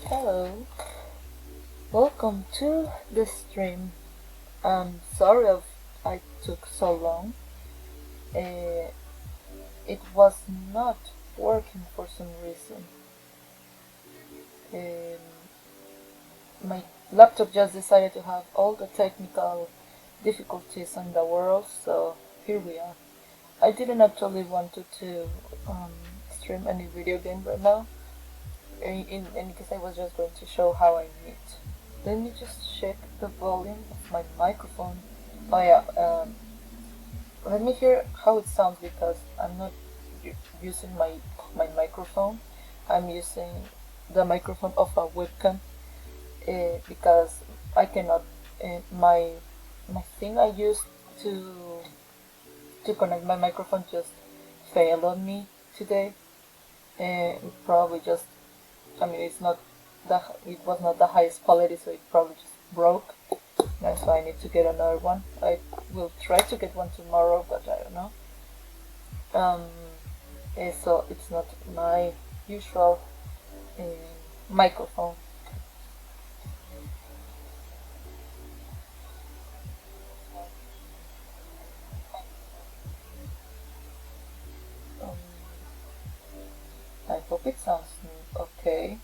Hello, welcome to the stream. I'm sorry if I took so long. Uh, it was not working for some reason. Um, my laptop just decided to have all the technical difficulties in the world, so here we are. I didn't actually wanted to um, stream any video game right now. In any case, I was just going to show how I meet. Let me just check the volume of my microphone. Oh yeah, let me hear how it sounds because I'm not using my microphone. I'm using the microphone of a webcam because I cannot. My thing I used to connect my microphone just failed on me today. It probably just. I mean, it was not the highest quality, so it probably just broke. That's why I need to get another one. I will try to get one tomorrow, but I don't know. Um, so it's not my usual uh, microphone. Um, I hope it sounds okay.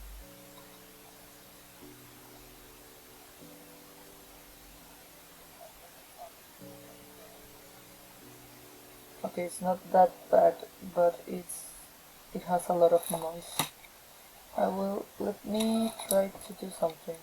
Okay, it's not that bad, but it has a lot of noise. Let me try to do something.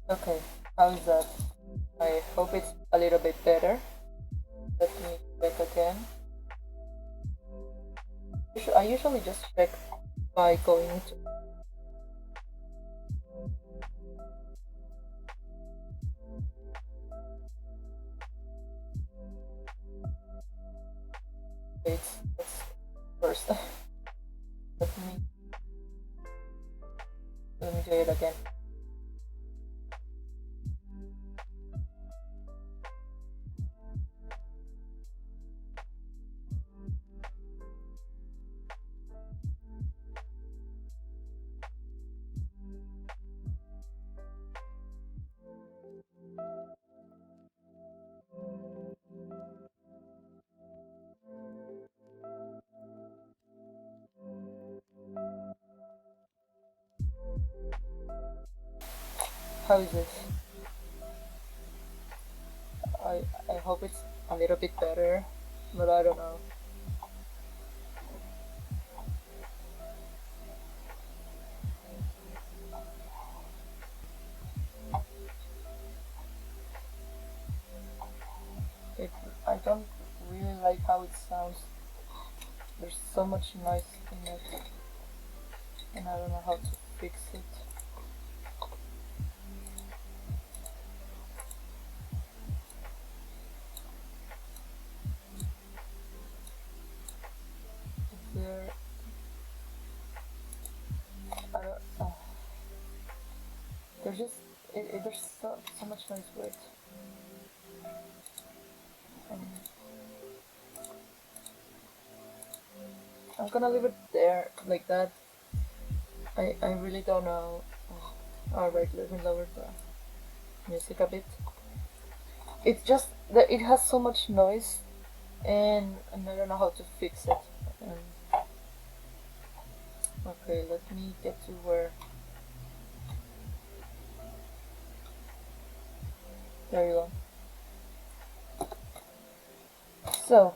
Okay, how is that? I hope it's a little bit better. Let me check again. I usually just check by going to. Wait, let's first. let me let me do it again. How is this? I hope it's a little bit better, but I don't know. It, I don't really like how it sounds. There's so much noise in it, and I don't know how to fix it. There, I don't. There's just there's so much noise with it. Um, I'm gonna leave it there like that. I really don't know. Alright, let me lower the music a bit. It's just that it has so much noise, and I don't know how to fix it. Okay, let me get to where. There you go. So,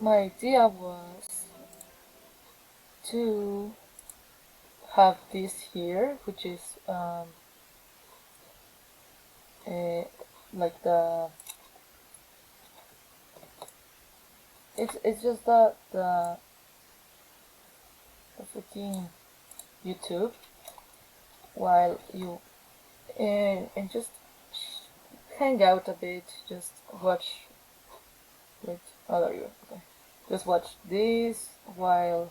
my idea was to have this here, which is like it's just the freaking YouTube while you and just hang out a bit, just watch. Wait, Oh, there you go. Okay. Just watch this while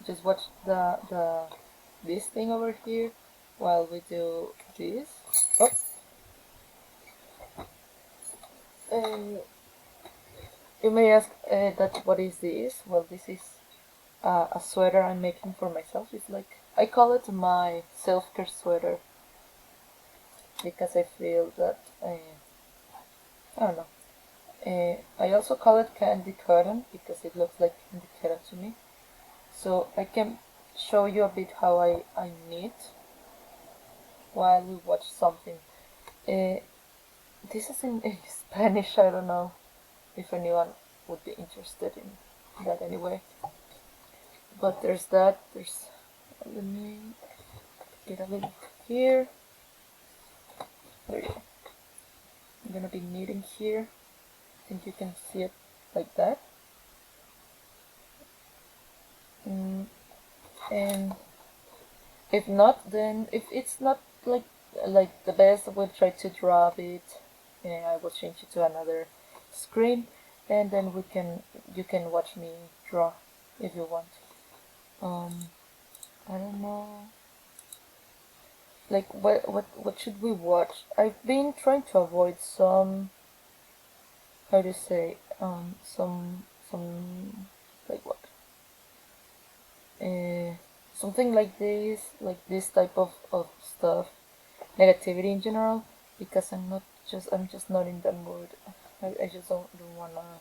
just watch the this thing over here while we do this. Oh, you may ask that what is this? Well, this is a sweater I'm making for myself. It's like I call it my self-care sweater because I feel that I don't know. I also call it candy cotton because it looks like candy cotton to me. So I can show you a bit how I knit while we watch something. Uh, this is in Spanish. I don't know if anyone would be interested in that anyway. But there's that. There's. Let me get a little here. There you go. I'm gonna be knitting here. I think you can see it like that. And if not, then if it's not like the best, I will try to draw a bit, and I will change it to another screen, and then you can watch me draw if you want. I don't know. Like what should we watch? I've been trying to avoid some, how to say, some like what something like this type of stuff, negativity in general, because I'm just not in the mood. I just don't wanna,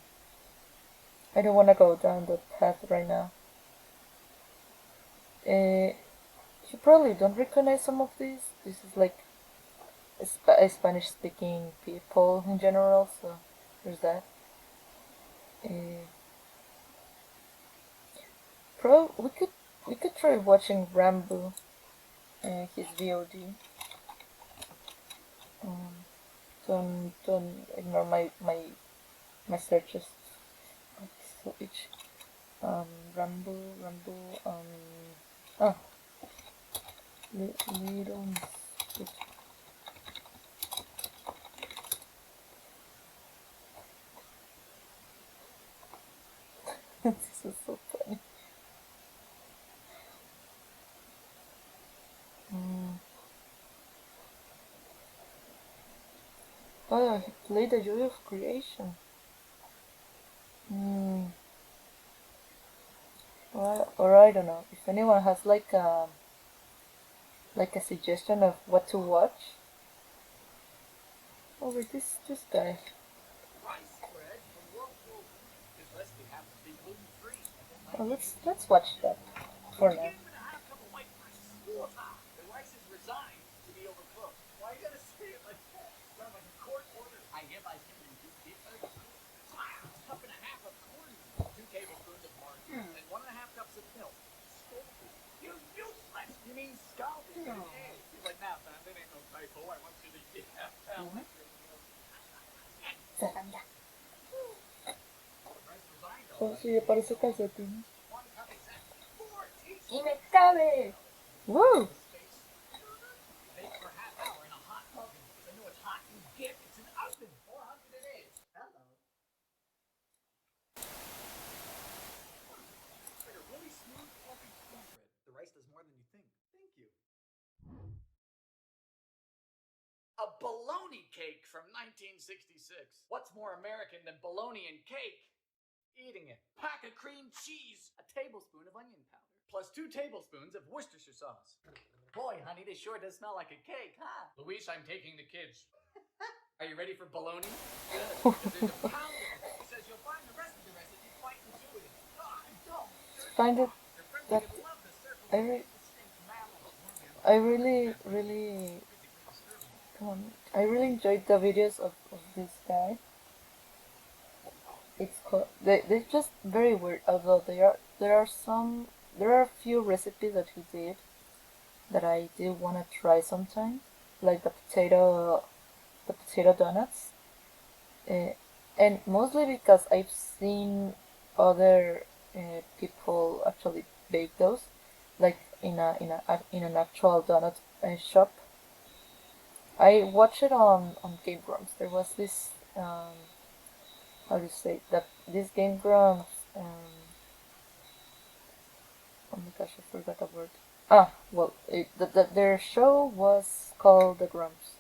I don't wanna go down that path right now. You probably don't recognize some of these. This is like Spanish speaking people in general, so there's that. Uh, Pro we could try watching Rambo, his VOD. Um, don't ignore my searches. So each Rambo oh little mosquito. This is so funny. Mm. Oh, he played the joy of creation. Mm. Or I don't know if anyone has like a suggestion of what to watch. Over this guy. Oh, let's watch that for now. Oh, sí, parece calcetín. ¡Y me cabe! ¡Woo! A bologna cake from 1966. What's more American than bologna and cake? Eating it. Pack of cream cheese. A tablespoon of onion powder. Plus 2 tablespoons of Worcestershire sauce. Boy, honey, this sure does smell like a cake, huh? Luis, I'm taking the kids. Are you ready for bologna? Good. There's a pound of it. He says you'll find the rest of the recipe quite intuitive. Don't. Find it that I really I really enjoyed the videos of this guy. It's cool. They're just very weird. Although there are a few recipes that he did that I do want to try sometime, like the potato donuts, uh, and mostly because I've seen other people actually bake those, like in an actual donut shop. I watched it on Game Grumps. There was this how do you say that this Game Grumps, oh my gosh, I forgot the word. Well, their show was called The Grumps,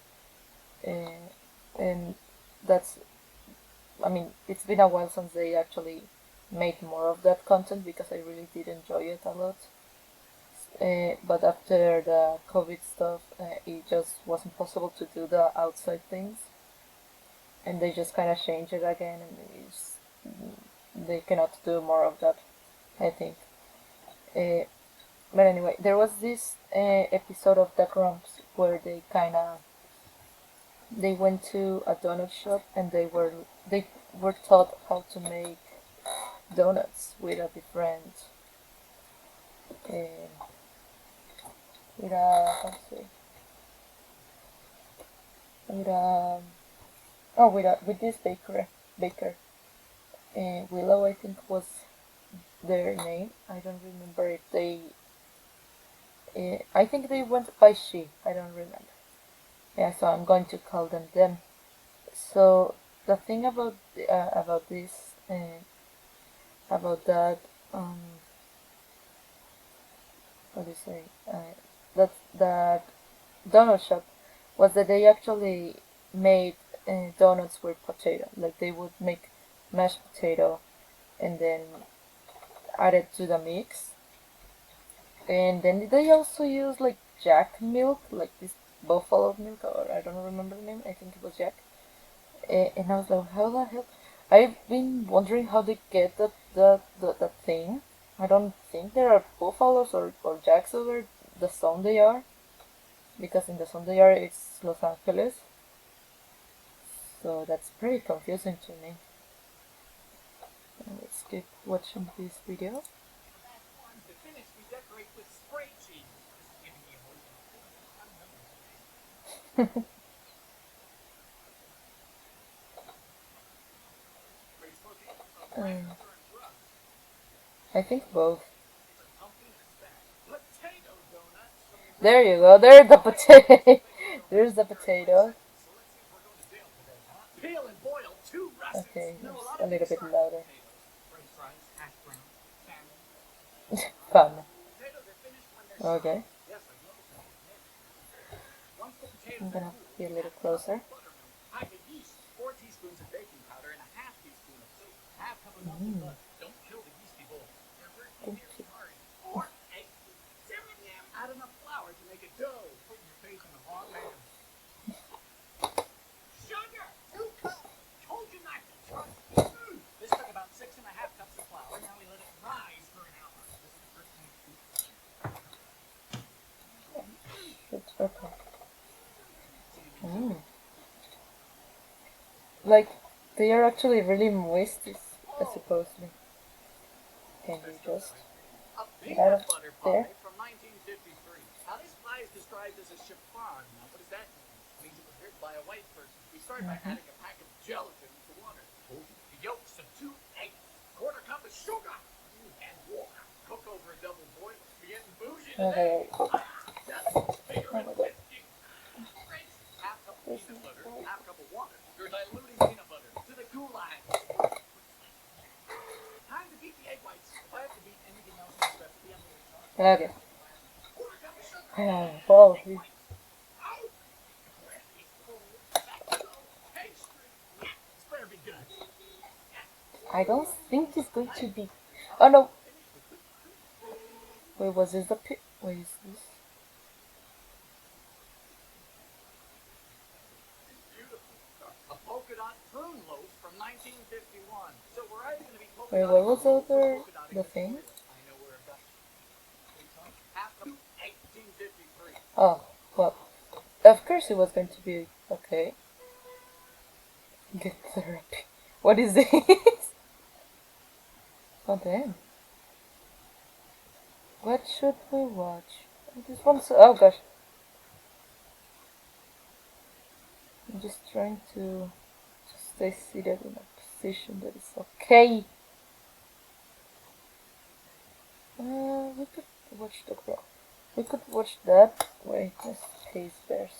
and that's, I mean, it's been a while since they actually made more of that content because I really did enjoy it a lot. But after the COVID stuff, it just wasn't possible to do the outside things, and they just kind of changed it again, and they cannot do more of that, I think. Uh, but anyway, there was this episode of The Grumps where they went to a donut shop and they were taught how to make donuts with a different uh, with a how to say with a with this baker Willow, I think, was their name. I don't remember if they I think they went by she. I don't remember. Yeah, so I'm going to call them. So the thing about this about that um what do you say that donut shop was that they actually made donuts with potato. Like they would make mashed potato and then add it to the mix, and then they also use like Jack milk, like this buffalo milk, or I don't remember the name. I think it was Jack. And I was like, how the hell? I've been wondering how they get that thing. I don't think there are buffaloes or jacks over the zone they are, because in the zone they are it's Los Angeles. So that's pretty confusing to me. Let's keep watching this video. To finish, we decorate with spray cheese. This is giving me emotional feelings. I'm hungry. Great smoky. Um, I think both. Potato donuts. There you go. There's the potato. There's the potato. So let's see if we're going to jail today, huh? Peel and boil 2 Russets. Okay, You know, a it's lot a of little these bit are louder. potatoes, french fries, hash browns, salmon. Fun. Potatoes are finished when they're Okay, soft. Yes, I noticed that. Once the potatoes I'm are gonna cool, be a add little a cup closer. of buttermilk, pint of yeast, 4 teaspoons of baking powder, and a half teaspoon of soda. Half cup of melted butter. Don't kill the yeasty bowl. They're working Thank very you. hard. 4 eggs. Simmer them. Add enough flour to make a dough. Putting your face in a hot man. Sugar. 2 cups. Told you not to trust me. This took about 6.5 cups of flour. Now we let it rise for an hour. This is the first time. It's purple. Like, they are actually really moist, supposedly. Can you just A get out of peanut butter there? pie from 1953. Now this pie is described as a chiffon. Now what does that mean? It means it was written by a white person. We start by adding a pack of gelatin to water. The yolks of 2 eggs, quarter cup of sugar, and water. Cook over a double boiler. We're getting bougie today. Okay. Bigger Oh and my god. whiskey. Half cup of This peanut is butter, very half cup of water. You're diluting peanut butter to the goulash. Time to beat the egg whites. If I have to beat anything else in this recipe, I'm going to charge. okay. Quarter cup of sugar. Well, Egg whites. Out. Bread is cold. Back to go. Pastry. This better be good. I don't think it's going to be. Oh no. Wait, was this the pit? Wait, is this? A polka dot prune loaf from 1951. So we're either going to be polka Wait, dotting what was the loaf or the polka dotting the the thing? toilet. I know where I've got half of 1853. Oh, well, of course it was going to be okay. Get therapy. What is this? Oh damn. What should we watch? This one's. Oh gosh. I'm just trying to stay seated in a position that is okay. We could watch the girl. We could watch that. Wait, let's Space Bears.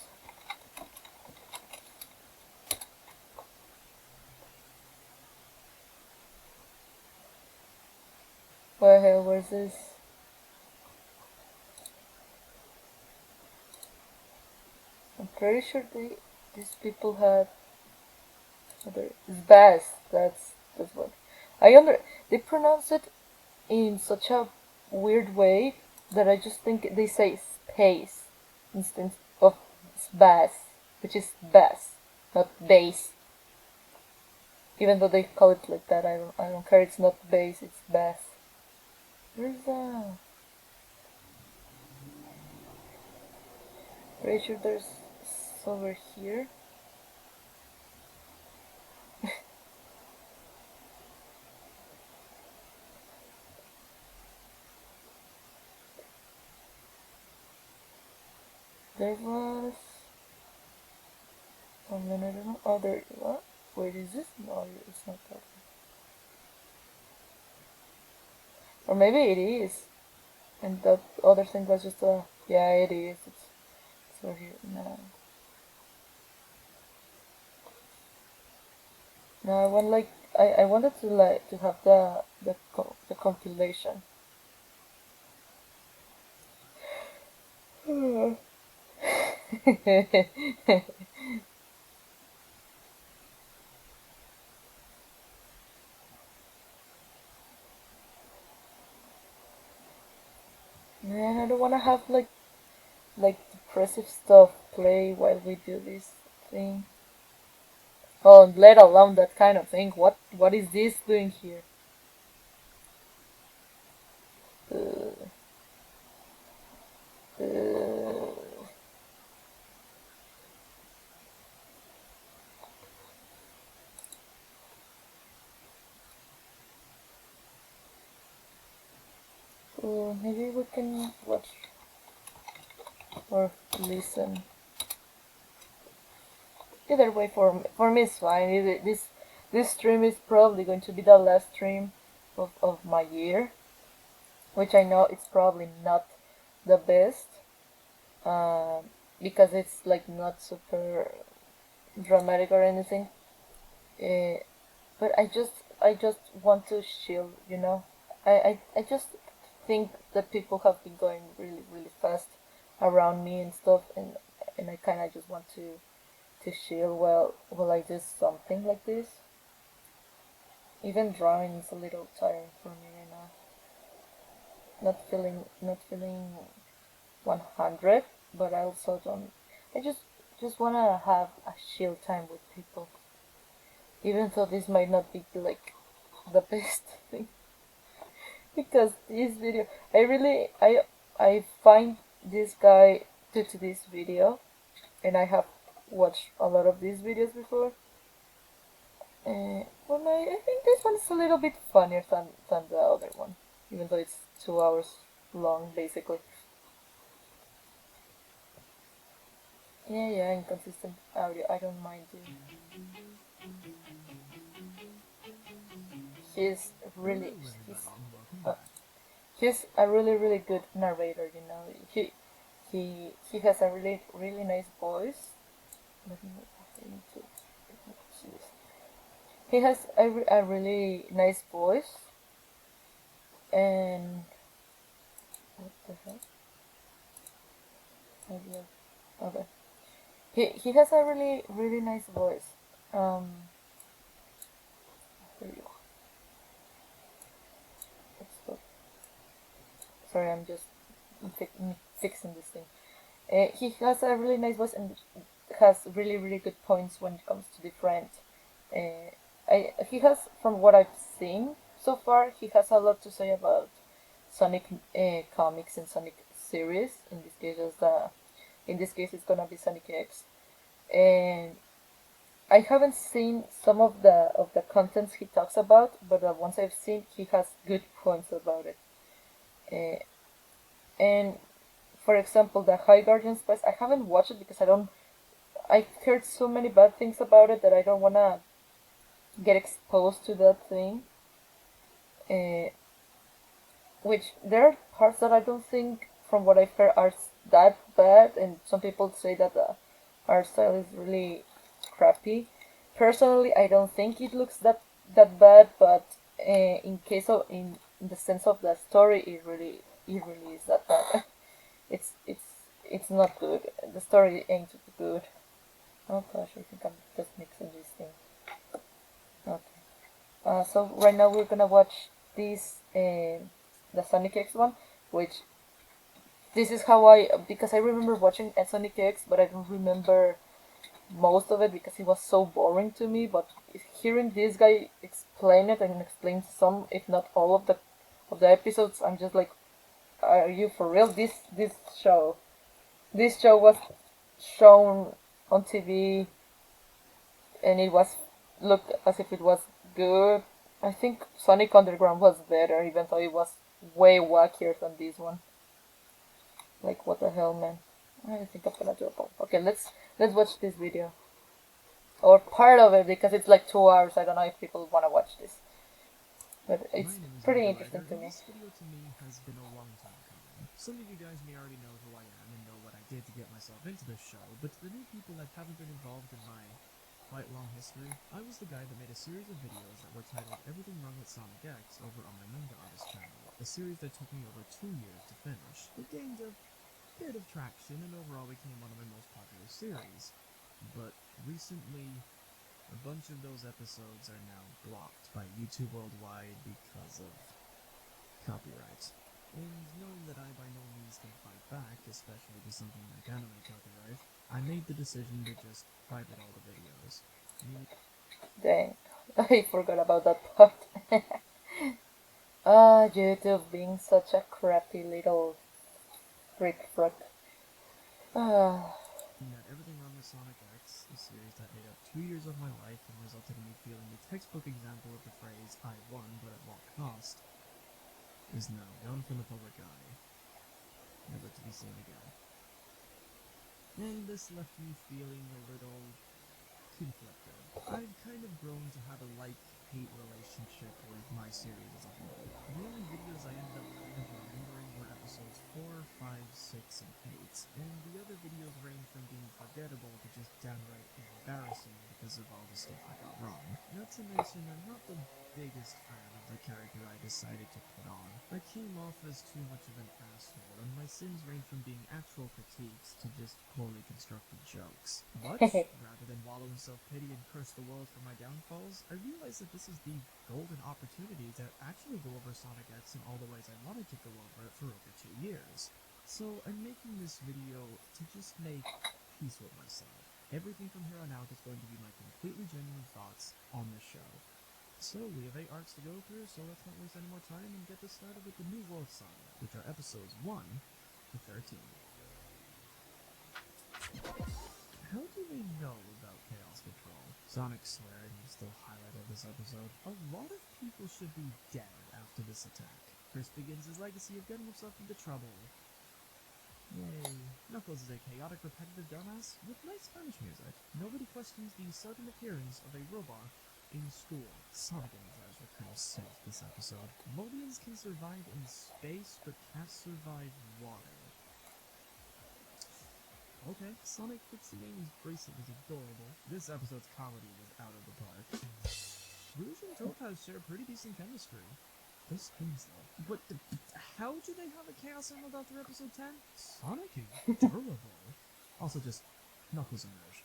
What the hell was this? I'm pretty sure these people had other bass. That's what I under. They pronounce it in such a weird way that I just think they say space instead of bass, which is bass, not bass. Even though they call it like that, I don't care. It's not bass, it's bass. Where's that? Pretty sure there's over here. There was. Oh man, I don't know. Oh, there. What? Wait, is this? No, it's not that. Or maybe it is. And that other thing was just a. Yeah, it is. It's over here. No. No, I want like. I wanted to like to have the compilation. Man, I don't want to have like depressive stuff play while we do this thing. Oh, let alone that kind of thing. What is this doing here? Uh, uh, maybe we can watch or listen. Either way, for me it's fine. This stream is probably going to be the last stream of my year, which I know it's probably not the best, uh, because it's like not super dramatic or anything. Uh, but I just want to chill, you know. I just think that people have been going really fast around me and stuff, and I kind of just want to chill while I do something like this. Even drawing is a little tiring for me right now. Not feeling 100, but I also don't. I just wanna have a chill time with people, even though this might not be like the best thing. Because this video, I find this guy due to this video, and I have watched a lot of these videos before. Well, I think this one's a little bit funnier than the other one, even though it's 2 hours long, basically. Yeah, inconsistent audio. I don't mind it. He's really uh, he's a really good narrator. You know, he has a really nice voice. Let me I need to see this. He has a really nice voice, and what the heck? Okay. He has a really nice voice. Um, here you go. Sorry, I'm just fixing this thing. He has a really nice voice and has really good points when it comes to different. Uh, he has, from what I've seen so far, he has a lot to say about Sonic comics and Sonic series. In this case, it's gonna be Sonic X, and I haven't seen some of the contents he talks about, but the ones I've seen, he has good points about it. Uh, and for example, the High Guardian Spice, I haven't watched it because I don't. I've heard so many bad things about it that I don't wanna get exposed to that thing. Uh, which there are parts that I don't think, from what I've heard, are that bad, and some people say that the art style is really crappy. Personally, I don't think it looks that bad, but in in the sense of the story, it really is that bad. It's not good. The story ain't good. Oh gosh, I think I'm just mixing this thing. Okay. So right now we're gonna watch this, the Sonic X one, which this is how because I remember watching Sonic X, but I don't remember most of it because it was so boring to me. But hearing this guy explain it and explain some, if not all of the episodes, I'm just like, are you for real? This show was shown on TV, and it was looked as if it was good. I think Sonic Underground was better, even though it was way wackier than this one. Like, what the hell, man? I think I'm gonna drop off. Okay, let's watch this video, or part of it, because it's like 2 hours. I don't know if people wanna watch this, but it's pretty interesting to me. This video to me has been a long time coming. Some of you guys may already know who I am and know what I did to get myself into this show, but to the new people that haven't been involved in my quite long history, I was the guy that made a series of videos that were titled Everything Wrong with Sonic X over on my Manga Artist channel, a series that took me over 2 years to finish. It gained a bit of traction and overall became one of my most popular series, but recently a bunch of those episodes are now blocked by YouTube Worldwide because of copyright. And knowing that I by no means can fight back, especially to something like anime copyright, I made the decision to just private all the videos. Dang, I forgot about that part. Ah, YouTube being such a crappy little freak fruit. Ah. That Everything Wrong with Sonic X, a series that made up 2 years of my life and resulted in me feeling the textbook example of the phrase, I won, but at what cost, is now gone from the public eye, never to be seen again. And this left me feeling a little conflicted. I've kind of grown to have a like-hate relationship with my series as a whole. The only videos I ended up kind of remembering were episodes 4, 5, 6, and 8, and the other videos range from being forgettable to just downright embarrassing because of all the stuff I got wrong. Not to mention, I'm not the biggest fan of the character I decided to put on. I came off as too much of an asshole, and my sins range from being actual critiques to just poorly constructed jokes. But, rather than wallow in self-pity and curse the world for my downfalls, I realized that this is the golden opportunity to actually go over Sonic X in all the ways I wanted to go over it for over 2 years. So I'm making this video to just make peace with myself. Everything from here on out is going to be my completely genuine thoughts on this show. So we have 8 arcs to go through, so let's not waste any more time and get this started with the New World Saga, which are episodes 1 to 13. How do they know about Chaos Control? Sonic's swearing is the highlight of this episode. A lot of people should be dead after this attack. Chris begins his legacy of getting himself into trouble. Yay. Knuckles is a chaotic, repetitive dumbass with nice Spanish music. Nobody questions the sudden appearance of a robot in school. Sonic empathize with Colonel Sith this episode. Modians can survive in space, but can't survive water. Okay, Sonic fixing Amy's bracelet was adorable. This episode's comedy was out of the park. Rouge and Topaz share pretty decent chemistry. Those spins though. But how do they have a Chaos Emerald after episode 10? Sonic is durable. Also just Knuckles and Rouge.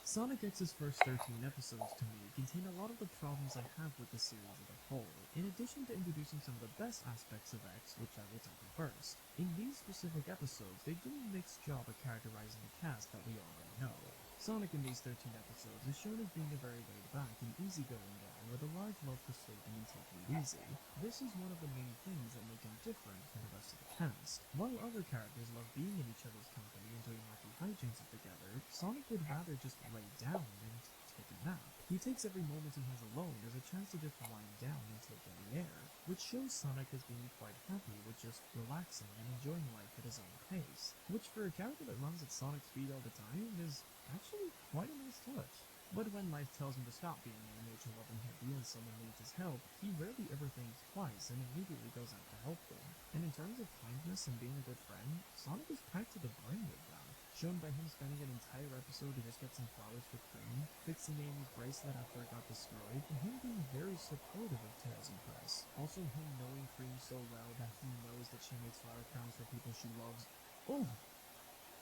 Sonic X's first 13 episodes, to me, contain a lot of the problems I have with the series as a whole, in addition to introducing some of the best aspects of X, which I will tackle first. In these specific episodes, they do a mixed job of characterizing the cast that we already know. Sonic in these 13 episodes is shown as being a very laid-back and easygoing guy with a large love for sleeping and taking it easy. This is one of the main things that make him different from the rest of the cast. While other characters love being in each other's company and doing wacky hijinks together, Sonic would rather just lay down and take a nap. He takes every moment he has alone as a chance to just wind down and take in the air, which shows Sonic as being quite happy with just relaxing and enjoying life at his own pace, which for a character that runs at Sonic speed all the time is actually quite a nice touch. But when life tells him to stop being a nature-loving hippie and someone needs his help, he rarely ever thinks twice and immediately goes out to help them. And in terms of kindness and being a good friend, Sonic is packed to the brim with them. shown by him spending an entire episode to just get some flowers for Cream, fixing Amy's bracelet after it got destroyed, and him being very supportive of Tails and Press. Also him knowing Cream so well that he knows that she makes flower crowns for people she loves. Oh!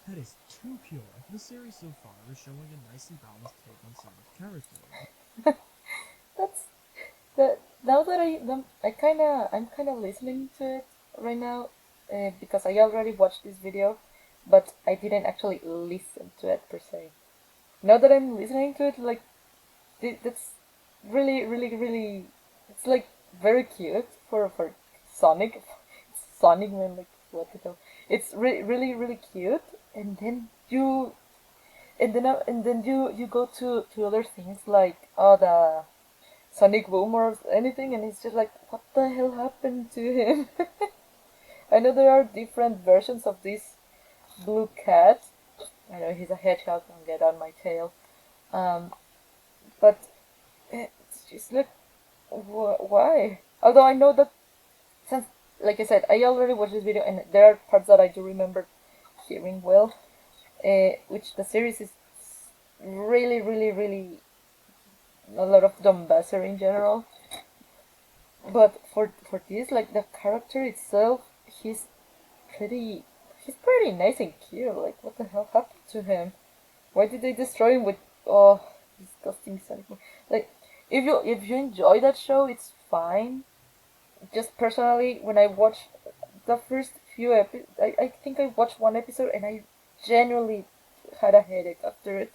That is too pure. The series so far is showing a nicely balanced take on Sonic's character. That's that. Now that I'm kind of listening to it right now, because I already watched this video, but I didn't actually listen to it per se. Now that I'm listening to it, like that's really, it's like very cute for Sonic. Sonic man, like what the hell? It's really cute, and then you go to other things like the Sonic Boom or anything, and it's just like, what the hell happened to him? I know there are different versions of this blue cat. I know he's a hedgehog, don't get on my tail. But it's just like, why? Although I know that, since, like I said, I already watched this video, and there are parts that I do remember hearing well, which the series is really a lot of dumbasser in general. But for this, like the character itself, he's pretty he's pretty nice and cute. Like what the hell happened to him? Why did they destroy him with disgusting Sonic? Like if you enjoy that show, it's fine. Just personally, when I watched the first few episodes, I think I watched one episode and I genuinely had a headache after it.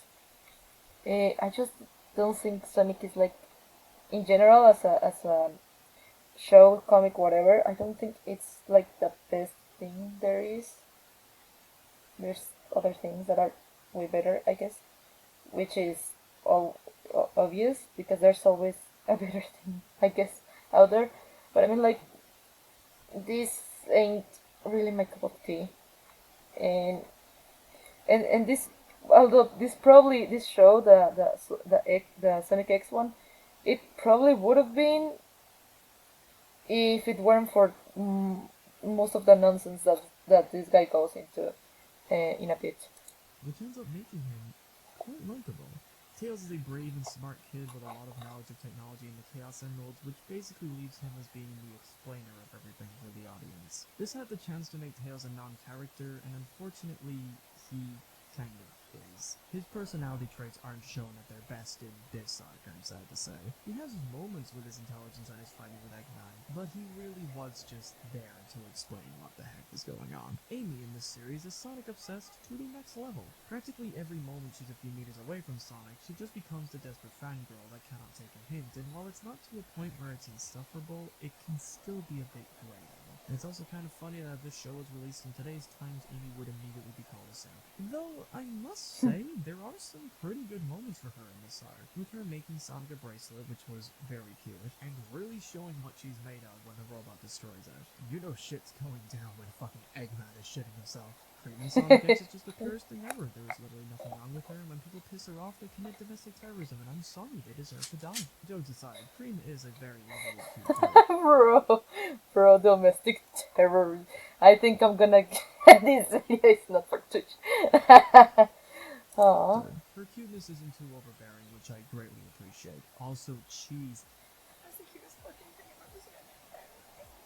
I just don't think Sonic is like, in general, as a show, comic, whatever. I don't think it's like the best thing there is. There's other things that are way better, I guess, which is all obvious because there's always a better thing, I guess, out there. But I mean, like, this ain't really my cup of tea, and this, although this show, the Sonic X one, it probably would have been if it weren't for most of the nonsense that this guy goes into in a bit. Which ends up making him quite likable. Tails is a brave and smart kid with a lot of knowledge of technology and the Chaos Emeralds, which basically leaves him as being the explainer of everything for the audience. This had the chance to make Tails a non-character, and unfortunately, he kind of is. His personality traits aren't shown at their best in this arc, I'm sad to say. He has his moments with his intelligence and his fighting with Eggman, but he really was just there to explain what the heck is going on. Amy in this series is Sonic obsessed to the next level. Practically every moment she's a few meters away from Sonic, she just becomes the desperate fangirl that cannot take a hint, and while it's not to a point where it's insufferable, it can still be a bit grating. And it's also kind of funny that if this show was released in today's times, Amy would immediately be called a simp. Though, I must say, there are some pretty good moments for her in this arc, with her making Sonic a bracelet, which was very cute, and really showing what she's made of when the robot destroys it. You know shit's going down when fucking Eggman is shitting himself. Cream and Sonic X is just the purest thing ever. There is literally nothing wrong with her, and when people piss her off, they commit domestic terrorism, and I'm sorry, they deserve to die. Jokes aside, Cream is a very lovable, cute character. Bro, domestic terror. I think I'm gonna get this video. It's not for Twitch. Aww. Her cuteness isn't too overbearing, which I greatly appreciate. Also, cheese. That's the cutest fucking thing I've ever seen.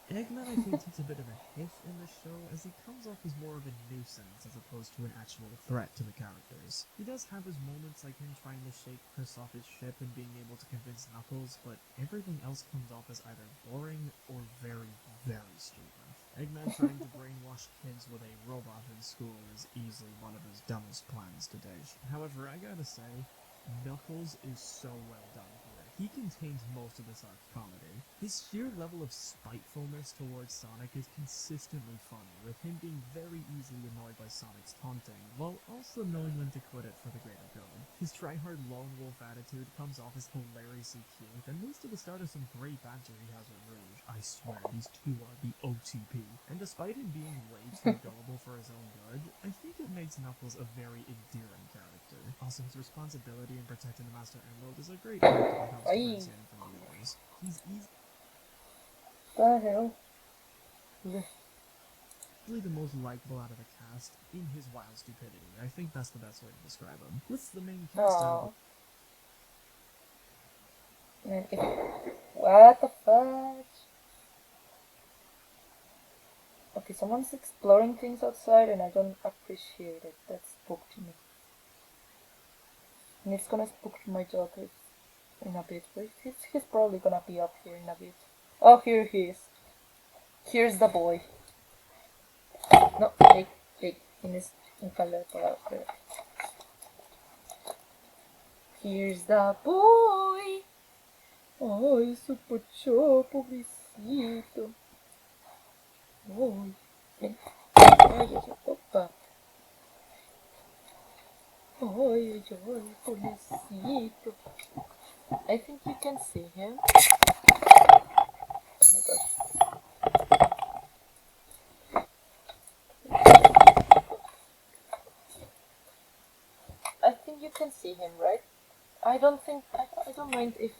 Eggman, I think, takes a bit of a hit in the show, as he comes off as more of a nuisance as opposed to an actual threat to the characters. He does have his moments, like him trying to shake Chris off his ship and being able to convince Knuckles, but everything else comes off as either boring or very stupid. Eggman trying to brainwash kids with a robot in school is easily one of his dumbest plans to date. However, I gotta say, Knuckles is so well done here. He contains most of this arc's comedy. His sheer level of spitefulness towards Sonic is consistently funny, with him being very easily annoyed by Sonic's taunting, while also knowing when to quit it for the greater good. His try-hard lone wolf attitude comes off as hilariously cute, and leads to the start of some great banter he has with Rouge. I swear, these two are the OTP. And despite him being way too gullible for his own good, I think it makes Knuckles a very endearing character. Also, his responsibility in protecting the Master Emerald is a great part that helps differentiate him from the others. He's easy. The hell? Really the most likable out of the cast in his wild stupidity. I think that's the best way to describe him. What's the main cast out of What the fudge? Okay, someone's exploring things outside and I don't appreciate it. That spooked me. And it's gonna spook my dog in a bit. But he's probably gonna be up here in a bit. Oh, here he is. Here's the boy. No, hey, tienes un calor para afuera. Here's the boy. Ay, su pocho, pobrecito. Ay, ven. Ay, opa. Ay, pobrecito. I think you can see him. Oh my gosh. I think you can see him, right? I don't mind if...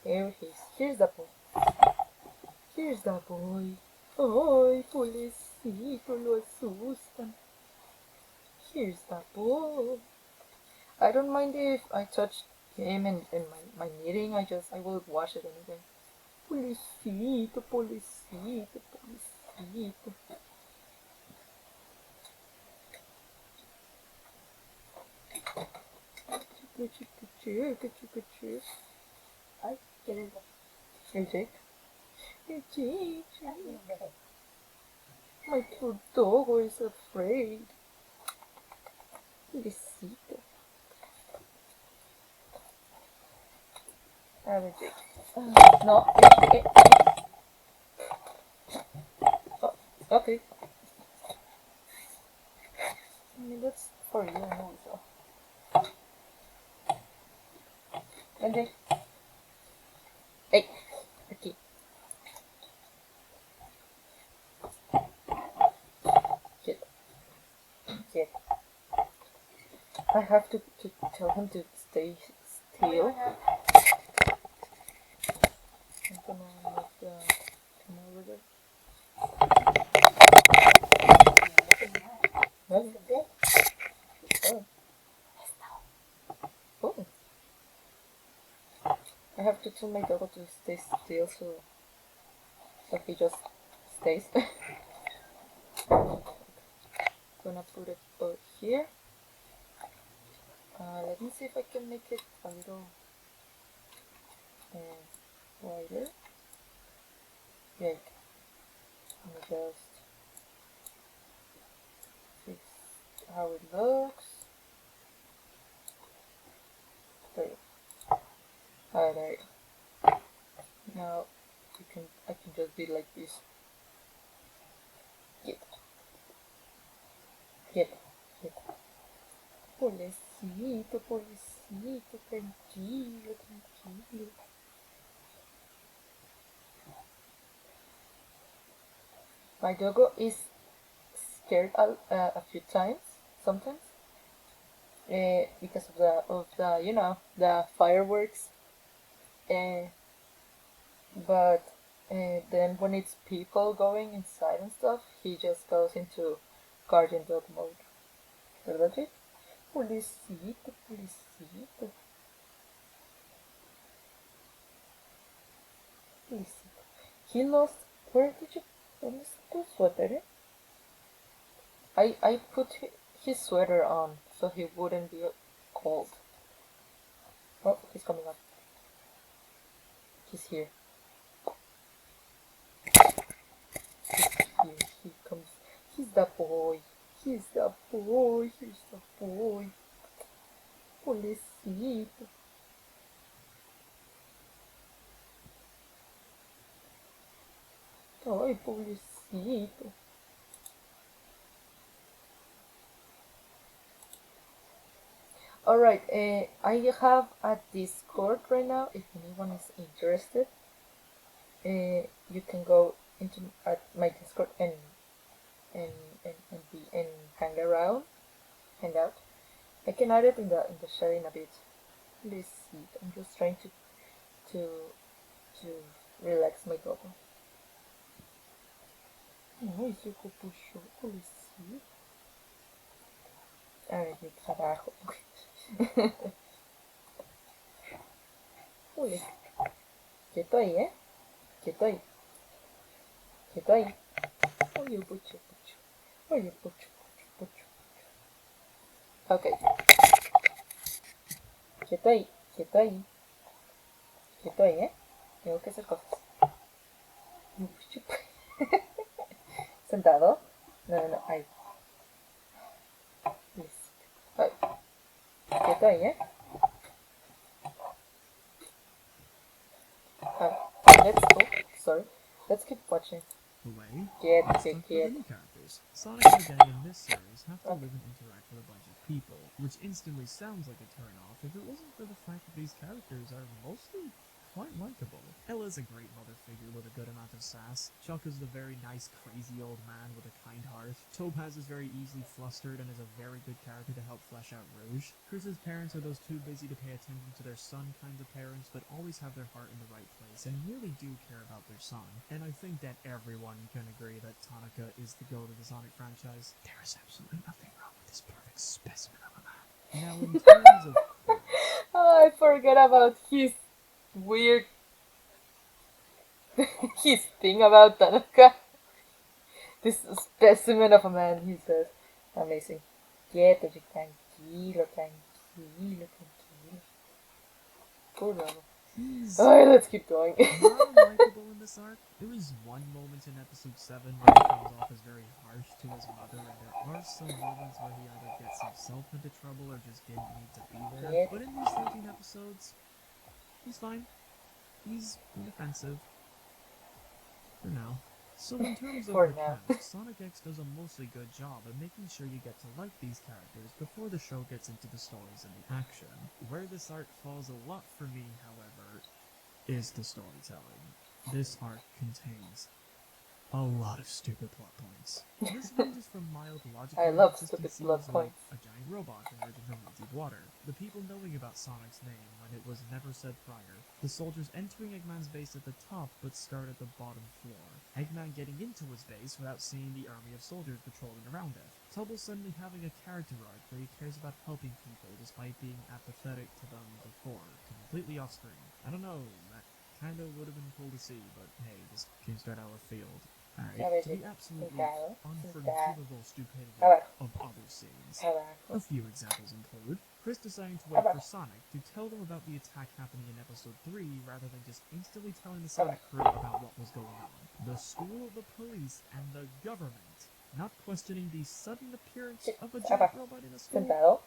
Here he is. Here's the boy. Here's the boy. Ay, pobrecito, lo asustan. Here's the boy. I don't mind if I touch him in my knitting. I will wash it anyway. Pobrecito, pobrecito, pobrecito. Ay, ¿quién es? El Jake. El Jake. My poor dog is afraid. Pobrecito. A ver, Jake. No. Oh, okay. I mean, that's for you also. And then... Hey. Okay. Get. I have to tell him to stay still. I'm gonna make the come over there. What? Oh. I have to tell my dog to stay still so he just stays. Gonna put it over here. Let me see if I can make it a little wider. Yeah, let me just fix how it looks. There you go. There you go. Now I can just be like this. Get. Pobrecito, pobrecito, tranquilo, tranquilo. My doggo is scared a few times, sometimes, because of the the fireworks. But then when it's people going inside and stuff, he just goes into guardian dog mode. ¿Verdad, Jake? Pobrecito, pobrecito. Pobrecito. He lost. Where did you? ¿Dónde está tu suéter? I put his sweater on so he wouldn't be cold. Oh, he's coming up. He's here. He comes. He's the boy. He's the boy. He's the boy. Pobrecito. Ay, pobrecito. Alright, I have a Discord right now. If anyone is interested, you can go into my Discord and hang out. I can add it in the share in a bit. Let's see. I'm just trying to relax my dog. Oi, seu corpo chocolate. Ai, que carajo. Uy, quieto ahí, ¿eh? Quieto ahí. Quieto ahí. Oye, pucho, pucho. Oye, pucho, pucho, pucho. Ok. Quieto ahí. Quieto ahí. Quieto ahí, ¿eh? Tengo que hacer cosas. ¿Sentado? No, no, no. Ahí. Listo. Ahí. Quieto ahí, ¿eh? Ahí. Let's go. Sorry. Let's keep watching. Away. Get, Let's get, talk about get. the new characters. Sonic and the gang in this series have to live and interact with a bunch of people, which instantly sounds like a turn-off if it wasn't for the fact that these characters are mostly quite likable. Ella's a great mother figure with a good amount of sass. Chuck is the very nice, crazy old man with a kind heart. Topaz is very easily flustered and is a very good character to help flesh out Rouge. Chris's parents are those too busy to pay attention to their son kinds of parents, but always have their heart in the right place and really do care about their son. And I think that everyone can agree that Tonica is the GOAT of the Sonic franchise. There is absolutely nothing wrong with this perfect specimen of a man. Now, in terms of Oh, I forget about his weird his thing about Tanaka. This specimen of a man, he says. Amazing. Quieto, tranquilo, tranquilo, tranquilo. Poor Ronald. he's Alright, let's keep going. not unlikable in this arc. There is one moment in episode 7 where he comes off as very harsh to his mother, and there are some moments where he either gets himself into trouble or just didn't need to be there. Yep. But in these 13 episodes, he's fine. He's inoffensive. For now. So in terms of For the now. cast, Sonic X does a mostly good job of making sure you get to like these characters before the show gets into the stories and the action. Where this arc falls a lot for me, however, is the storytelling. This arc contains a lot of stupid plot points. This ranges from mild logical I love stupid inconsistencies plot like points. a giant robot emerging from deep water, the people knowing about Sonic's name when it was never said prior, the soldiers entering Eggman's base at the top but start at the bottom floor, Eggman getting into his base without seeing the army of soldiers patrolling around it, Tubble suddenly having a character arc where he cares about helping people despite being apathetic to them before, completely off screen. I don't know, that kinda would have been cool to see, but hey, this came straight out of field. Alright, to the absolutely unforgivable stupidity of other scenes. A few examples include Chris deciding to wait for Sonic to tell them about the attack happening in episode 3 rather than just instantly telling the Sonic crew about what was going on. The school, the police, and the government not questioning the sudden appearance of a giant robot in a school. Sentado.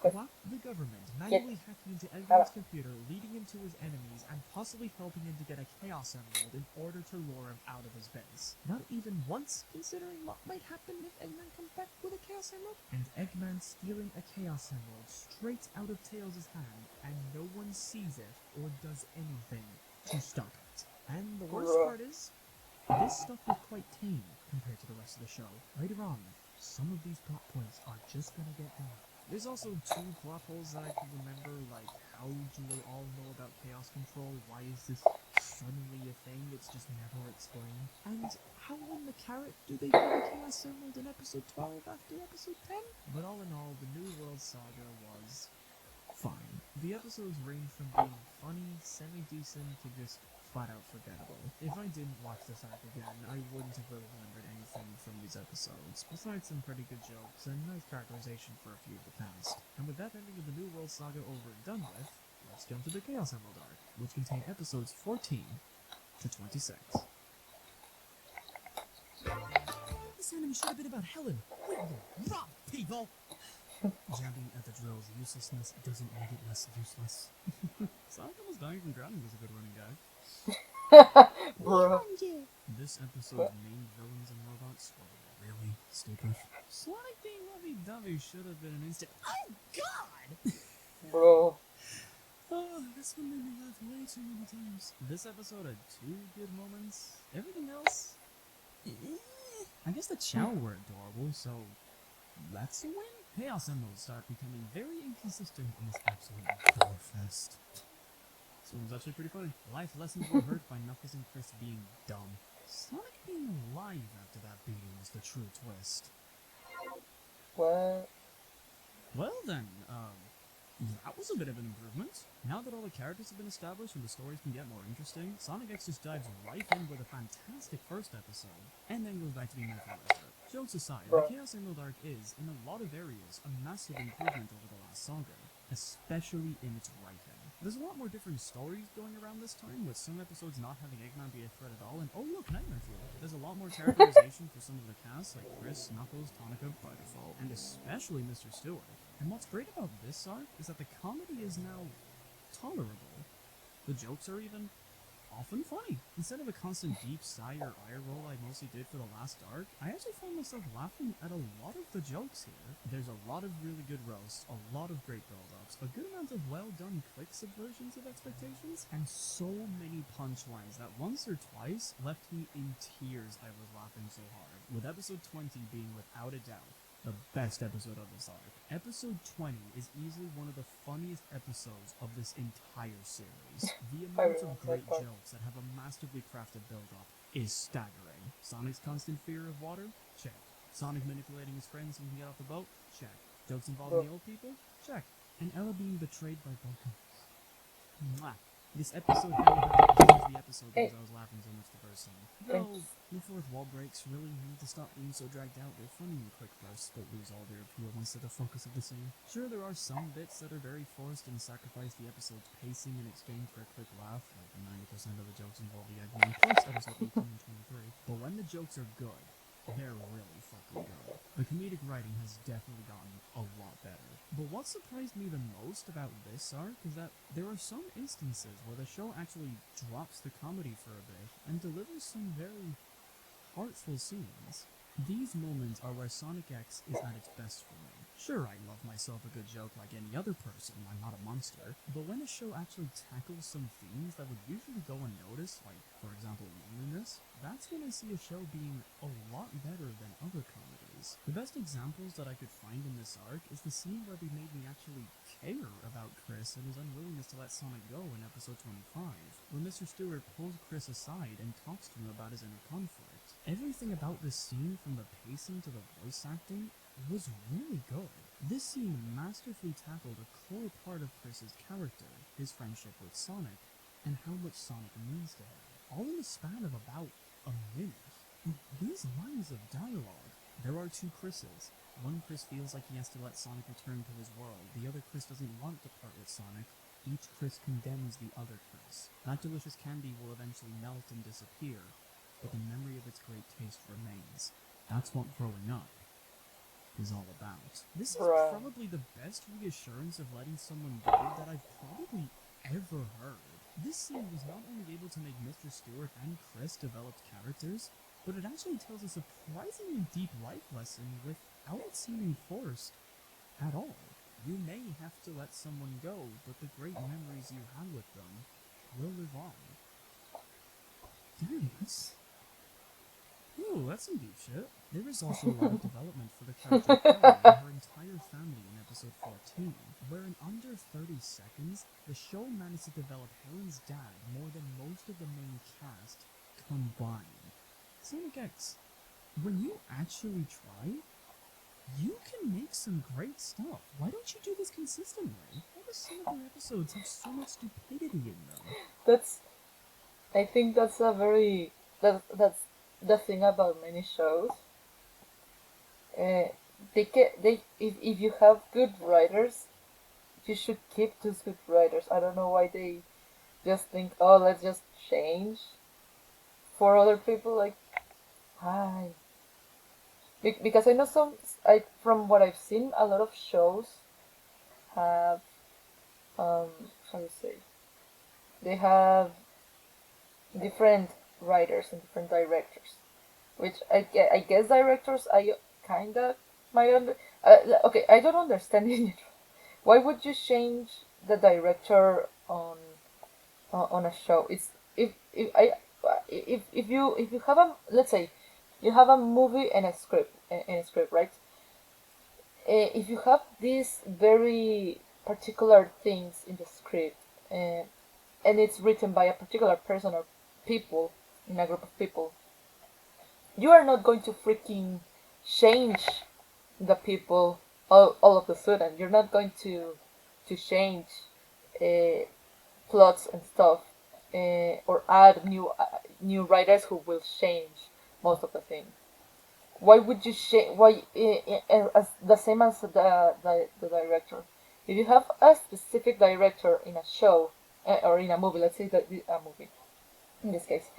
What? The government manually hacking into Eggman's computer, leading him to his enemies, and possibly helping him to get a Chaos Emerald in order to lure him out of his base. Not even once considering what might happen if Eggman comes back with a Chaos Emerald. And Eggman stealing a Chaos Emerald straight out of Tails' hand, and no one sees it or does anything to stop it. And the worst part is, this stuff is quite tame compared to the rest of the show. Later on, some of these plot points are just gonna get done. There's also 2 plot holes that I can remember, like, how do they all know about chaos control? Why is this suddenly a thing? It's just never explained. And how in the carrot do they get a Chaos Emerald in episode 12 after episode 10? But all in all, the New World Saga was fine. The episodes range from being funny, semi-decent, to just flat-out forgettable. If I didn't watch this arc again, I wouldn't have really remembered anything from these episodes, besides some pretty good jokes and nice characterization for a few of the cast. And with that ending of the New World Saga over and done with, let's jump to the Chaos Emerald arc, which contained episodes 14 to 26. This anime should have been about Helen. We were robbed, people! Jumping at the drill's uselessness doesn't make it less useless. Sonic almost dying from drowning was a good running gag. Bro. This episode's main villains and robots were really stupid. Sonic being lovey-dovey should have been an instant "Oh God!" Bro. Oh, this one made me laugh way too many times. This episode had 2 good moments. Everything else, I guess the Chow were adorable, so that's a win. Chaos Emeralds start becoming very inconsistent in this absolute gore fest. This one was actually pretty funny. Life lessons were hurt by Knuckles and Chris being dumb. Sonic being alive after that beating was the true twist. Well, Well then, that was a bit of an improvement. Now that all the characters have been established and the stories can get more interesting, Sonic X just dives right in with a fantastic first episode, and then goes back to being more lackluster. Jokes aside, the bro. Chaos Emerald arc is, in a lot of areas, a massive improvement over the last saga, especially in its writing. There's a lot more different stories going around this time, with some episodes not having Eggman be a threat at all, and oh look, Nightmare Fuel. There's a lot more characterization for some of the cast, like Chris, Knuckles, Tonica, by default, and especially Mr. Stewart. And what's great about this arc is that the comedy is now tolerable. The jokes are even often funny. Instead of a constant deep sigh or eye roll I mostly did for the last arc, I actually found myself laughing at a lot of the jokes here. There's a lot of really good roasts, a lot of great build-ups, a good amount of well-done quick subversions of expectations, and so many punchlines that once or twice left me in tears. I was laughing so hard, with episode 20 being without a doubt the best episode of this arc. Episode 20 is easily one of the funniest episodes of this entire series. The amount of great jokes that have a masterfully crafted build-up is staggering. Sonic's constant fear of water? Check. Sonic manipulating his friends so he can get off the boat? Check. Jokes involving the old people? Check. And Ella being betrayed by Vulcan. Mwah. This episode had to change the episode because I was laughing so much the first time. Though, the fourth wall breaks really need to stop being so dragged out. They're funny in quick bursts, but lose all their appeal once they're the focus of the scene. Sure, there are some bits that are very forced and sacrifice the episode's pacing in exchange for a quick laugh, like 90% of the jokes involve the Eggman, plus episode 18 and 23. But when the jokes are good, they're really fucking good. The comedic writing has definitely gotten a lot better. But what surprised me the most about this arc is that there are some instances where the show actually drops the comedy for a bit and delivers some very heartful scenes. These moments are where Sonic X is at its best for me. Sure, I love myself a good joke like any other person, I'm not a monster, but when a show actually tackles some themes that would usually go unnoticed, like, for example, loneliness, that's when I see a show being a lot better than other comedies. The best examples that I could find in this arc is the scene where they made me actually care about Chris and his unwillingness to let Sonic go in episode 25, where Mr. Stewart pulls Chris aside and talks to him about his inner conflict. Everything about this scene, from the pacing to the voice acting, was really good. This scene masterfully tackled a core part of Chris's character, his friendship with Sonic, and how much Sonic means to him, all in the span of about a minute. These lines of dialogue, there are two Chris's. One Chris feels like he has to let Sonic return to his world, the other Chris doesn't want to part with Sonic. Each Chris condemns the other Chris. That delicious candy will eventually melt and disappear, but the memory of its great taste remains. That's what growing up is all about. This is probably the best reassurance of letting someone go that I've probably ever heard. This scene was not only able to make Mr. Stewart and Chris developed characters, but it actually tells a surprisingly deep life lesson without it seeming forced at all. You may have to let someone go, but the great memories you had with them will live on. Damn, that's some deep shit. There is also a lot of development for the character Helen and her entire family in episode 14, where in under 30 seconds, the show managed to develop Helen's dad more than most of the main cast combined. Sonic X, when you actually try, you can make some great stuff. Why don't you do this consistently? Why do some of your episodes have so much stupidity in them? I think that's that's the thing about many shows. If you have good writers, you should keep those good writers. I don't know why they just think, oh, let's just change for other people. Like, hi, because I know from what I've seen, a lot of shows have how do you say, they have different writers and different directors, which I guess directors I kind of might okay, I don't understand it. Why would you change the director on a show? It's if you have a, let's say you have a movie and a script, right? If you have these very particular things in the script, and it's written by a particular person or people in a group of people, you are not going to freaking change the people all of the sudden. You're not going to change uh, plots and stuff, or add new writers who will change most of the thing. Why would you change? Why as the same as the director? If you have a specific director in a show, or in a movie, let's say that a movie in this case,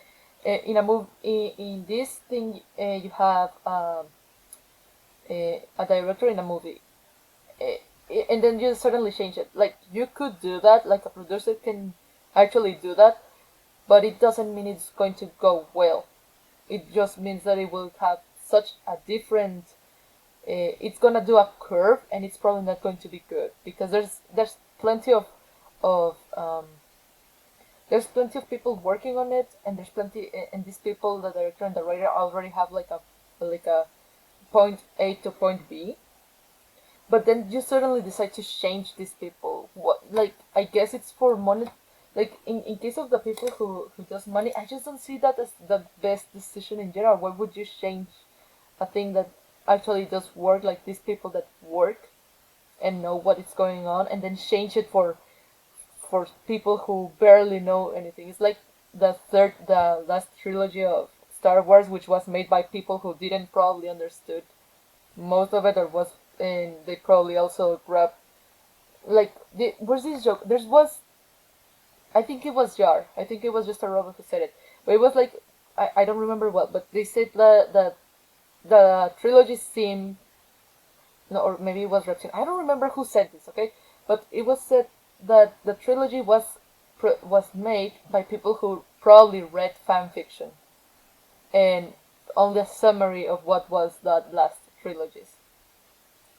in a move in this thing, you have a director in a movie, and then you suddenly change it. Like, you could do that, like a producer can actually do that, but it doesn't mean it's going to go well. It just means that it will have such a different. It's gonna do a curve, and it's probably not going to be good, because there's plenty of there's plenty of people working on it, and there's plenty, and these people, the director and the writer, already have like a point A to point B. But then you suddenly decide to change these people. What, like, I guess it's for money. Like, in case of the people who does money, I just don't see that as the best decision in general. Why would you change a thing that actually does work, like these people that work and know what is going on, and then change it for people who barely know anything? It's like the last trilogy of Star Wars, which was made by people who didn't probably understood most of it, or was, and they probably also grabbed, like, where's this joke? There was, I think it was Jar. I think it was just a robot who said it, but it was like, I don't remember what, but they said that the trilogy seemed, no, or maybe it was Reptile. I don't remember who said this. Okay, but it was said that the trilogy was made by people who probably read fan fiction and only a summary of what was that last trilogies.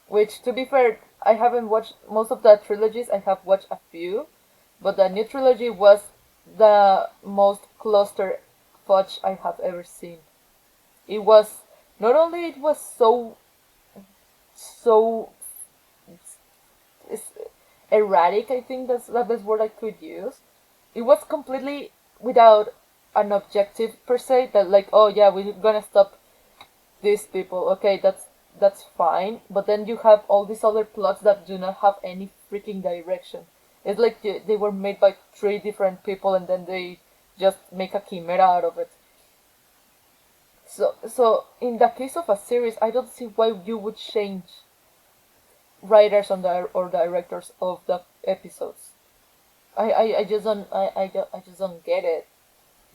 Which, to be fair, I haven't watched most of the trilogies. I have watched a few, but the new trilogy was the most cluster fudge I have ever seen. It was, not only it was so erratic. I think that's the best word I could use. It was completely without an objective per se. That, like, oh yeah, we're gonna stop these people. Okay, that's fine. But then you have all these other plots that do not have any freaking direction. It's like they were made by three different people, and then they just make a chimera out of it. So in the case of a series, I don't see why you would change writers or directors of the episodes. I just don't I just don't get it,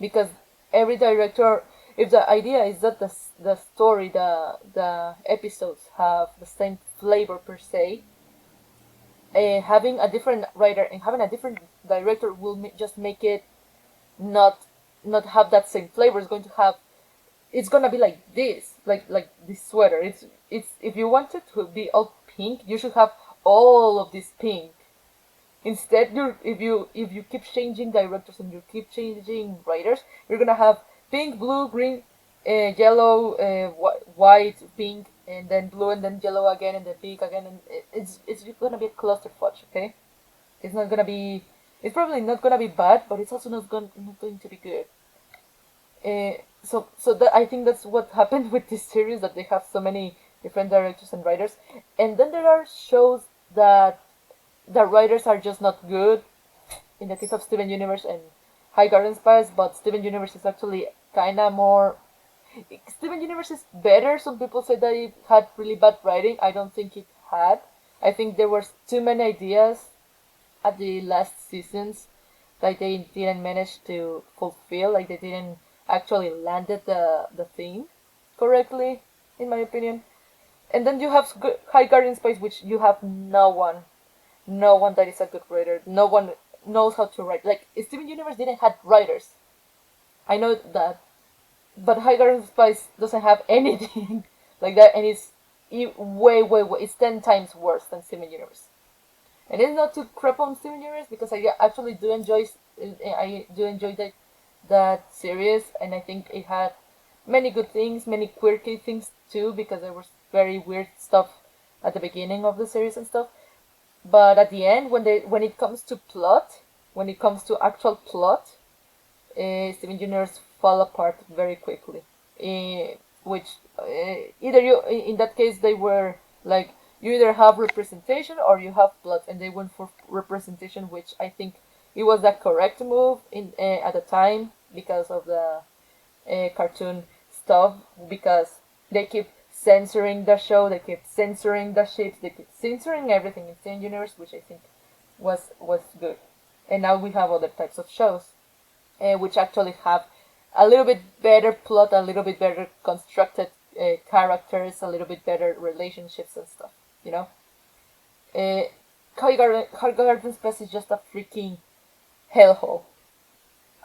because every director, if the idea is that the story, the episodes have the same flavor per se, having a different writer and having a different director will just make it not not have that same flavor. It's gonna be like this, like this sweater. It's if you want it to be all pink, you should have all of this pink. Instead, if you keep changing directors and you keep changing writers, you're gonna have pink, blue, green, yellow, white, pink, and then blue, and then yellow again, and then pink again, and it's gonna be a cluster fudge. Okay, it's not gonna be. It's probably not gonna be bad, but it's also not going to be good. So that, I think that's what happened with this series, that they have so many different directors and writers, and then there are shows that the writers are just not good. In the case of Steven Universe and High Garden Spice, but Steven Universe is actually kind of more. Steven Universe is better. Some people say that it had really bad writing. I don't think it had. I think there were too many ideas at the last seasons that they didn't manage to fulfill. Like, they didn't actually landed the theme correctly, in my opinion. And then you have High Garden Space, which you have no one that is a good writer. No one knows how to write. Like, Steven Universe didn't have writers. I know that, but High Garden Spice doesn't have anything like that, and it's way. It's 10 times worse than Steven Universe. And it's not to crap on Steven Universe, because I actually do enjoy. I do enjoy that series, and I think it had many good things, many quirky things too, because there was very weird stuff at the beginning of the series and stuff. But at the end, when it comes to plot, when it comes to actual plot, Steven Universe fall apart very quickly. which either you in that case they were like you either have representation or you have plot, and they went for representation, which I think it was the correct move in at the time because of the cartoon stuff, because they keep censoring the show, they keep censoring the ships, they keep censoring everything in Steam Universe, which I think was good. And now we have other types of shows, which actually have a little bit better plot, a little bit better constructed characters, a little bit better relationships and stuff. You know, uh, High Garden Space is just a freaking hellhole.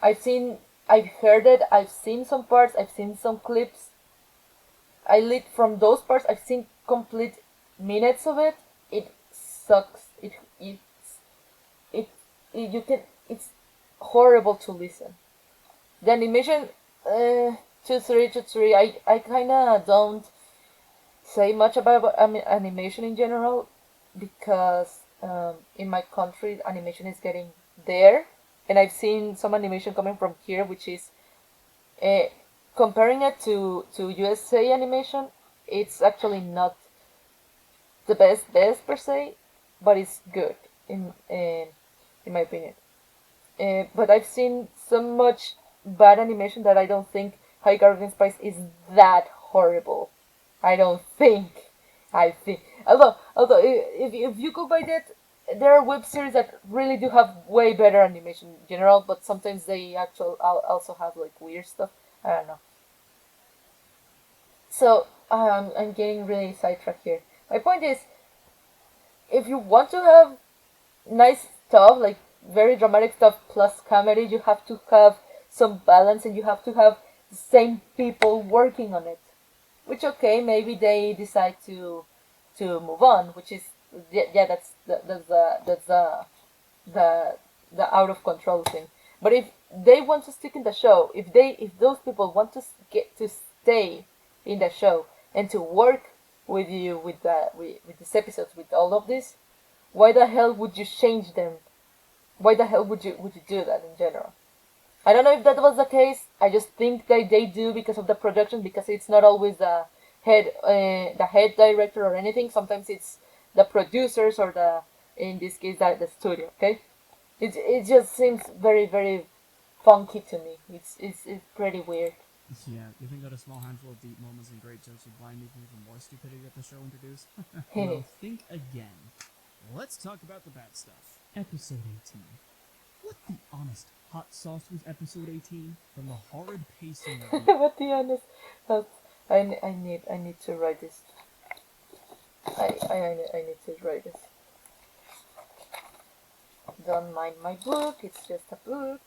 I've seen, I've heard it, I've seen some parts, I've seen some clips. I lit from those parts. I've seen complete minutes of it. It sucks. It, it you can. It's horrible to listen. The animation, to three. I kind of don't say much about animation in general because in my country animation is getting there, and I've seen some animation coming from here, which is uh, comparing it to USA animation. It's actually not the best per se, but it's good in my opinion. But I've seen so much bad animation that I don't think High Garden Spice is that horrible. I don't think. I think. Although if you go by that, there are web series that really do have way better animation in general, but sometimes they actually also have like weird stuff. I don't know. So I'm getting really sidetracked here. My point is, if you want to have nice stuff, like very dramatic stuff plus comedy, you have to have some balance and you have to have the same people working on it. Which okay, maybe they decide to move on, which is yeah, the the out of control thing. But if they want to stick in the show, if those people want to get to stay in the show and to work with you with these episodes with all of this, why the hell would you change them? Why the hell would you do that in general? I don't know if that was the case. I just think that they do because of the production, because it's not always the head director or anything. Sometimes it's the producers or the in this case the studio. Okay, it just seems very funky to me. It's pretty weird. Yeah, you think that a small handful of deep moments and great jokes would blind me from even more stupidity that the show introduced? Well, think again. Let's talk about the bad stuff. Episode 18. What the honest hot sauce was episode 18? From the horrid pacing of the... But be honest, that's, I need to write this. I need to write this. Don't mind my book. It's just a book.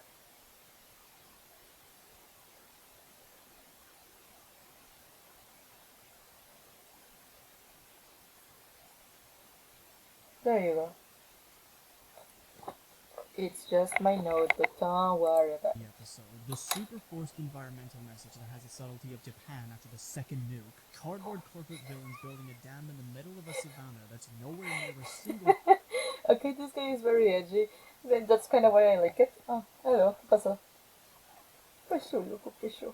There you go. It's just my note, but don't worry about it. The episode. The super forced environmental message that has the subtlety of Japan after the second nuke. Cardboard corporate villains building a dam in the middle of a savannah that's nowhere near a single... Okay, this guy is very edgy. That's kind of why I like it. Oh, hello, ¿qué pasó? Pasó, loco, pasó.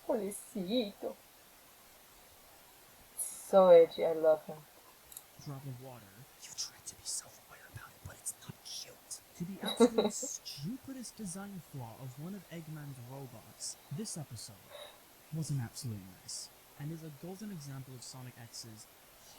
Pobrecito. So edgy, I love him. drop of water. You tried to be self-aware about it, but it's not cute. To the absolute stupidest design flaw of one of Eggman's robots, this episode was an absolute mess, and is a golden example of Sonic X's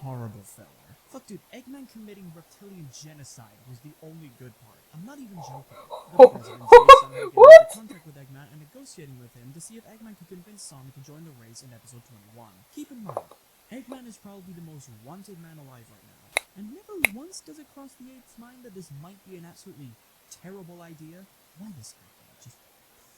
horrible failure. Fuck dude, Eggman committing reptilian genocide was the only good part. I'm not even joking. The presidency somehow getting into contact with Eggman and negotiating with him to see if Eggman could convince Sonic to join the race in episode 21. Keep in mind, Eggman is probably the most wanted man alive right now, and never once does it cross the Eight's mind that this might be an absolutely terrible idea. Why this happened just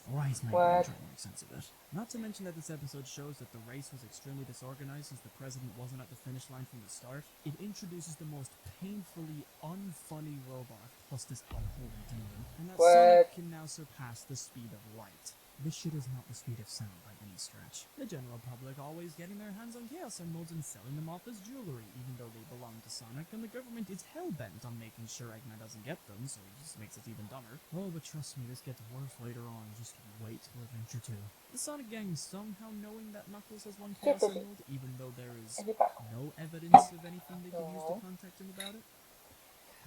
fries my brain trying to make sense of it. Not to mention that this episode shows that the race was extremely disorganized since the president wasn't at the finish line from the start. It introduces the most painfully unfunny robot, plus this unholy demon, and that Sonic can now surpass the speed of light. This shit is not the speed of sound by any stretch. The general public always getting their hands on Chaos Emeralds and selling them off as jewelry, even though they belong to Sonic, and the government is hell-bent on making sure Eggman doesn't get them, so it just makes it even dumber. Oh, but trust me, this gets worse later on, just wait till Adventure 2. The Sonic gang somehow knowing that Knuckles has won Chaos Emerald, even though there is no evidence of anything they could use to contact him about it.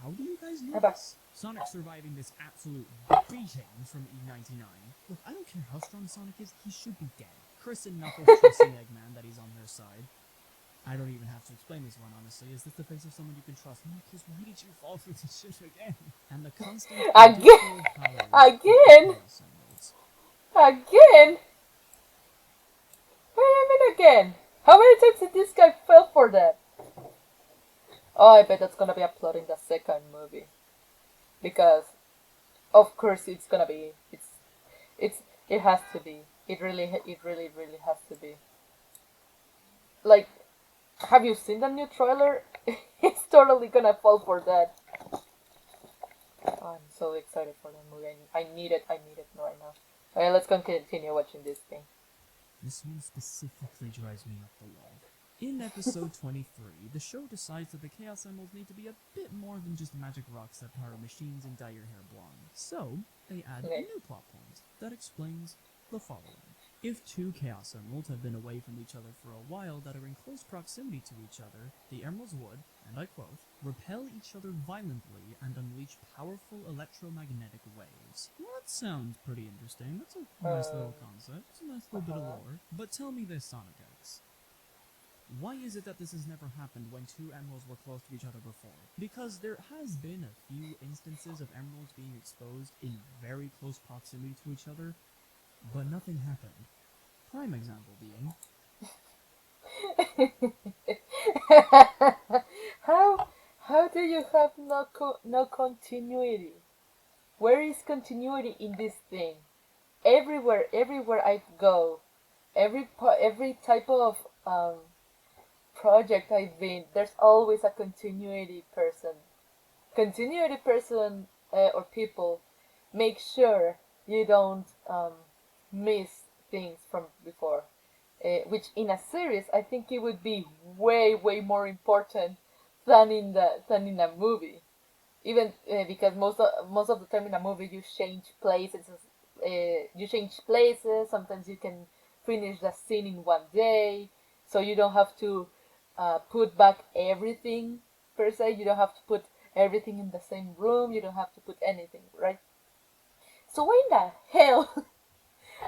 How do you guys know this? Sonic surviving this absolute beating from E99. Look, I don't care how strong Sonic is, he should be dead. Chris and Knuckles trusting Eggman that he's on their side. I don't even have to explain this one, honestly. Is this the face of someone you can trust? Knuckles, why did you fall for this shit again? And the constant Again? Again? What do you mean again? How many times did this guy fall for that? Oh, I bet that's gonna be a plot in the second movie. Because, of course, it's gonna be. It has to be. It really has to be. Like, have you seen the new trailer? It's totally gonna fall for that. Oh, I'm so excited for the movie. I need it right now. Alright, let's continue watching this thing. This one specifically drives me up the wall. In episode 23, the show decides that the Chaos Emeralds need to be a bit more than just magic rocks that power machines and dye your hair blonde. So, they add a new plot point that explains the following. If two Chaos Emeralds have been away from each other for a while that are in close proximity to each other, the Emeralds would, and I quote, repel each other violently and unleash powerful electromagnetic waves. Well, that sounds pretty interesting. That's a nice little concept. It's a nice little bit of lore. But tell me this, Sonic X. Why is it that this has never happened when two emeralds were close to each other before? Because there has been a few instances of emeralds being exposed in very close proximity to each other, but nothing happened. Prime example being... How do you have no continuity? Where is continuity in this thing? Everywhere I go, every type of project I've been, there's always a continuity person. Or people make sure you don't miss things from before. Which in a series, I think it would be way more important than in a movie. Even because most of the time in a movie you change places. Sometimes you can finish the scene in one day, so you don't have to put back everything per se. You don't have to put everything in the same room. You don't have to put anything, right? So why in the hell?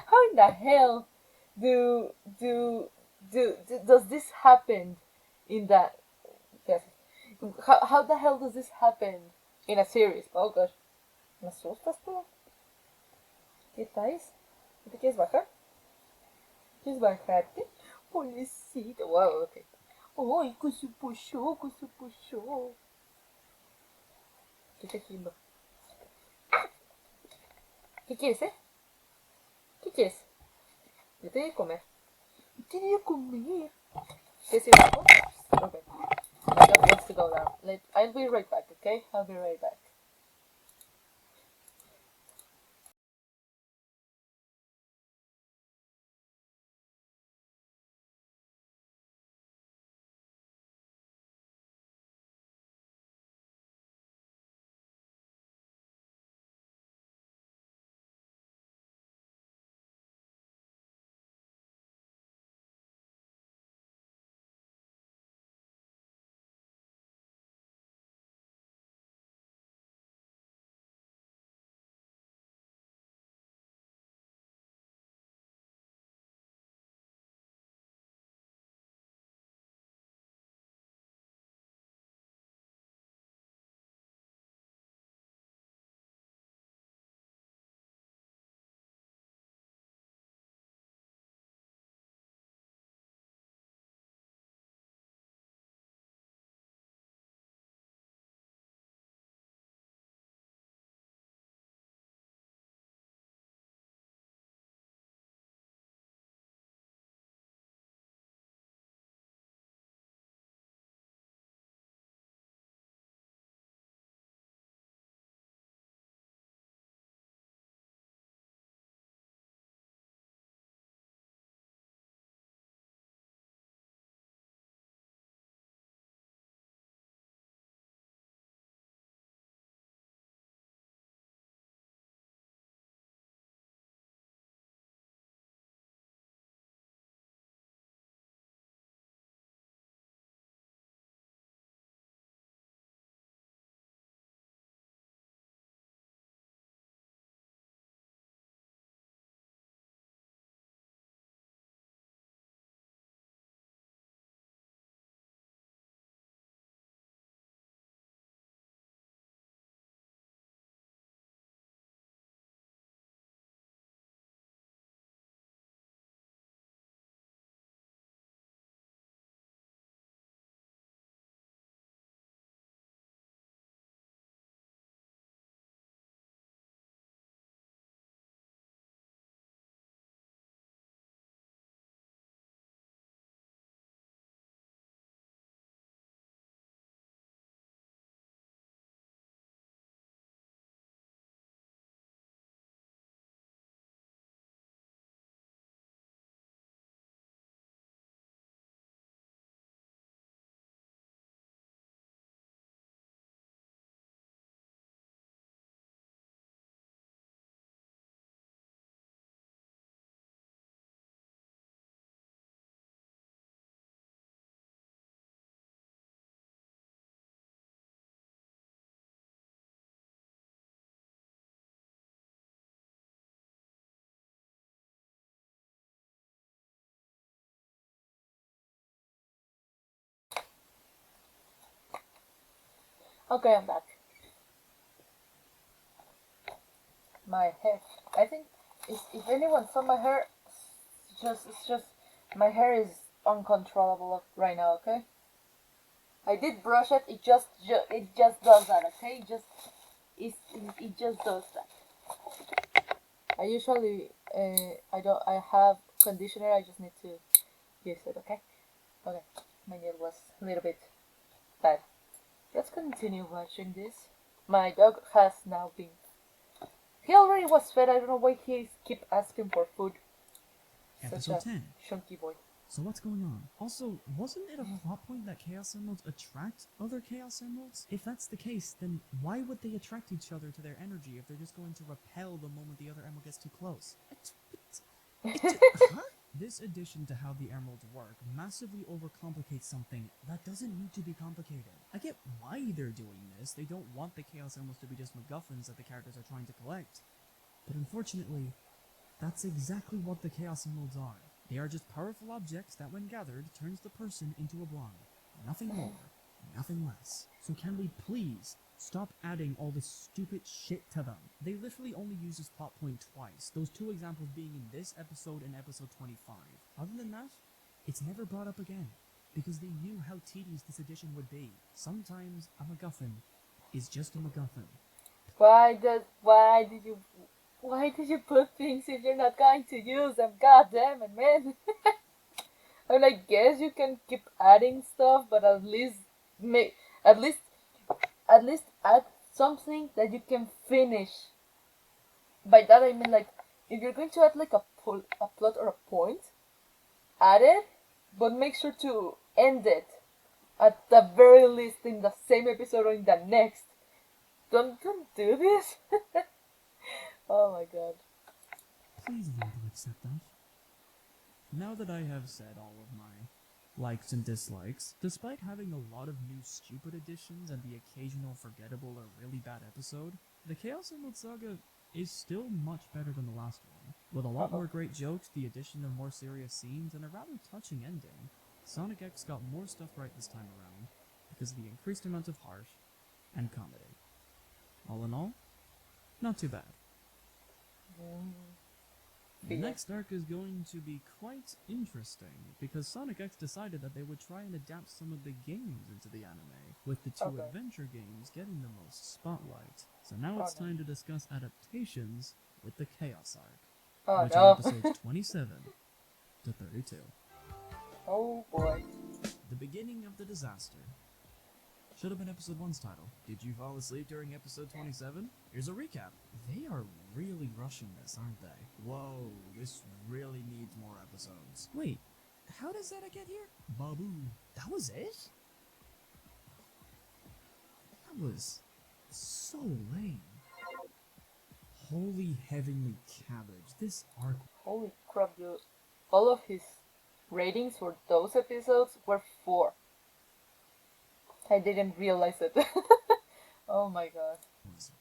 How in the hell do does this happen in that? Yes. How the hell does this happen in a series? Oh gosh, ¿me asustas tú? ¿Qué traes? ¿Te quieres bajar? ¿Quieres bajarte? Pobrecito. Wow, okay. Ay, que se puxó, que se puxó. ¿Qué está haciendo? ¿Qué quieres, ¿Qué quieres? Yo te voy a comer. Yo te voy a comer. ¿Quieres ir abajo? Okay. My dog wants to go down. I'll be right back, okay? I'll be right back. Okay, I'm back. My hair. I think if anyone saw my hair, it's just my hair is uncontrollable right now. Okay, I did brush it. It just does that. Okay, it just does that. I usually I have conditioner. I just need to use it. Okay. Okay. My nail was a little bit bad. Let's continue watching this. My dog has now been. He already was fed. I don't know why he keep asking for food. Such Episode a 10. chunky boy. So what's going on? Also, wasn't it a plot point that Chaos Emeralds attract other Chaos Emeralds? If that's the case, then why would they attract each other to their energy if they're just going to repel the moment the other emerald gets too close? Huh? This addition to how the emeralds work massively overcomplicates something that doesn't need to be complicated. I get why they're doing this. They don't want the Chaos Emeralds to be just MacGuffins that the characters are trying to collect. But unfortunately, that's exactly what the Chaos Emeralds are. They are just powerful objects that, when gathered, turns the person into a blonde. Nothing more, nothing less. So can we please stop adding all this stupid shit to them? They literally only use this plot point twice, those two examples being in this episode and episode 25. Other than that, it's never brought up again, because they knew how tedious this addition would be. Sometimes a MacGuffin is just a MacGuffin. Why did you put things if you're not going to use them? God damn it, man. I mean, I guess you can keep adding stuff, but make at least at least add something that you can finish. By that I mean, like, if you're going to add like a plot or a point, add it, but make sure to end it at the very least in the same episode or in the next. Don't do this. Oh my god. Please learn to accept that. Now that I have said all of my likes and dislikes, despite having a lot of new stupid additions and the occasional forgettable or really bad episode, the Chaos Emerald Saga is still much better than the last one. With a lot more great jokes, the addition of more serious scenes, and a rather touching ending, Sonic X got more stuff right this time around because of the increased amount of heart and comedy. All in all, not too bad. The next arc is going to be quite interesting, because Sonic X decided that they would try and adapt some of the games into the anime, with the two adventure games getting the most spotlight. So now it's time to discuss adaptations with the Chaos arc, which are episodes 27 to 32. Oh boy. The beginning of the disaster. Should have been episode 1's title. Did you fall asleep during episode 27? Here's a recap. They are really rushing this, aren't they? Whoa, this really needs more episodes. Wait, how does Zeta get here? Babu. That was it? That was so lame. Holy heavenly cabbage, this arc... Holy crap, dude. All of his ratings for those episodes were 4. I didn't realize it. Oh my god. Was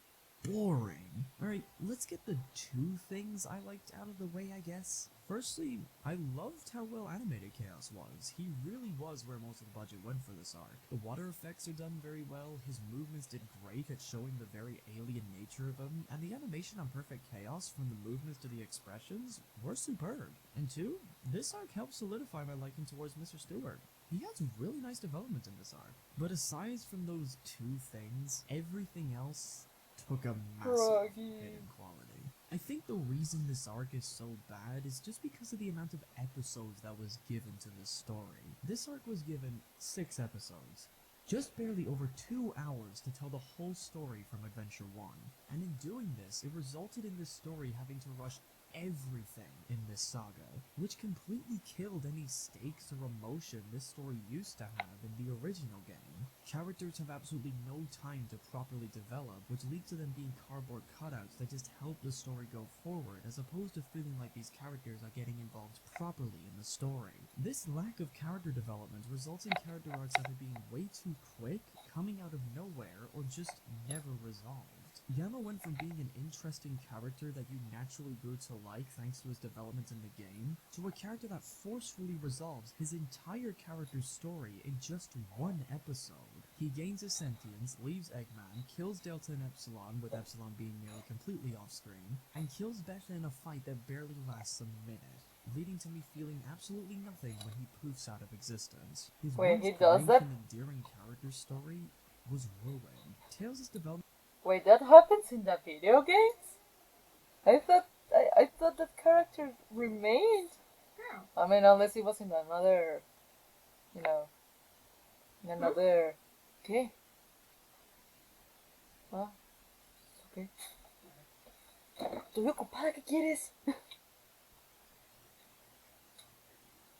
boring. Alright, let's get the two things I liked out of the way, I guess. Firstly, I loved how well animated Chaos was. He really was where most of the budget went for this arc. The water effects are done very well, his movements did great at showing the very alien nature of him, and the animation on Perfect Chaos, from the movements to the expressions, were superb. And two, this arc helped solidify my liking towards Mr. Stewart. He has really nice development in this arc. But aside from those two things, everything else took a massive hit in quality. I think the reason this arc is so bad is just because of the amount of episodes that was given to this story. This arc was given 6 episodes. Just barely over 2 hours to tell the whole story from Adventure 1. And in doing this, it resulted in this story having to rush everything in this saga, which completely killed any stakes or emotion this story used to have in the original game. Characters have absolutely no time to properly develop, which leads to them being cardboard cutouts that just help the story go forward, as opposed to feeling like these characters are getting involved properly in the story. This lack of character development results in character arcs either being way too quick, coming out of nowhere, or just never resolved. Yama went from being an interesting character that you naturally grew to like thanks to his development in the game, to a character that forcefully resolves his entire character's story in just one episode. He gains his sentience, leaves Eggman, kills Delta and Epsilon, with Epsilon being nearly completely off-screen, and kills Becca in a fight that barely lasts a minute, leading to me feeling absolutely nothing when he poofs out of existence. His Wait, once he does great that? and endearing character story was ruined. Tails' development Wait, that happens in the video games? I thought that character remained. I mean, unless he was in another, you know, in another game. Well, it's okay. Tuyo, compadre, ¿qué quieres?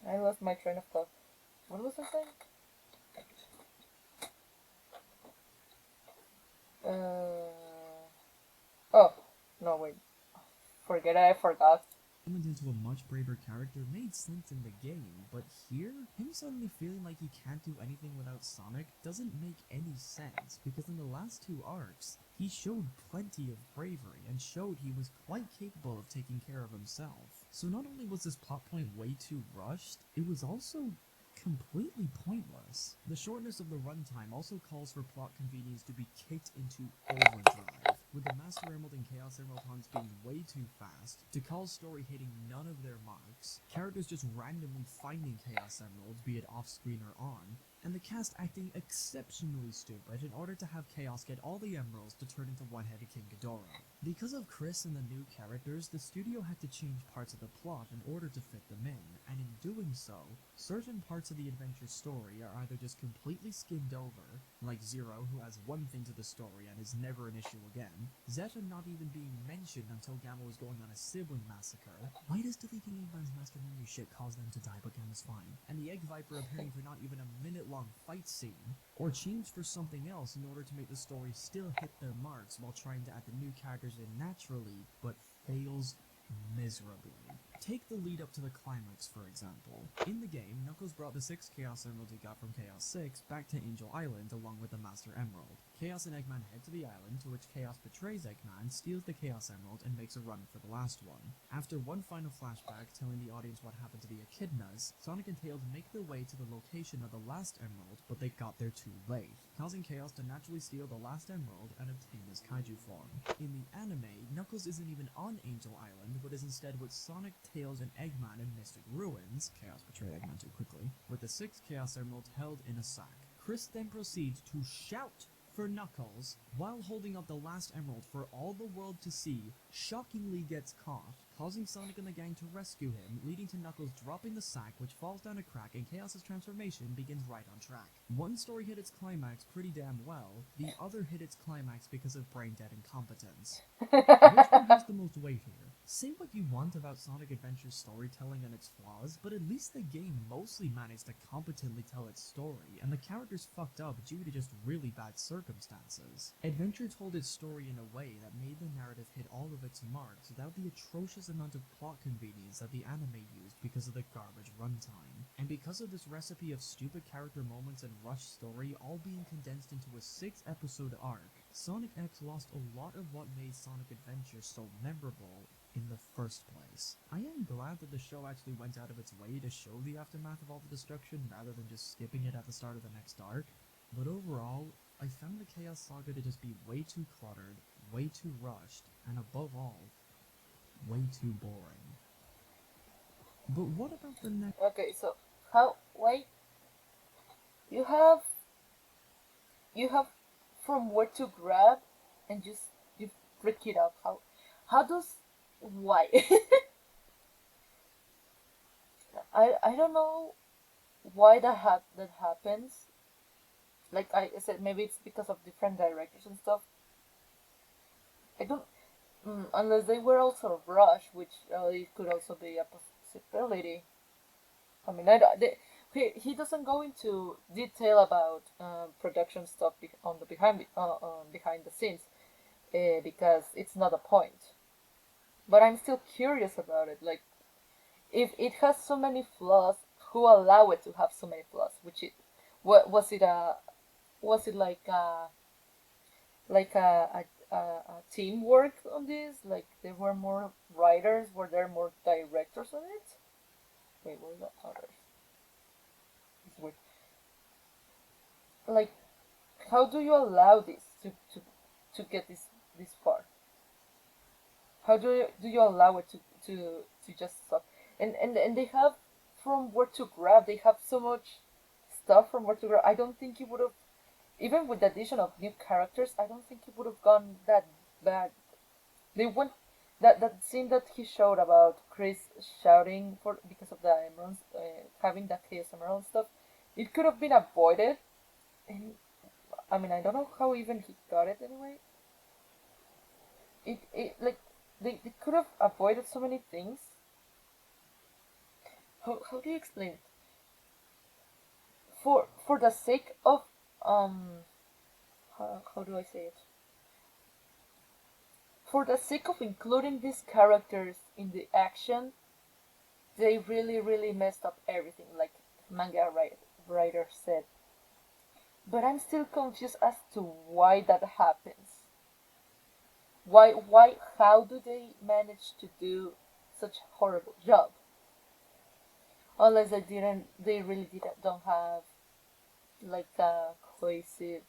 I lost my train of thought. What was I saying? Oh, no, wait. Forget it, I forgot. into a much braver character made sense in the game, but here, him suddenly feeling like he can't do anything without Sonic doesn't make any sense, because in the last two arcs, he showed plenty of bravery and showed he was quite capable of taking care of himself. So not only was this plot point way too rushed, it was also completely pointless. The shortness of the runtime also calls for plot convenience to be kicked into overdrive, with the Master Emerald and Chaos Emerald hunts being way too fast, Tikal's story hitting none of their marks, characters just randomly finding Chaos Emeralds, be it off-screen or on, and the cast acting exceptionally stupid in order to have Chaos get all the emeralds to turn into one-headed King Ghidorah. Because of Chris and the new characters, the studio had to change parts of the plot in order to fit them in, and in doing so, certain parts of the adventure story are either just completely skimmed over, like Zero, who has one thing to the story and is never an issue again, Zeta not even being mentioned until Gamma was going on a sibling massacre. Why does deleting Eggman's master memory shit cause them to die but Gamma's fine? And the Egg Viper appearing for not even a minute-long fight scene, or change for something else in order to make the story still hit their marks while trying to add the new characters in naturally, but fails miserably. Take the lead up to the climax, for example. In the game, Knuckles brought the 6 Chaos Emeralds he got from Chaos 6 back to Angel Island along with the Master Emerald. Chaos and Eggman head to the island, to which Chaos betrays Eggman, steals the Chaos Emerald, and makes a run for the last one. After one final flashback telling the audience what happened to the Echidnas, Sonic and Tails make their way to the location of the last Emerald, but they got there too late, causing Chaos to naturally steal the last Emerald and obtain his Kaiju form. In the anime, Knuckles isn't even on Angel Island, but is instead with Sonic, Tails, and Eggman in Mystic Ruins. Chaos betrayed Eggman too quickly. With the 6 Chaos Emeralds held in a sack. Chris then proceeds to shout for Knuckles while holding up the last emerald for all the world to see, shockingly gets caught, causing Sonic and the gang to rescue him, leading to Knuckles dropping the sack, which falls down a crack, and Chaos' transformation begins right on track. One story hit its climax pretty damn well, the other hit its climax because of brain-dead incompetence. Which one has the most weight here? Say what you want about Sonic Adventure's storytelling and its flaws, but at least the game mostly managed to competently tell its story, and the characters fucked up due to just really bad circumstances. Adventure told its story in a way that made the narrative hit all of its marks without the atrocious amount of plot convenience that the anime used because of the garbage runtime. And because of this recipe of stupid character moments and rushed story all being condensed into a 6-episode arc, Sonic X lost a lot of what made Sonic Adventure so memorable in the first place. I am glad that the show actually went out of its way to show the aftermath of all the destruction rather than just skipping it at the start of the next arc, but overall, I found the Chaos Saga to just be way too cluttered, way too rushed, and above all, way too boring. But what about the next? Okay, so how? Wait, you have from where to grab, and just you freak it out. How does why? I don't know why that happens. Like I said, maybe it's because of different directors and stuff. I don't unless they were also rushed, which it could also be a possibility. I mean, I don't, he doesn't go into detail about production stuff on the behind the scenes because it's not a point. But I'm still curious about it. Like, if it has so many flaws, who allow it to have so many flaws? What was it? Was it like a a teamwork on this? Like there were more writers, were there more directors on it? Wait, what was that others? It's weird. Like, how do you allow this to get this far? How do you allow it to just stop? And they have from where to grab. They have so much stuff from where to grab. I don't think it would have, even with the addition of new characters, I don't think it would have gone that bad. They went that scene that he showed about Chris shouting for because of the emeralds, having the chaos emerald stuff. It could have been avoided, and I mean I don't know how even he got it anyway. It like they could have avoided so many things. How do you explain it? For the sake of how do I say it? For the sake of including these characters in the action, they really messed up everything, like writer said. But I'm still confused as to why that happens. How do they manage to do such a horrible job? Unless they really don't have like a cohesive,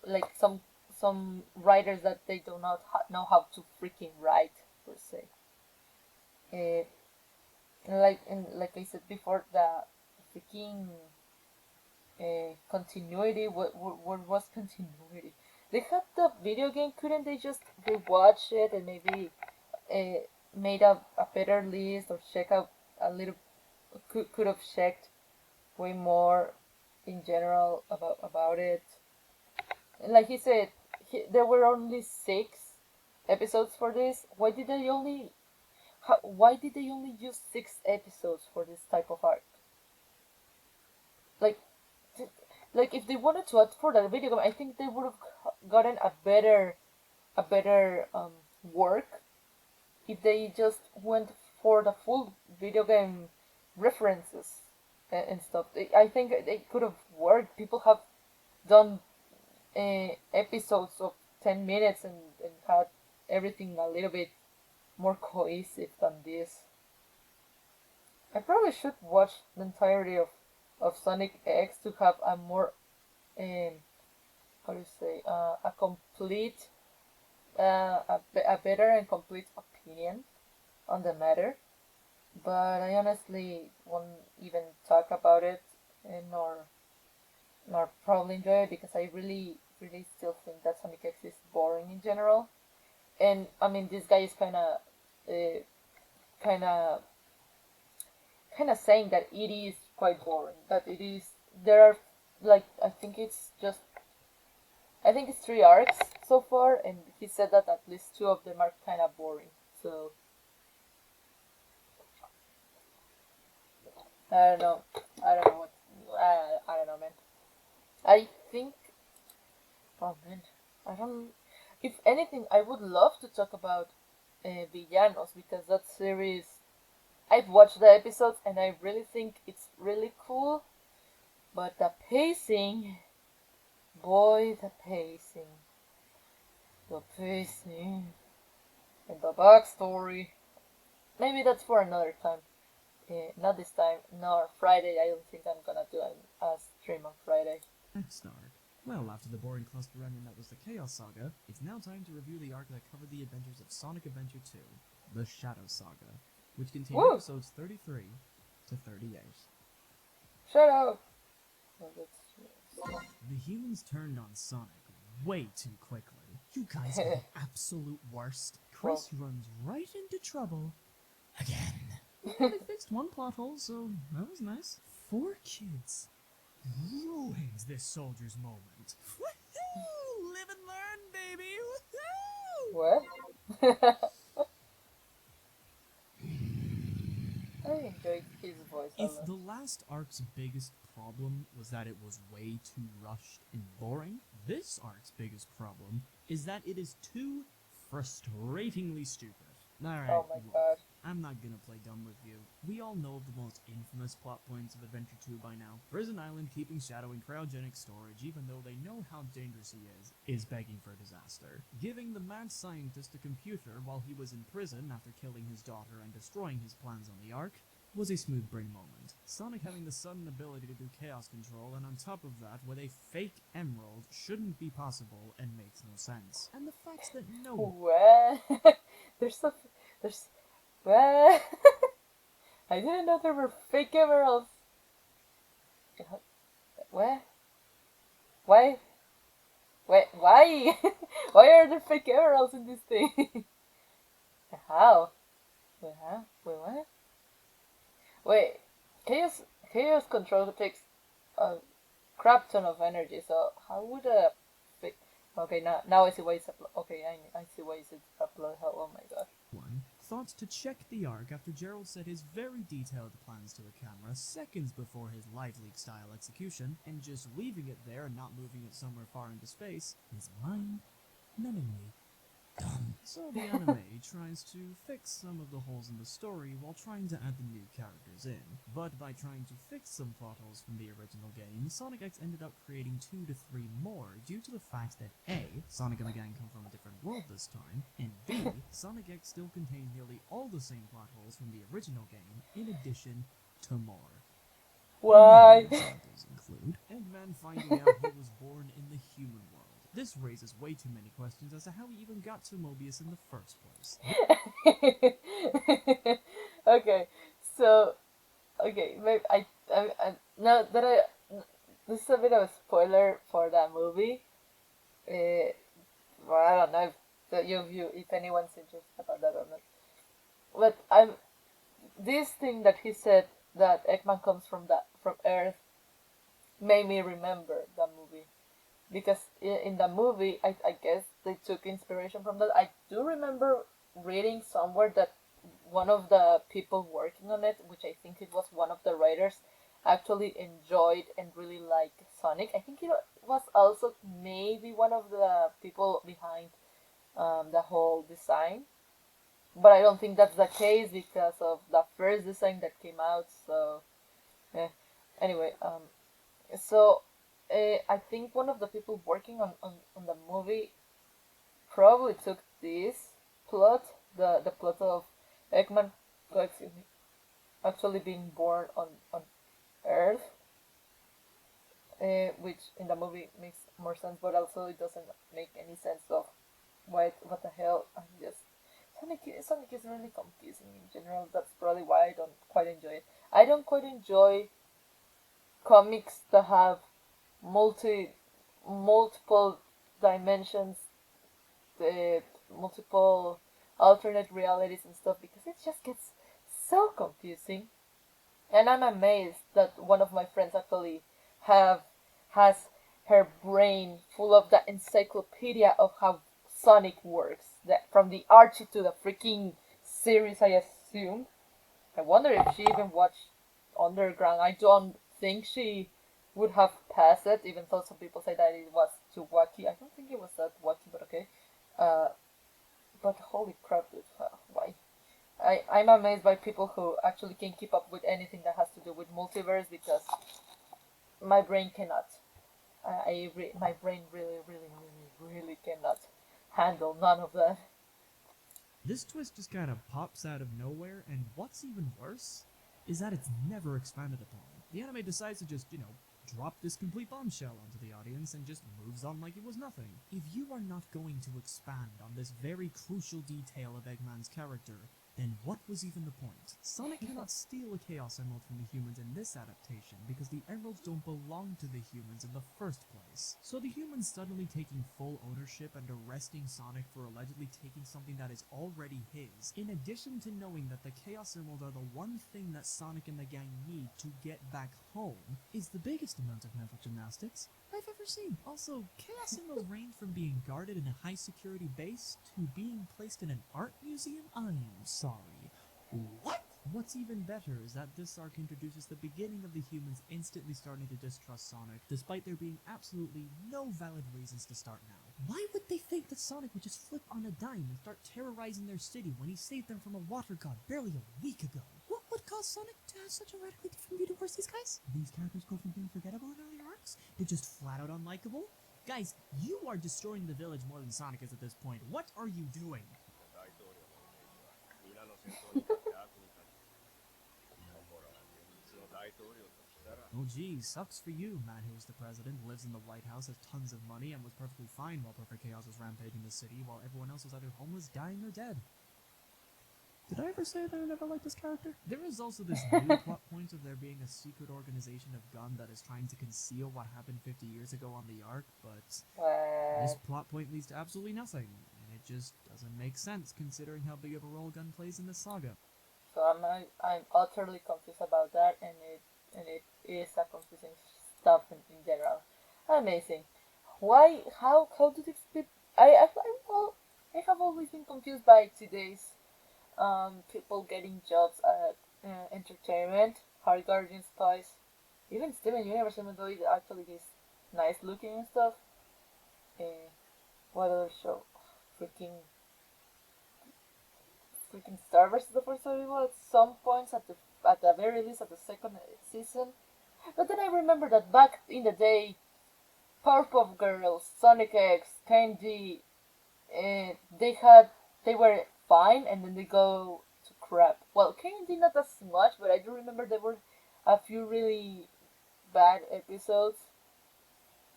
like some writers that they do not know how to freaking write per se. Uh, like I said before, the freaking continuity. What was continuity? They had the video game. Couldn't they just rewatch it and maybe made a better list or check out a little? Could have checked way more in general about it. And like he said, there were only 6 episodes for this. Why did they only use 6 episodes for this type of art? Like, like if they wanted to add for that video game, I think they would have gotten a better work if they just went for the full video game references and stuff. I think they could have worked. People have done episodes of 10 minutes and had everything a little bit more cohesive than this. I probably should watch the entirety of Sonic X to have a more, um, how do you say, a complete, a better and complete opinion on the matter. But I honestly won't even talk about it, nor probably enjoy it because I really still think that Sonic X is boring in general. And I mean, this guy is uh, kind of, kind of saying that it is quite boring. That it is. There are like I think it's 3 arcs so far, and he said that at least 2 of them are kind of boring. So I don't know. I don't know what. I don't know, man. I think. Oh man, I don't. If anything, I would love to talk about Villanos because that series. I've watched the episodes and I really think it's really cool, but the pacing, boy, the pacing, and the backstory. Maybe that's for another time. Not this time, nor Friday. I don't think I'm gonna do a stream on Friday. Next arc. Well, after the boring cluster ending that was the Chaos Saga, it's now time to review the arc that covered the adventures of Sonic Adventure 2, the Shadow Saga, which contained Woo! episodes 33 to 38. Shut up! Oh, The humans turned on Sonic way too quickly. You guys are the absolute worst. Chris runs right into trouble again. Well, they fixed one plot hole, so that was nice. 4 kids ruined this soldier's moment. Woohoo! Live and learn, baby! Woohoo! What? I enjoyed his voice a If lot. the last arc's biggest problem was that it was way too rushed and boring, this arc's biggest problem is that it is too frustratingly stupid. Alright, Oh my god. I'm not gonna play dumb with you. We all know of the most infamous plot points of Adventure 2 by now. Prison Island keeping Shadow in cryogenic storage even though they know how dangerous he is begging for disaster. Giving the mad scientist a computer while he was in prison after killing his daughter and destroying his plans on the Ark was a smooth brain moment. Sonic having the sudden ability to do chaos control, and on top of that, with a fake emerald, shouldn't be possible and makes no sense. And the fact that no What? there's some, there's, what? I didn't know there were fake emeralds. What? Why? Wait, why? Why are there fake emeralds in this thing? How? Wait, huh? Wait, what? Wait, chaos control takes a crap ton of energy. So how would a fake? Okay, now I see why it's a okay. I see why it's a blood hell. Oh my god. one thought to check the Ark after Gerald said his very detailed plans to a camera seconds before his live leak style execution, and just leaving it there and not moving it somewhere far into space is mind-numbingly dumb. So the anime tries to fix some of the holes in the story while trying to add the new characters in. But by trying to fix some plot holes from the original game, Sonic X ended up creating 2 to 3 more due to the fact that A, Sonic and the gang come from a different world this time, and B, Sonic X still contained nearly all the same plot holes from the original game, in addition to more. Why? Examples include Eggman finding out he was born in the human world. This raises way too many questions as to how he even got to Mobius in the first place. Okay, so maybe now that this is a bit of a spoiler for that movie. Well, I don't know if anyone's interested about that or not. But this thing that he said that Eggman comes from Earth made me remember that movie because in the movie I guess they took inspiration from that. I do remember reading somewhere that one of the people working on it, which I think it was one of the writers, actually enjoyed and really liked Sonic. I think it was also maybe one of the people behind the whole design, but I don't think that's the case because of the first design that came out. So, anyway, so I think one of the people working on the movie probably took this plot, the plot of Eggman, excuse me, actually being born on Earth, which in the movie makes more sense, but also it doesn't make any sense of what the hell. I'm just Sonic is really confusing in general. That's probably why I don't quite enjoy it. I don't quite enjoy comics that have multiple dimensions, multiple alternate realities and stuff because it just gets so confusing. And I'm amazed that one of my friends actually have has her brain full of the encyclopedia of how Sonic works. That from the Archie to the freaking series, I assume. I wonder if she even watched Underground. I don't think she would have passed it, even though some people say that it was too wacky. I don't think it was that wacky, but okay. Uh, but holy crap, dude, why? I'm amazed by people who actually can keep up with anything that has to do with multiverse because my brain cannot. My brain really cannot handle none of that. This twist just kind of pops out of nowhere, and what's even worse is that it's never expanded upon. The anime decides to just, drop this complete bombshell onto the audience and just moves on like it was nothing. If you are not going to expand on this very crucial detail of Eggman's character, then what was even the point? Sonic cannot steal a Chaos Emerald from the humans in this adaptation because the emeralds don't belong to the humans in the first place. So the humans suddenly taking full ownership and arresting Sonic for allegedly taking something that is already his, in addition to knowing that the Chaos Emeralds are the one thing that Sonic and the gang need to get back home, is the biggest amount of mental gymnastics I've ever seen. Also, Chaos Emeralds range from being guarded in a high-security base to being placed in an art museum? I'm sorry. What? What's even better is that this arc introduces the beginning of the humans instantly starting to distrust Sonic, despite there being absolutely no valid reasons to start now. Why would they think that Sonic would just flip on a dime and start terrorizing their city when he saved them from a water god barely a week ago? What would cause Sonic to have such a radically different view towards these guys? These characters go from being forgettable in earlier arcs to just flat out unlikable? Guys, you are destroying the village more than Sonic is at this point. What are you doing? Oh geez, sucks for you, man who's the president, lives in the White House, has tons of money, and was perfectly fine while Perfect Chaos was rampaging the city, while everyone else was either homeless, dying, or dead. Did I ever say that I never liked this character? There is also this new plot point of there being a secret organization of Gun that is trying to conceal what happened 50 years ago on the Ark, but this plot point leads to absolutely nothing, and it just doesn't make sense considering how big of a role Gun plays in this saga. So I'm utterly confused about that, and it is a confusing stuff in general. Amazing. Why? How did it split? Well, I have always been confused by today's people getting jobs at entertainment, Hard Guardian Spice, even Steven Universe, even though it actually is nice looking and stuff. What other show? Freaking Star vs. the Force Evil at some points at the very least at the second season. But then I remember that back in the day, Powerpuff Girls, Sonic X, Candy, they were fine, and then they go to crap. Well, Candy not as much, but I do remember there were a few really bad episodes.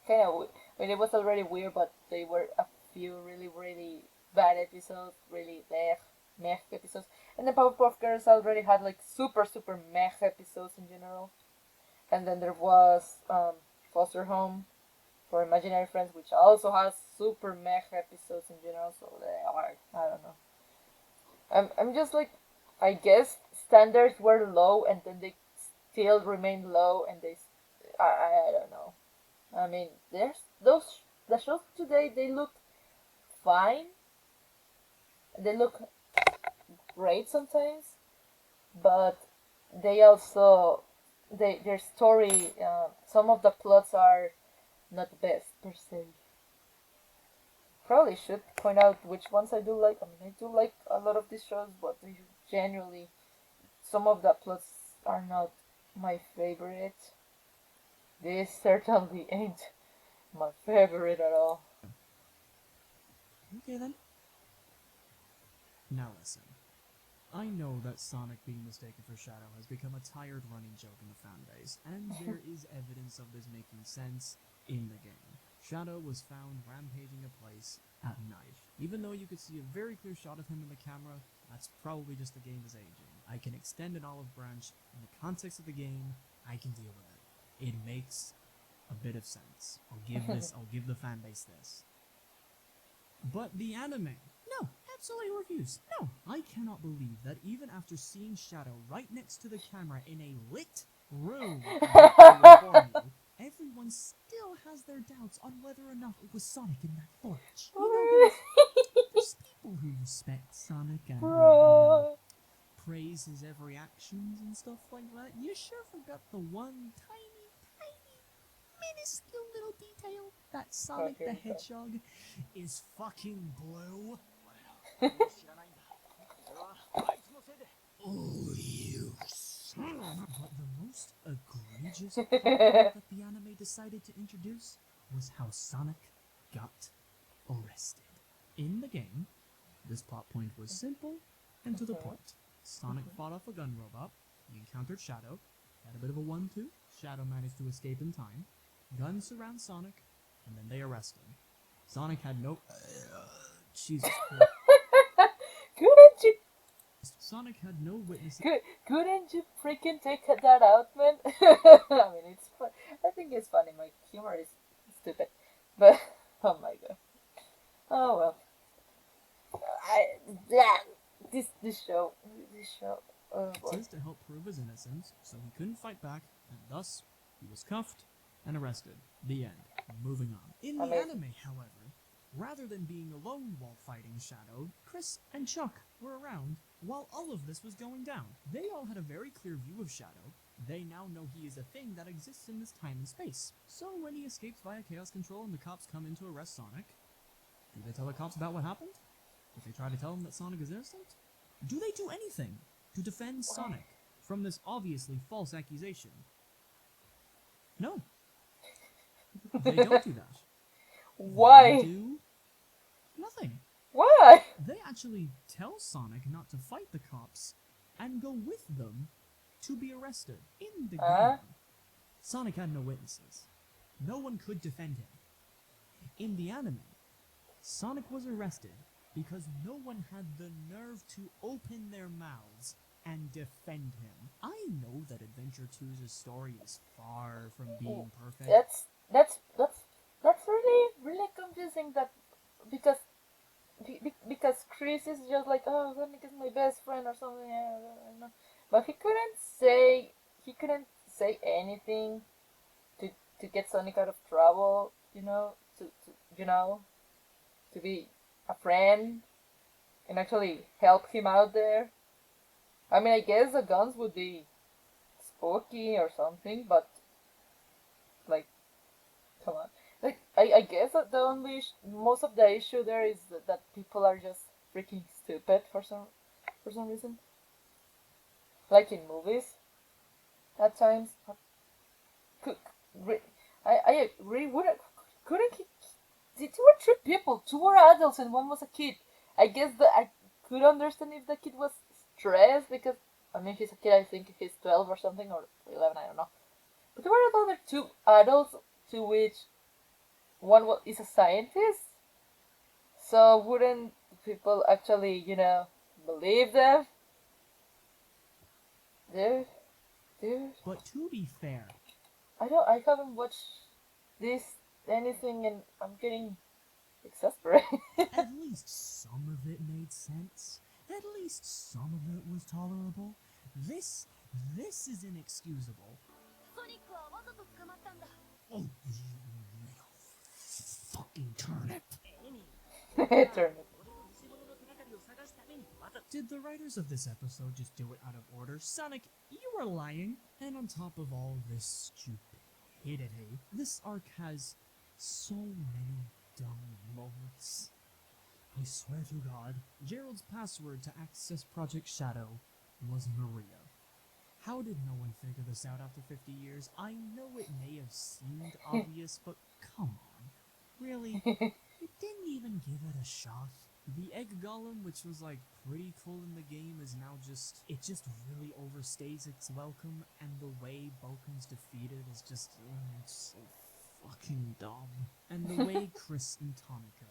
Kind of, I mean, it was already weird, but they were a few really bad episodes, really meh episodes. And the Powerpuff Girls already had like super meh episodes in general. And then there was Foster Home for Imaginary Friends, which also has super meh episodes in general. So I don't know. I'm just like, I guess standards were low, and then they still remain low, and I don't know. I mean, there's the shows today. They look fine. They look great sometimes, but they also their story. Some of the plots are not the best per se. Probably should point out which ones I do like. I mean, I do like a lot of these shows, but generally, some of the plots are not my favorite. This certainly ain't my favorite at all. Okay then. Now listen. I know that Sonic being mistaken for Shadow has become a tired running joke in the fanbase, and there is evidence of this making sense in the game. Shadow was found rampaging a place at night. Even though you could see a very clear shot of him in the camera, that's probably just the game is aging. I can extend an olive branch in the context of the game, I can deal with it. It makes a bit of sense. I'll give the fanbase this. But the anime, no, absolutely refuse. No, I cannot believe that even after seeing Shadow right next to the camera in a lit room, everyone still has their doubts on whether or not it was Sonic in that forge. You know, there's people who respect Sonic and praise his every actions and stuff like that. You sure forgot the one tiny, minuscule little detail that Sonic the Hedgehog is fucking blue. Oh, you son of a... But the most egregious plot that the anime decided to introduce was how Sonic got arrested. In the game, this plot point was simple and to the point. Sonic fought off a gun robot, he encountered Shadow, had a bit of a 1-2, Shadow managed to escape in time, Gun surrounds Sonic, and then they arrest him. Sonic had no... Jesus Christ. Couldn't you? Sonic had no witnesses. Couldn't you freaking take that out, man? I mean, it's fun. I think it's funny. My humor is stupid, but oh my god. Oh well. This show. Oh boy. To help prove his innocence, so he couldn't fight back, and thus he was cuffed and arrested. The end. Moving on. In the anime, however, Rather than being alone while fighting Shadow, Chris and Chuck were around while all of this was going down. They all had a very clear view of Shadow. They now know he is a thing that exists in this time and space. So when he escapes via Chaos Control and the cops come in to arrest Sonic, do they tell the cops about what happened? Do they try to tell them that Sonic is innocent? Do they do anything to defend Sonic from this obviously false accusation? No. They don't do that. Why? They do nothing. Why? They actually tell Sonic not to fight the cops and go with them to be arrested in the game. Sonic had no witnesses. No one could defend him. In the anime, Sonic was arrested because no one had the nerve to open their mouths and defend him. I know that Adventure 2's story is far from being perfect. That's really confusing. That because because Chris is just like, oh, Sonic is my best friend or something. I don't know. But he couldn't say anything to to get Sonic out of trouble. To be a friend and actually help him out there. I mean, I guess the guns would be spooky or something, but like, come on. Like, I guess that the only most of the issue there is that people are just freaking stupid for some reason. Like in movies, at times. Could, I really wouldn't couldn't he? There were three people. Two were adults and one was a kid. I guess that I could understand if the kid was stressed because I mean he's a kid. I think he's 12 or something or 11. I don't know. But there were the other two adults, to which is a scientist. So wouldn't people actually, believe them? Dude, dude. But to be fair, I haven't watched this anything, and I'm getting exasperated. at least some of it made sense. At least some of it was tolerable. This is inexcusable. Oh, you little fucking turnip. Turn it. Did the writers of this episode just do it out of order? Sonic, you were lying. And on top of all this stupidity, this arc has so many dumb moments. I swear to God, Gerald's password to access Project Shadow was Maria. How did no one figure this out after 50 years? I know it may have seemed obvious, but come on. Really? You didn't even give it a shot? The egg golem, which was like pretty cool in the game, is now just really overstays its welcome, and the way Boken's defeated is just it's so fucking dumb. And the way Chris and Tonica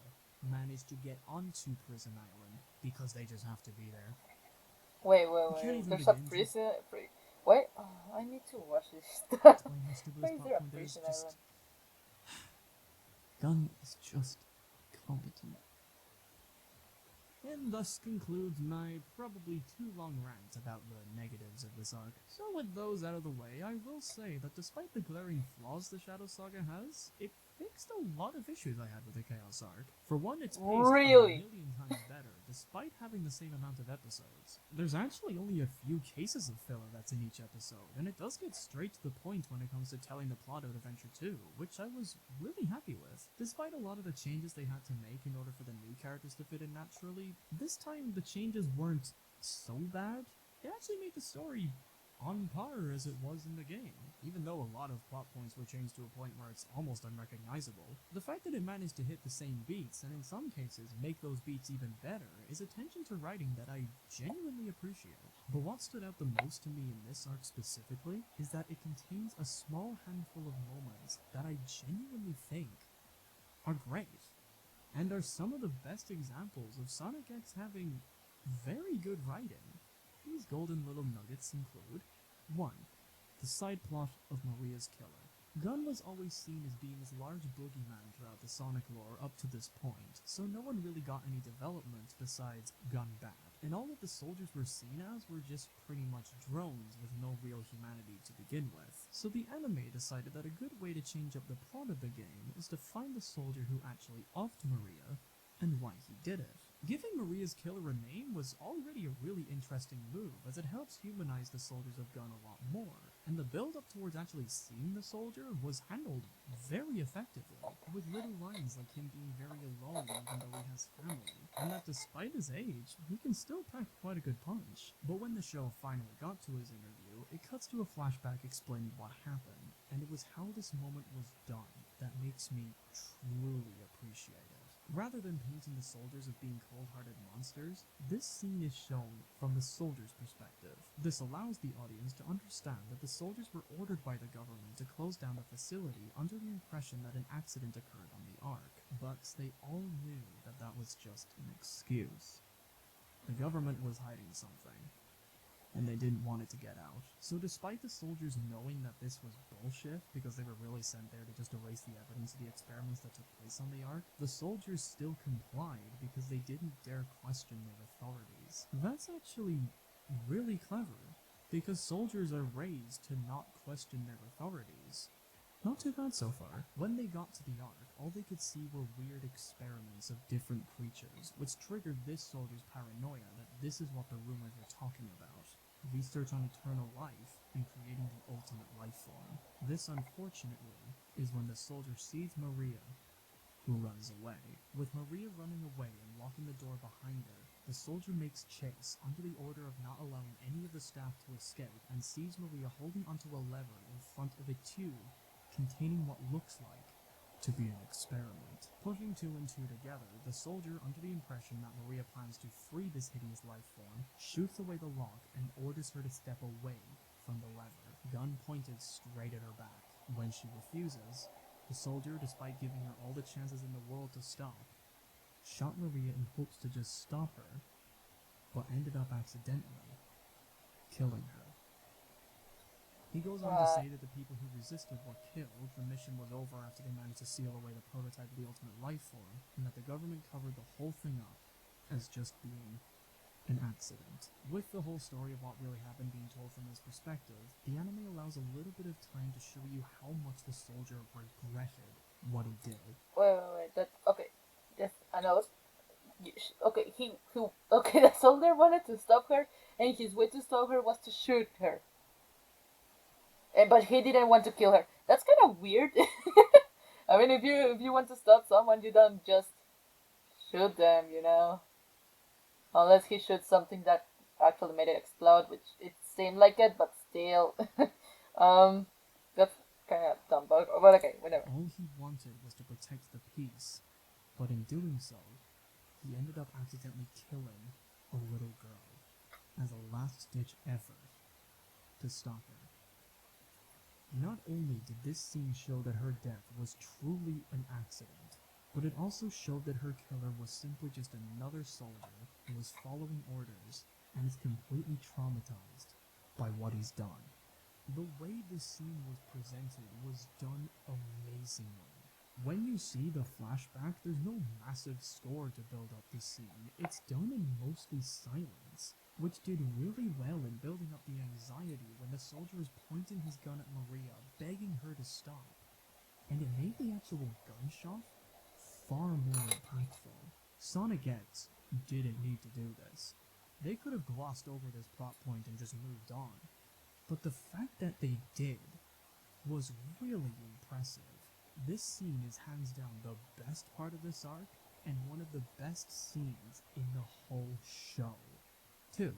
managed to get onto Prison Island because they just have to be there. Wait. can't even There's a begin to- prison. Wait, I need to watch this stuff. Why most of Why those is there a plot pointers prison just island? Gunn is just competent. And thus concludes my probably too long rant about the negatives of this arc. So with those out of the way, I will say that despite the glaring flaws the Shadow Saga has, it fixed a lot of issues I had with the Chaos arc. For one, it's paced Really? a million times better, despite having the same amount of episodes. There's actually only a few cases of filler that's in each episode, and it does get straight to the point when it comes to telling the plot of Adventure 2, which I was really happy with. Despite a lot of the changes they had to make in order for the new characters to fit in naturally, this time the changes weren't so bad. It actually made the story on par as it was in the game, even though a lot of plot points were changed to a point where it's almost unrecognizable. The fact that it managed to hit the same beats, and in some cases make those beats even better, is attention to writing that I genuinely appreciate. But what stood out the most to me in this arc specifically is that it contains a small handful of moments that I genuinely think are great, and are some of the best examples of Sonic X having very good writing. These golden little nuggets include 1. The side plot of Maria's killer. Gunn was always seen as being this large boogeyman throughout the Sonic lore up to this point, so no one really got any development besides Gunn bad. and all that the soldiers were seen as were just pretty much drones with no real humanity to begin with. So the anime decided that a good way to change up the plot of the game is to find the soldier who actually offed Maria and why he did it. Giving Maria's killer a name was already a really interesting move, as it helps humanize the soldiers of Gun a lot more, and the build-up towards actually seeing the soldier was handled very effectively, with little lines like him being very alone even though he has family, and that despite his age, he can still pack quite a good punch. But when the show finally got to his interview, it cuts to a flashback explaining what happened, and it was how this moment was done that makes me truly appreciate it. Rather than painting the soldiers as being cold-hearted monsters, this scene is shown from the soldiers' perspective. This allows the audience to understand that the soldiers were ordered by the government to close down the facility under the impression that an accident occurred on the Ark, but they all knew that that was just an excuse. The government was hiding something, and they didn't want it to get out. So despite the soldiers knowing that this was bullshit, because they were really sent there to just erase the evidence of the experiments that took place on the Ark, the soldiers still complied because they didn't dare question their authorities. That's actually really clever, because soldiers are raised to not question their authorities. Not too bad so far. When they got to the Ark, all they could see were weird experiments of different creatures, which triggered this soldier's paranoia that this is what the rumors were talking about. Research on eternal life and creating the ultimate life form. This, unfortunately, is when the soldier sees Maria, who runs away. With Maria running away and locking the door behind her, the soldier makes chase under the order of not allowing any of the staff to escape and sees Maria holding onto a lever in front of a tube containing what looks like to be an experiment. Putting two and two together, the soldier, under the impression that Maria plans to free this hideous life form, shoots away the lock and orders her to step away from the lever, gun pointed straight at her back. When she refuses, the soldier, despite giving her all the chances in the world to stop, shot Maria in hopes to just stop her, but ended up accidentally killing her. He goes on to say that the people who resisted were killed, the mission was over after they managed to seal away the prototype of the ultimate life form, and that the government covered the whole thing up as just being an accident. With the whole story of what really happened being told from his perspective, the anime allows a little bit of time to show you how much the soldier regretted what he did. Wait. That okay. Just a note. Okay, okay. The soldier wanted to stop her, and his way to stop her was to shoot her. But he didn't want to kill her. That's kind of weird. I mean, if you want to stop someone, you don't just shoot them, you know. Unless he shoots something that actually made it explode, which it seemed like it, but still, um, that's kind of dumb. But okay, whatever. All he wanted was to protect the peace, but in doing so, he ended up accidentally killing a little girl as a last-ditch effort to stop her. Not only did this scene show that her death was truly an accident, but it also showed that her killer was simply just another soldier who was following orders and is completely traumatized by what he's done. The way this scene was presented was done amazingly. When you see the flashback, there's no massive score to build up the scene. It's done in mostly silence, which did really well in building up the anxiety when the soldier is pointing his gun at Maria, begging her to stop. And it made the actual gunshot far more impactful. Sonic X didn't need to do this. They could have glossed over this plot point and just moved on. But the fact that they did was really impressive. This scene is hands down the best part of this arc, and one of the best scenes in the whole show. 2.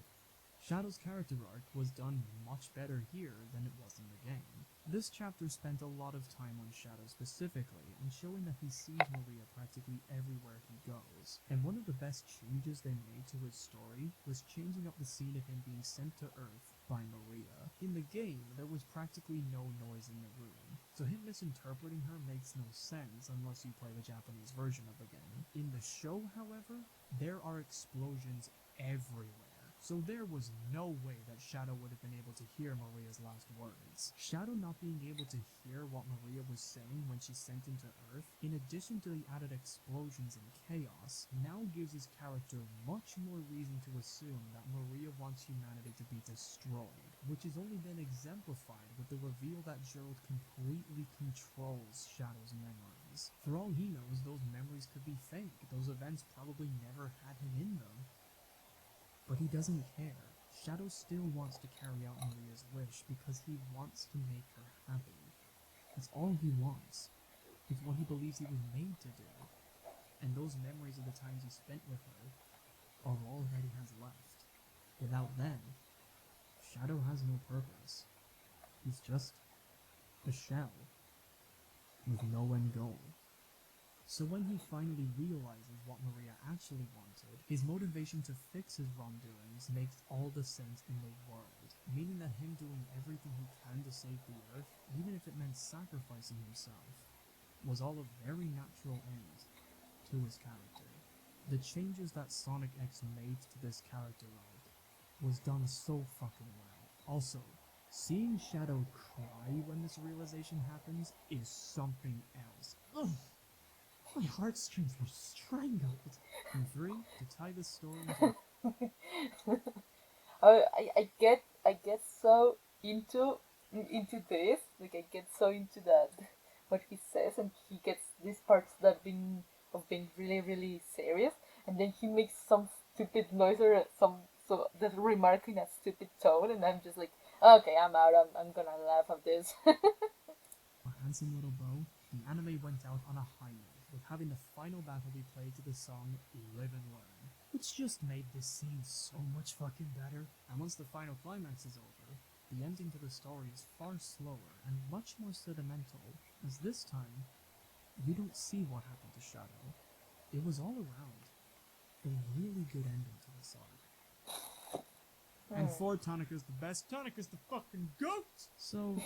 Shadow's character arc was done much better here than it was in the game. This chapter spent a lot of time on Shadow specifically, and showing that he sees Maria practically everywhere he goes. And one of the best changes they made to his story was changing up the scene of him being sent to Earth by Maria. In the game, there was practically no noise in the room, so him misinterpreting her makes no sense unless you play the Japanese version of the game. In the show, however, there are explosions everywhere. So there was no way that Shadow would have been able to hear Maria's last words. Shadow not being able to hear what Maria was saying when she sent him to Earth, in addition to the added explosions and chaos, now gives his character much more reason to assume that Maria wants humanity to be destroyed, which is only then exemplified with the reveal that Gerald completely controls Shadow's memories. For all he knows, those memories could be fake. Those events probably never had him in them. But he doesn't care. Shadow still wants to carry out Maria's wish because he wants to make her happy. That's all he wants. It's what he believes he was made to do. And those memories of the times he spent with her are all that he has left. Without them, Shadow has no purpose. He's just a shell with no end goal. So when he finally realizes what Maria actually wanted, his motivation to fix his wrongdoings makes all the sense in the world, meaning that him doing everything he can to save the Earth, even if it meant sacrificing himself, was all a very natural end to his character. The changes that Sonic X made to this character arc was done so fucking well. Also, seeing Shadow cry when this realization happens is something else. Ugh. My heartstrings were strangled. And 3, to tie this story into... I get so into this, like I get so into that what he says, and he gets these parts that being really really serious, and then he makes some stupid noise or some so that remark in a stupid tone, and I'm just like, okay, I'm out. I'm gonna laugh at this. a handsome little bow, the anime went out on a high note, with having the final battle be played to the song Live and Learn, which just made this scene so much fucking better. And once the final climax is over, the ending to the story is far slower and much more sentimental, as this time, we don't see what happened to Shadow. It was all around a really good ending to this arc. And 4, Tonica's the best. Tonica's the fucking GOAT! So,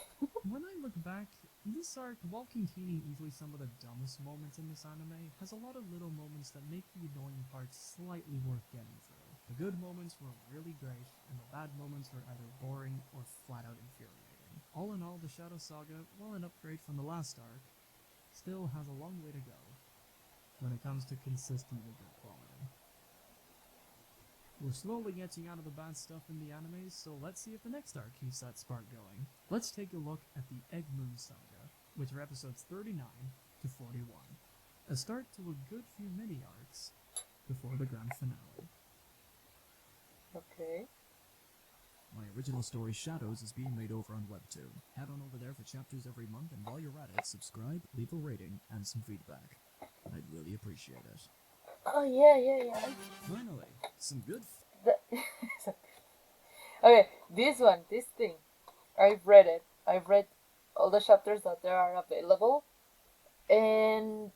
when I look back, this arc, while containing easily some of the dumbest moments in this anime, has a lot of little moments that make the annoying parts slightly worth getting through. The good moments were really great, and the bad moments were either boring or flat out infuriating. All in all, the Shadow Saga, while an upgrade from the last arc, still has a long way to go when it comes to consistently good quality. We're slowly getting out of the bad stuff in the animes, so let's see if the next arc keeps that spark going. Let's take a look at the Egg Moon Saga, which are episodes 39 to 41. A start to a good few mini-arcs before the grand finale. Okay. My original story Shadows is being made over on Webtoon. Head on over there for chapters every month, and while you're at it, subscribe, leave a rating, and some feedback. I'd really appreciate it. Oh yeah. Finally, some good Okay, this thing, I've read it. I've read all the chapters that there are available, and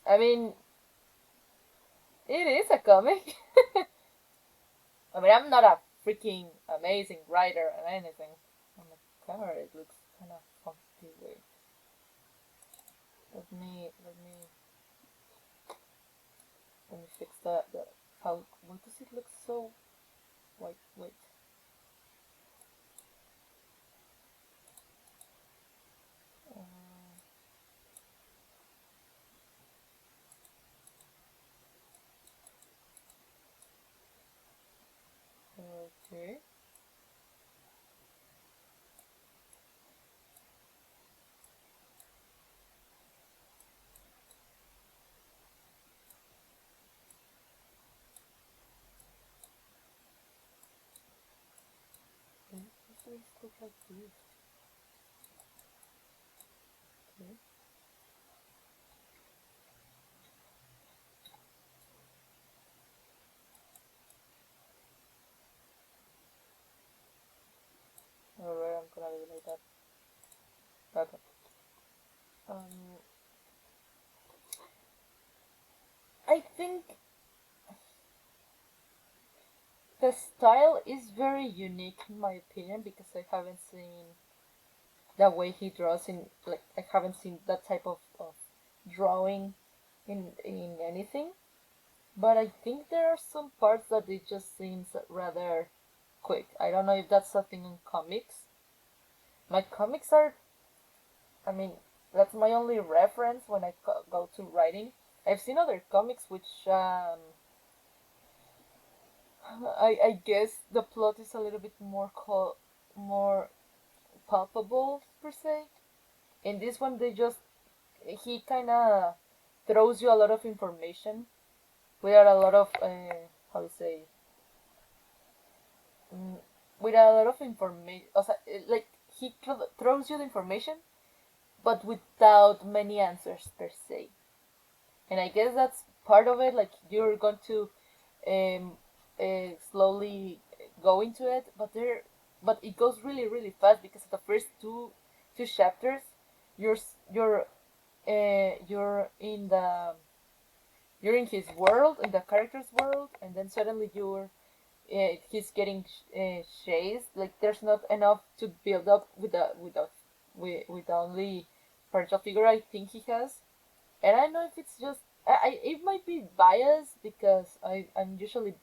I mean, it is a comic. I mean, I'm not a freaking amazing writer or anything. On the camera, it looks kind of funky. Weird. Let me fix that. How? Why does it look so white? Wait. Okay. Usually it's look like this. Okay. Alright, I'm gonna leave it like that. Okay. I think the style is very unique in my opinion because I haven't seen the way he draws in, like, I haven't seen that type of drawing in anything. but I think there are some parts that it just seems rather quick. I don't know if that's something in comics. My comics are, I mean, that's my only reference when I go to writing. I've seen other comics which I guess the plot is a little bit more palpable per se. In this one, he kind of throws you a lot of information without a lot of how to say mm, without a lot of information. Like he throws you the information, but without many answers per se. And I guess that's part of it. Like you're going to um, slowly go into it, but it goes really fast because the first two chapters, you're you're in you're in his world, in the character's world, and then suddenly he's getting chased. Like there's not enough to build up with the only parental figure I think he has. And I don't know if it's just it might be biased because I usually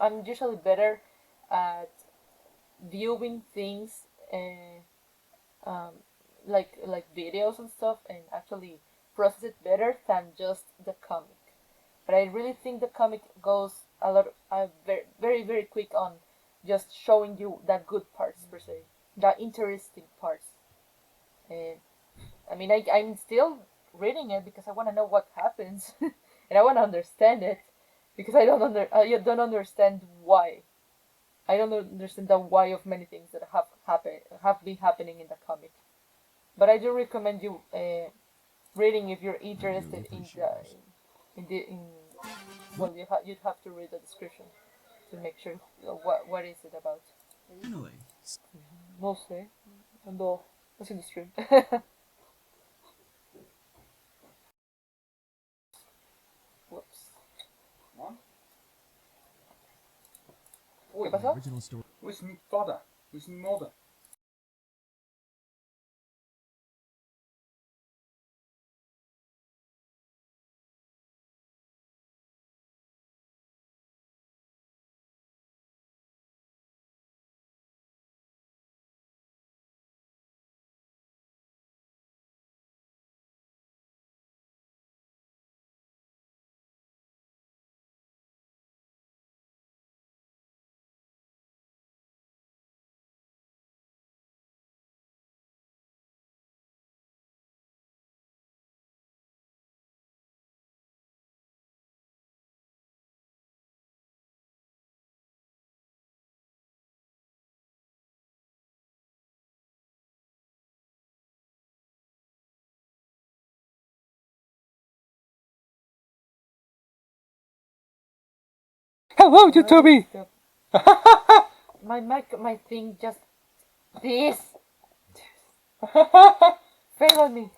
I'm usually better at viewing things um, like videos and stuff and actually process it better than just the comic. But I really think the comic goes a lot very quick on just showing you the good parts per se, the interesting parts. And I mean, I'm still reading it because I want to know what happens, and I want to understand it because I don't understand why. I don't understand the why of many things that have been happening in the comic. But I do recommend you reading if you're I really interested appreciate it. in the in well you'd have to read the description to make sure what is it about. Finally, Mostly, ando haciendo stream. Whoops. What? ¿Qué Oi, my pasó? original story. where's my father? Where's my mother? Hello, you Toby. My thing just this fail on me.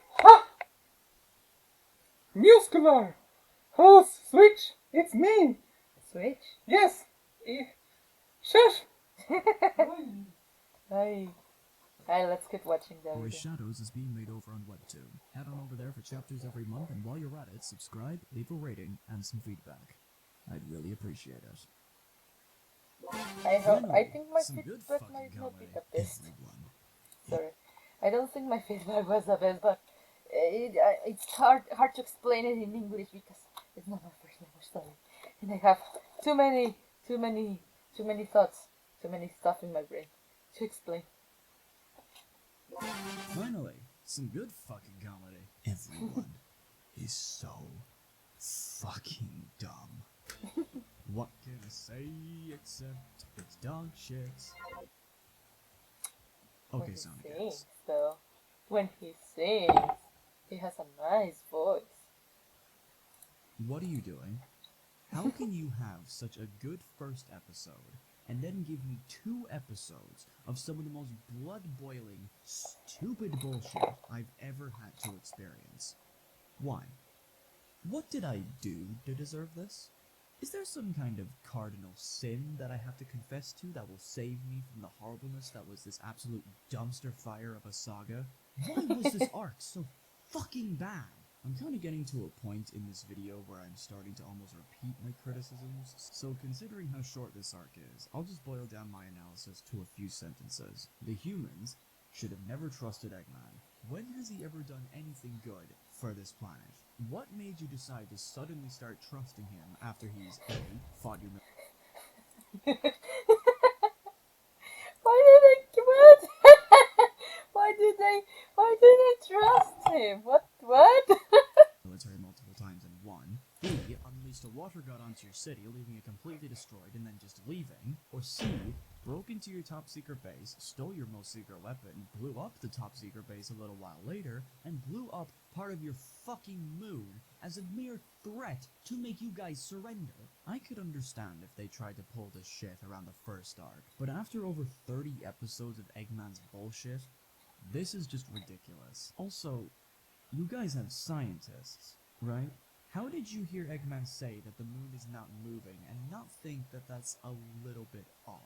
Muscular! Oh, Switch! It's me! Switch. Yes! Shush! Hey, hey, let's keep watching the Story video. Shadows is being made over on Webtoon. Head on over there for chapters every month, and while you're at it, subscribe, leave a rating, and some feedback. I'd really appreciate it. I Finally, think my some good feedback fucking might not be comedy, the best. everyone. Sorry, I don't think my feedback was the best, but it's hard to explain it in English because it's not my first language study, and I have too many too many too many thoughts, too many stuff in my brain to explain. Finally, some good fucking comedy. Everyone is so fucking dumb. What can I say except it's dog shit? When Okay, he Sonic sings, X. though, when he sings, he has a nice voice. What are you doing? How can you have such a good first episode and then give me 2 episodes of some of the most blood-boiling, stupid bullshit I've ever had to experience? Why? What did I do to deserve this? Is there some kind of cardinal sin that I have to confess to that will save me from the horribleness that was this absolute dumpster fire of a saga? Why was this arc so fucking bad? I'm kind of getting to a point in this video where I'm starting to almost repeat my criticisms, so considering how short this arc is, I'll just boil down my analysis to a few sentences. The humans should have never trusted Eggman. When has he ever done anything good for this planet? What made you decide to suddenly start trusting him after he's A, fought your Why did they what? Why did they trust him? What? military multiple times in one, B, unleashed a water god onto your city, leaving it completely destroyed and then just leaving, or C, broke into your top secret base, stole your most secret weapon, blew up the top secret base a little while later, and blew up part of your fucking moon as a mere threat to make you guys surrender. I could understand if they tried to pull this shit around the first arc, but after over 30 episodes of Eggman's bullshit, this is just ridiculous. Also, you guys have scientists, right? How did you hear Eggman say that the moon is not moving and not think that that's a little bit odd?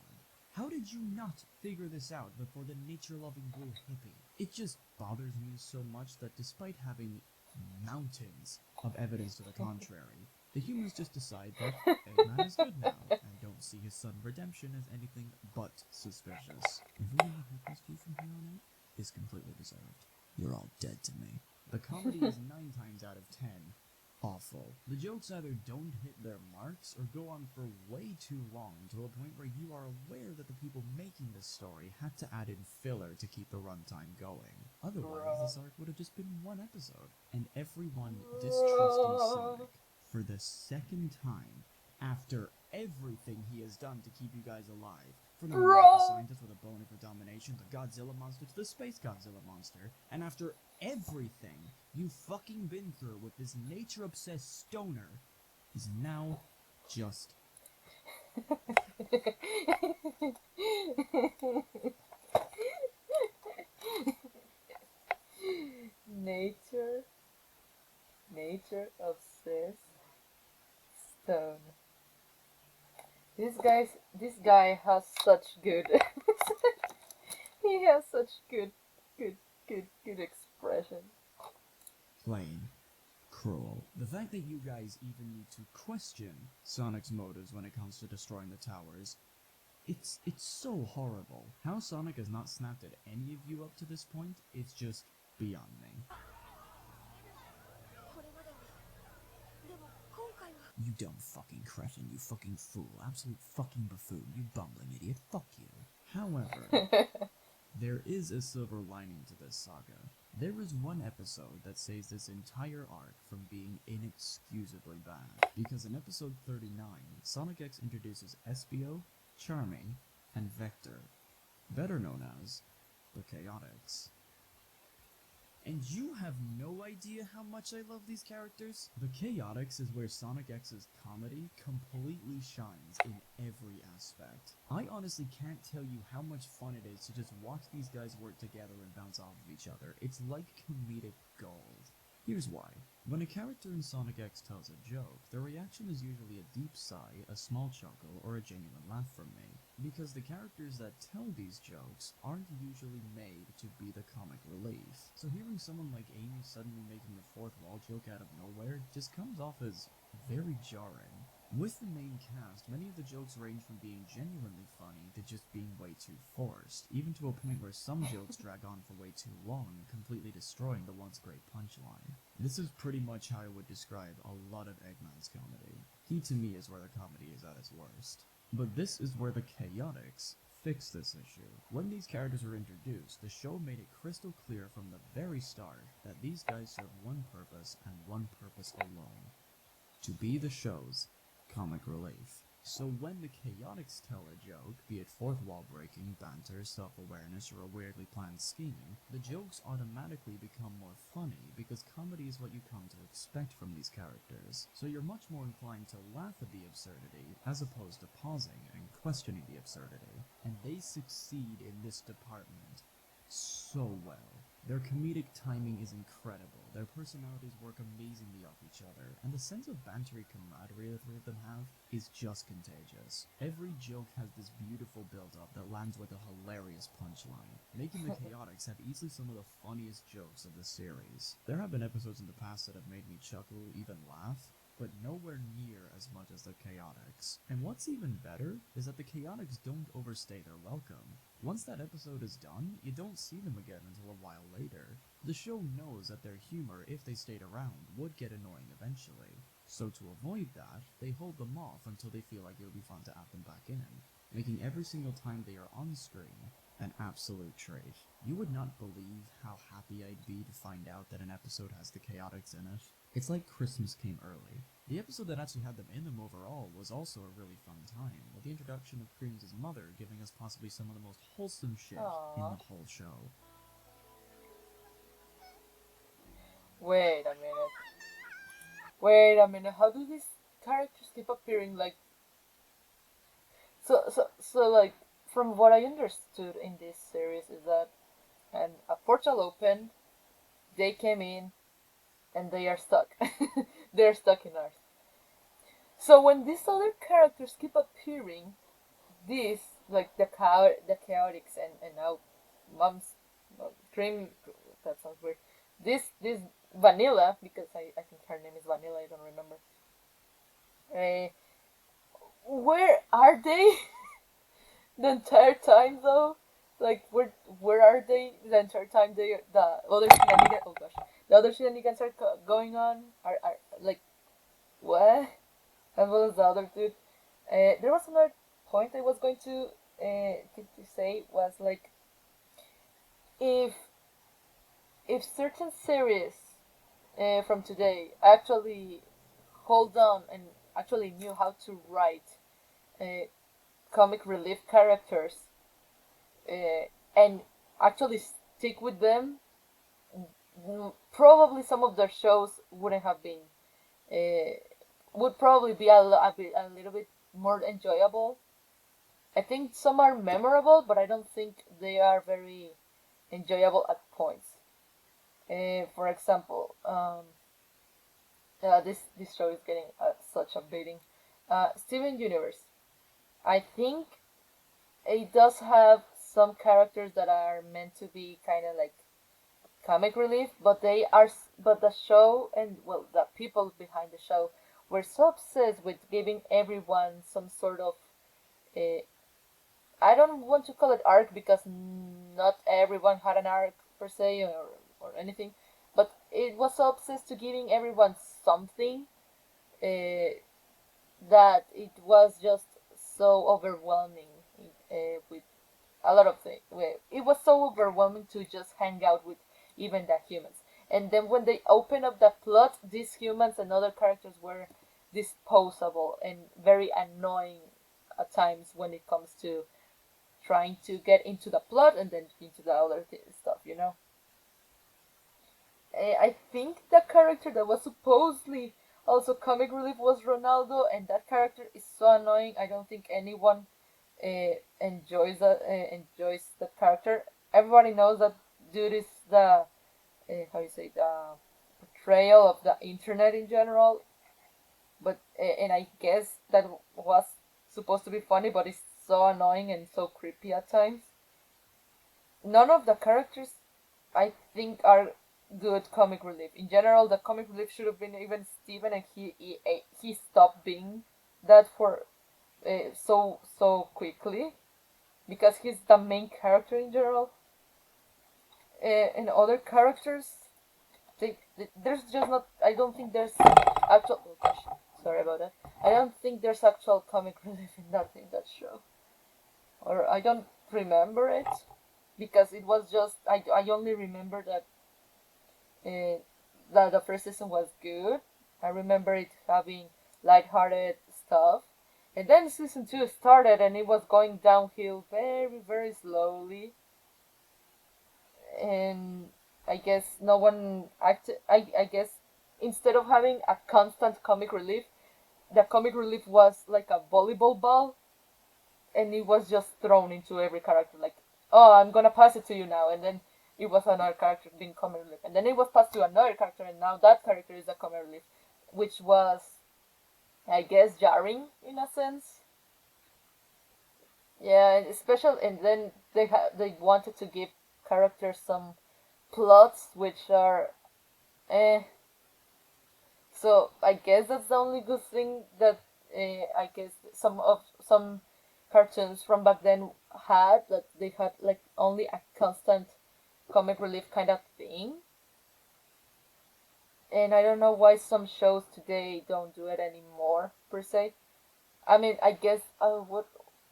How did you not figure this out before the nature-loving blue hippie? It just bothers me so much that despite having mountains of evidence to the contrary, the humans just decide that Eggman is good now and don't see his sudden redemption as anything but suspicious. Everything that happens to you from here on out is completely deserved. You're all dead to me. The comedy is 9 times out of 10 awful. The jokes either don't hit their marks or go on for way too long, to a point where you are aware that the people making this story had to add in filler to keep the runtime going. Otherwise, this arc would have just been 1 episode. And everyone distrusting Sonic for the second time after everything he has done to keep you guys alive. From the American scientist with a boner for domination, the Godzilla monster to the space Godzilla monster, and after everything you've fucking been through with this nature-obsessed stoner, is now just... Nature obsessed stone. This guy has such good. He has such good expression. plain cruel. The fact that you guys even need to question Sonic's motives when it comes to destroying the towers, it's so horrible. How Sonic has not snapped at any of you up to this point is just beyond me. You dumb fucking cretin, you fucking fool, absolute fucking buffoon, you bumbling idiot, fuck you. However, there is a silver lining to this saga. There is one episode that saves this entire arc from being inexcusably bad, because in episode 39, Sonic X introduces Espio, Charming, and Vector, better known as the Chaotix. And you have no idea how much I love these characters? The Chaotix is where Sonic X's comedy completely shines in every aspect. I honestly can't tell you how much fun it is to just watch these guys work together and bounce off of each other. It's like comedic gold. Here's why. When a character in Sonic X tells a joke, the reaction is usually a deep sigh, a small chuckle, or a genuine laugh from me. Because the characters that tell these jokes aren't usually made to be the comic relief. So hearing someone like Amy suddenly making a fourth wall joke out of nowhere just comes off as very jarring. With the main cast, many of the jokes range from being genuinely funny to just being way too forced, even to a point where some jokes drag on for way too long, completely destroying the once great punchline. This is pretty much how I would describe a lot of Eggman's comedy. He to me is where the comedy is at its worst. But this is where the Chaotix fix this issue. When these characters were introduced, the show made it crystal clear from the very start that these guys serve one purpose and one purpose alone: to be the show's comic relief. So when the Chaotix tell a joke, be it fourth wall breaking, banter, self-awareness, or a weirdly planned scheme, the jokes automatically become more funny because comedy is what you come to expect from these characters. So you're much more inclined to laugh at the absurdity as opposed to pausing and questioning the absurdity. And they succeed in this department so well. Their comedic timing is incredible, their personalities work amazingly off each other, and the sense of bantery camaraderie the three of them have is just contagious. Every joke has this beautiful build-up that lands with a hilarious punchline, making the Chaotix have easily some of the funniest jokes of the series. There have been episodes in the past that have made me chuckle, even laugh, but nowhere near as much as the Chaotix. And what's even better is that the Chaotix don't overstay their welcome. Once that episode is done, you don't see them again until a while later. The show knows that their humor, if they stayed around, would get annoying eventually. So to avoid that, they hold them off until they feel like it would be fun to add them back in, making every single time they are on screen an absolute treat. You would not believe how happy I'd be to find out that an episode has the Chaotix in it. It's like Christmas came early. The episode that actually had them in them overall was also a really fun time, with the introduction of Creams' mother giving us possibly some of the most wholesome shit in Aww. the whole show. Wait a minute. Wait a minute. How do these characters keep appearing? Like, so, like, from what I understood in this series is that, and a portal opened, they came in, and they are stuck. They're stuck in Earth. So when these other characters keep appearing, this like the chaotics and now mom's cream, that sounds weird. This vanilla, because I think her name is Vanilla, I don't remember. Uh, where are they the entire time though? Like where are they the entire time? The other shenanigans. Oh gosh, the other shenanigans are going on. Are like what? As well as the other dude. There was another point I was going to say was like if if certain series from today actually hold on and actually knew how to write uh, comic relief characters and actually stick with them, probably some of their shows wouldn't have been uh, would probably be a little bit more enjoyable. I think some are memorable, but I don't think they are very enjoyable at points. For example, this show is getting such a beating. Steven Universe. I think it does have some characters that are meant to be kind of like comic relief, but but the show and well the people behind the show were so obsessed with giving everyone some sort of uh, I don't want to call it arc because not everyone had an arc per se or anything, but it was so obsessed to giving everyone something uh, that it was just so overwhelming with a lot of things. It was so overwhelming to just hang out with even the humans. And then when they open up the plot, these humans and other characters were disposable and very annoying at times when it comes to trying to get into the plot and then into the other stuff, you know. I think the character that was supposedly also comic relief was Ronaldo, and that character is so annoying. I don't think anyone enjoys that character. Everybody knows that dude is the how you say the portrayal of the internet in general. But and I guess that was supposed to be funny, but it's so annoying and so creepy at times. None of the characters I think are good comic relief. In general, the comic relief should have been even Steven, and he stopped being that for so quickly because he's the main character in general. And other characters, there's just not. I don't think there's actual. Oh gosh, sorry about that. I don't think there's actual comic relief in that show, or I don't remember it because it was just I only remember that the first season was good. I remember it having lighthearted stuff. And then season 2 started and it was going downhill very, very slowly. And I guess no one acted. I guess instead of having a constant comic relief, the comic relief was like a volleyball ball and it was just thrown into every character. Like, oh, I'm gonna pass it to you now. And then it was another character being comic relief, and then it was passed to another character, and now that character is a comic relief, which was, I guess, jarring in a sense. Yeah, and special, and then they wanted to give characters some plots which are eh. So I guess that's the only good thing that I guess some cartoons from back then had, that they had like only a constant comic relief kind of thing. And I don't know why some shows today don't do it anymore per se. I mean, I guess I would,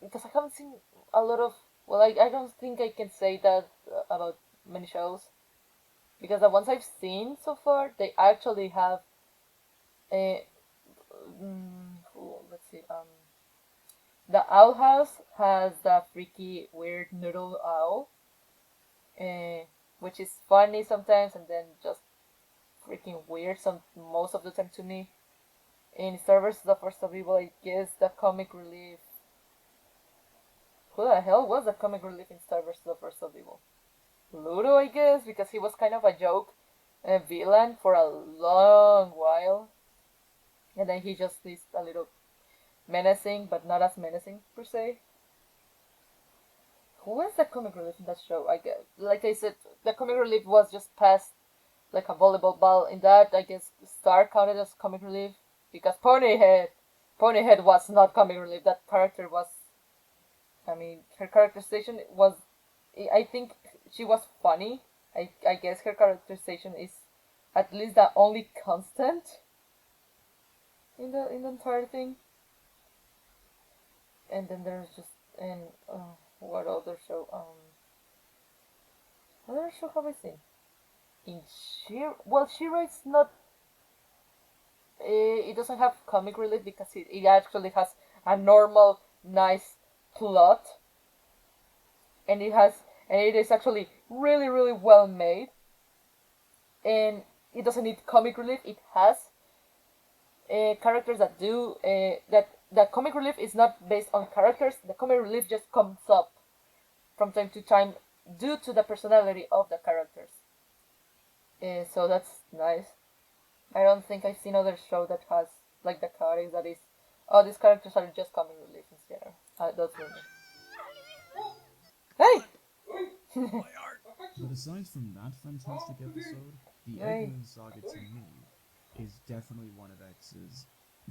because I haven't seen a lot of. Well, I don't think I can say that about many shows, because the ones I've seen so far, they actually have a. Let's see. The Owl House has the freaky, weird noodle owl, uh, which is funny sometimes and then just freaking weird most of the time to me. In Star vs. the Force of Evil, I guess the comic relief. Who the hell was the comic relief in Star vs. the Force of Evil? Ludo, I guess, because he was kind of a joke villain for a long while. And then he just is a little menacing, but not as menacing per se. Who was the comic relief in that show? I guess, like I said, the comic relief was just passed like a volleyball ball. In that, I guess Star counted as comic relief because Ponyhead was not comic relief. That character was, I mean, her characterization was, I think she was funny. I guess her characterization is at least the only constant in the entire thing. And then there's just and what other show? What other show have I seen? In Shira it's not. It doesn't have comic relief because it actually has a normal, nice plot, and it is actually really really well made, and it doesn't need comic relief. It has characters that do that. The comic relief is not based on characters. The comic relief just comes up from time to time due to the personality of the characters. So that's nice. I don't think I've seen other show that has like the characters that is, oh, these characters are just comic relief instead. That's really. Hey! But aside from that fantastic episode, the Hey. Eggman saga to me is definitely one of X's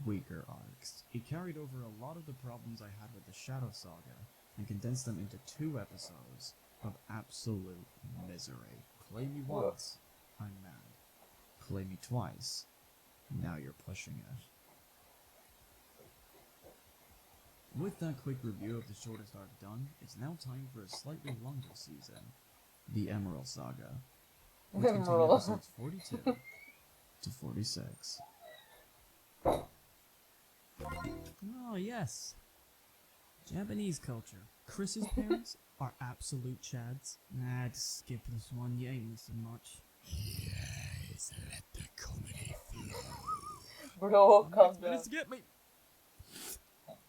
weaker arcs. It carried over a lot of the problems I had with the Shadow Saga and condensed them into 2 episodes of absolute misery. Play me once, I'm mad. Play me twice, now you're pushing it. With that quick review of the shortest arc done, it's now time for a slightly longer season, the Emerald Saga, which contained Emerald. episodes 42 to 46. Oh yes, Japanese culture. Chris's parents are absolute chads. Nah, just skip this one, you ain't missing much. Yes, let the comedy flow. Bro, calm down. Minutes to get me.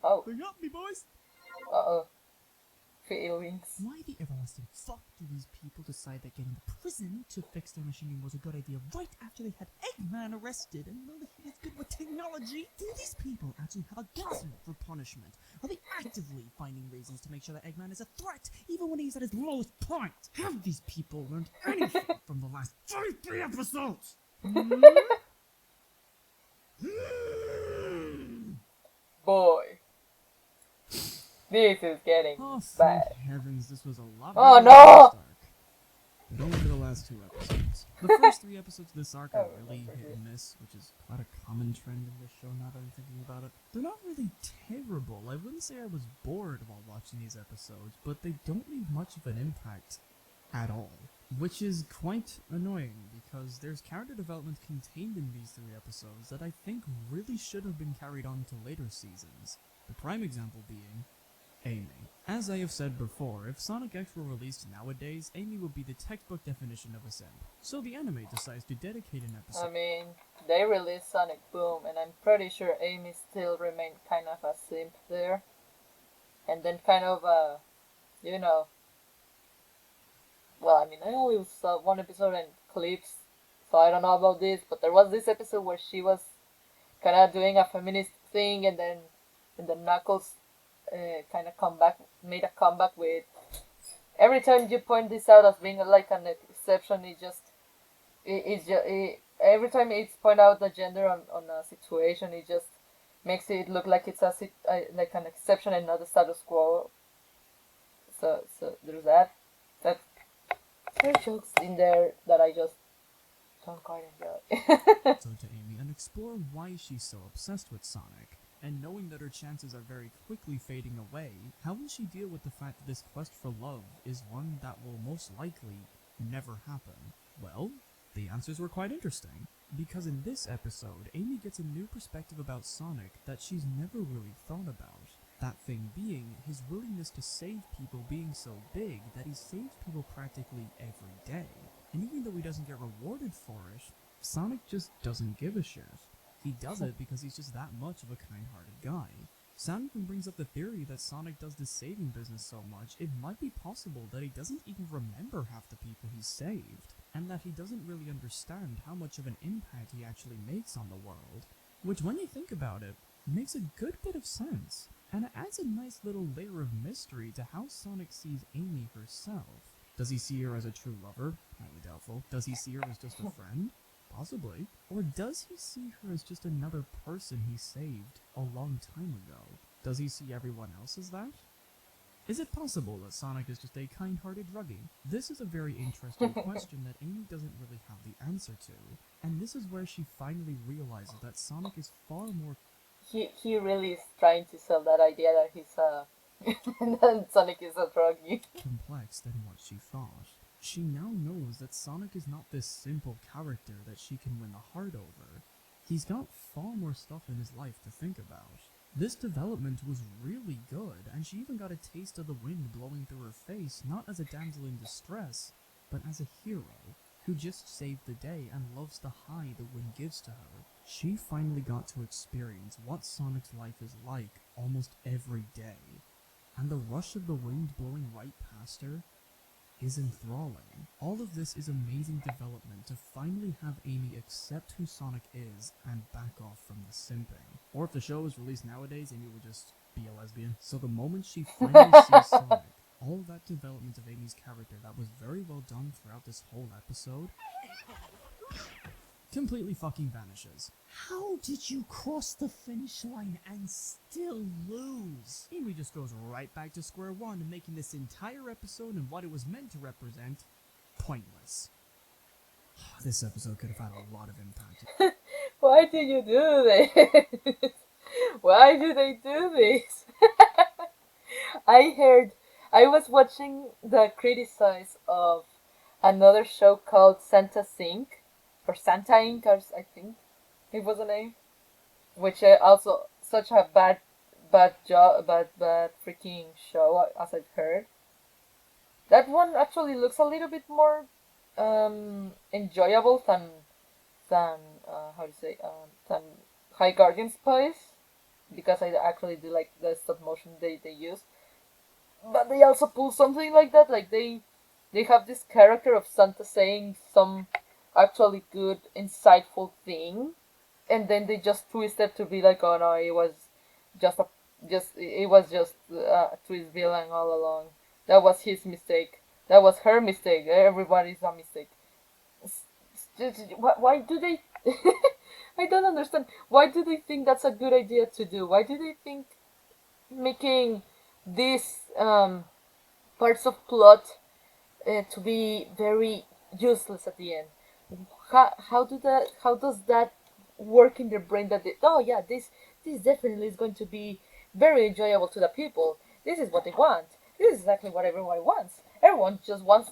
Oh, They got me, boys. uh-oh. Feelings. Why the everlasting fuck do these people decide that getting the prison to fix their machining was a good idea right after they had Eggman arrested and know that he is good with technology? Do these people actually have a gun for punishment? Are they actively finding reasons to make sure that Eggman is a threat even when he's at his lowest point? Have these people learned anything from the last 33 episodes? Boy. This is getting Oh, bad. thank heavens, this was a lot Oh, better than no! the first arc. But only for the last 2 episodes. The first 3 episodes of this arc are Oh, really remember hit and miss, which is quite a common trend in this show now that I'm thinking about it. They're not really terrible. I wouldn't say I was bored while watching these episodes, but they don't leave much of an impact at all. Which is quite annoying, because there's character development contained in these 3 episodes that I think really should have been carried on to later seasons. The prime example being Amy. As I have said before, if Sonic X were released nowadays, Amy would be the textbook definition of a simp. So the anime decides to dedicate an episode. I mean, they released Sonic Boom, and I'm pretty sure Amy still remained kind of a simp there. And then kind of, you know, well, I mean, I only saw one episode and clips, so I don't know about this. But there was this episode where she was kind of doing a feminist thing, and then Knuckles kind of made a comeback with. Every time you point this out as being like an exception, it's just every time it's point out the gender on a situation, it just makes it look like it's like an exception and not the status quo. So there's that. That There are jokes in there that I just don't quite enjoy. So to Amy and explore why she's so obsessed with Sonic. And knowing that her chances are very quickly fading away, how will she deal with the fact that this quest for love is one that will most likely never happen? Well, the answers were quite interesting. Because in this episode, Amy gets a new perspective about Sonic that she's never really thought about. That thing being his willingness to save people being so big that he saves people practically every day. And even though he doesn't get rewarded for it, Sonic just doesn't give a shit. He does it because he's just that much of a kind-hearted guy. Sam even brings up the theory that Sonic does this saving business so much, it might be possible that he doesn't even remember half the people he's saved, and that he doesn't really understand how much of an impact he actually makes on the world. Which, when you think about it, makes a good bit of sense, and it adds a nice little layer of mystery to how Sonic sees Amy herself. Does he see her as a true lover? Highly doubtful. Does he see her as just a friend? Possibly. Or does he see her as just another person he saved a long time ago? Does he see everyone else as that? Is it possible that Sonic is just a kind-hearted druggie? This is a very interesting question that Amy doesn't really have the answer to, and this is where she finally realizes that Sonic is far more He really is trying to sell that idea that he's a that Sonic is a druggie. complex than what she thought. She now knows that Sonic is not this simple character that she can win the heart over. He's got far more stuff in his life to think about. This development was really good, and she even got a taste of the wind blowing through her face, not as a damsel in distress, but as a hero, who just saved the day and loves the high the wind gives to her. She finally got to experience what Sonic's life is like almost every day, and the rush of the wind blowing right past her is enthralling. All of this is amazing development to finally have Amy accept who Sonic is and back off from the simping. Or if the show was released nowadays, Amy would just be a lesbian. So the moment she finally sees Sonic, all that development of Amy's character that was very well done throughout this whole episode completely fucking vanishes. How did you cross the finish line and still lose? Amy just goes right back to square one, making this entire episode and what it was meant to represent pointless. This episode could have had a lot of impact. Why did you do this? Why do they do this? I was watching the criticize of another show called Santa Inc. or Santa Inc. I think it was the name, which also such a bad freaking show as I've heard. That one actually looks a little bit more enjoyable than how to say than High Guardian Spice, because I actually do like the stop motion they use. But they also pull something like that, like they have this character of Santa saying some actually good, insightful thing, and then they just twist it to be like, oh no, it was just a twist villain all along. That was his mistake. That was her mistake. Everybody's a mistake. Why do they? I don't understand. Why do they think that's a good idea to do? Why do they think making these parts of plot to be very useless at the end? How does that work in their brain that oh yeah, this definitely is going to be very enjoyable to the people. This is what they want. This is exactly what everyone wants. Everyone just wants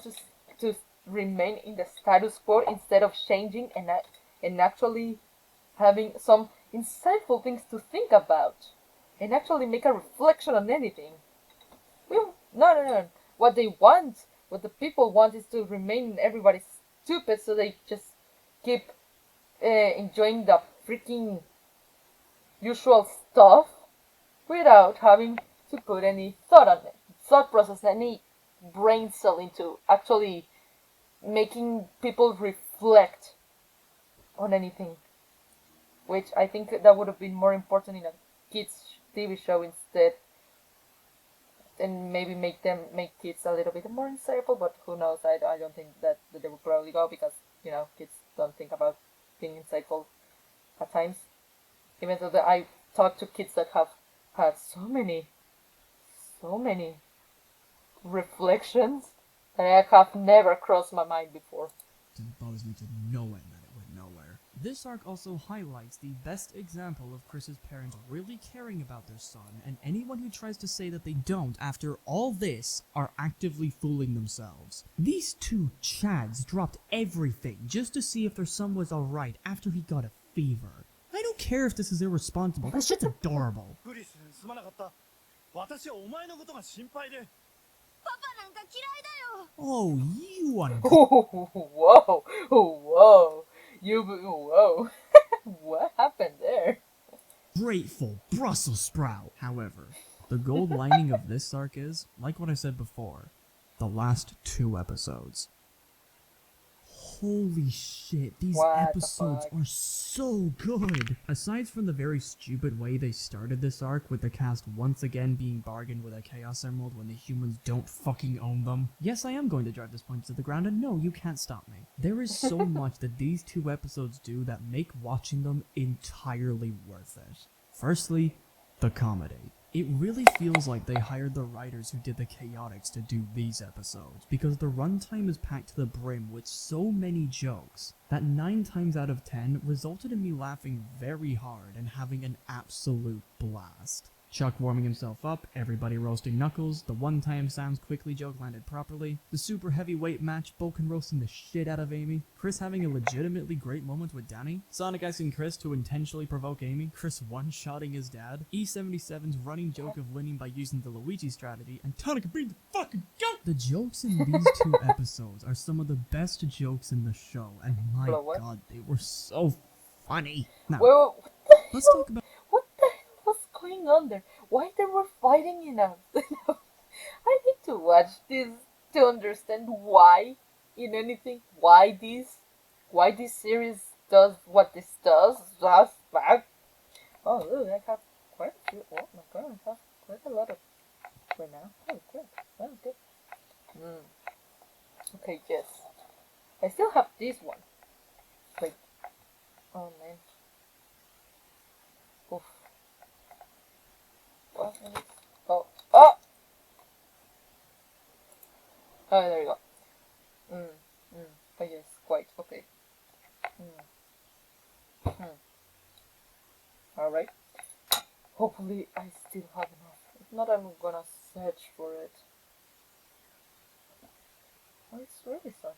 to remain in the status quo instead of changing and actually having some insightful things to think about and actually make a reflection on anything. No. What they want, what the people want, is to remain everybody stupid, so they just keep enjoying the freaking usual stuff without having to put any thought process, any brain cell into actually making people reflect on anything, which I think that would have been more important in a kids TV show instead, and maybe make kids a little bit more insightful. But who knows? I don't think that they will probably go because kids don't think about being insightful at times. Even though that I talk to kids that have had so many reflections that I have never crossed my mind before. It bothers me to no end that it went nowhere. This arc also highlights the best example of Chris's parents really caring about their son, and anyone who tries to say that they don't after all this are actively fooling themselves. These two Chads dropped everything just to see if their son was alright after he got a fever. I don't care if this is irresponsible, that shit's adorable. クリスすまなかった。私はお前のことが心配で。パパなんか嫌いだよ。 Oh, you Whoa, whoa, whoa. What happened there? ungrateful Brussels sprout. However, the gold lining of this arc is, like what I said before, the last 2 episodes. Holy shit, these What the episodes fuck? are so good! Aside from the very stupid way they started this arc, with the cast once again being bargained with a Chaos Emerald when the humans don't fucking own them. Yes, I am going to drive this point to the ground, and no, you can't stop me. There is so much that these 2 episodes do that make watching them entirely worth it. Firstly, the comedy. It really feels like they hired the writers who did the Chaotix to do these episodes, because the runtime is packed to the brim with so many jokes that 9 times out of 10 resulted in me laughing very hard and having an absolute blast. Chuck warming himself up, everybody roasting Knuckles, the one-time Sam's quickly joke landed properly, the super heavyweight match, Bulkin roasting the shit out of Amy, Chris having a legitimately great moment with Danny, Sonic asking Chris to intentionally provoke Amy, Chris one-shotting his dad, E77's running joke of winning by using the Luigi strategy, and Tonic being the fucking goat! The jokes in these 2 episodes are some of the best jokes in the show, and my Bro, what? god, they were so funny. Now, Well, let's talk about what the hell was going on there? Why they were fighting enough? I need to watch this to understand why in anything why this series does what this does. Just back. Oh look, I have quite a few. Oh my god, I have quite a lot of right now. Oh crap, that was good. Okay, yes. I still have this one. Wait. Oh man. Oof. What is it? Oh. Oh! Oh, there you go. Oh yes, quite. Okay. Alright. Hopefully I still have enough. If not, I'm gonna search for it. Oh, it's really soft.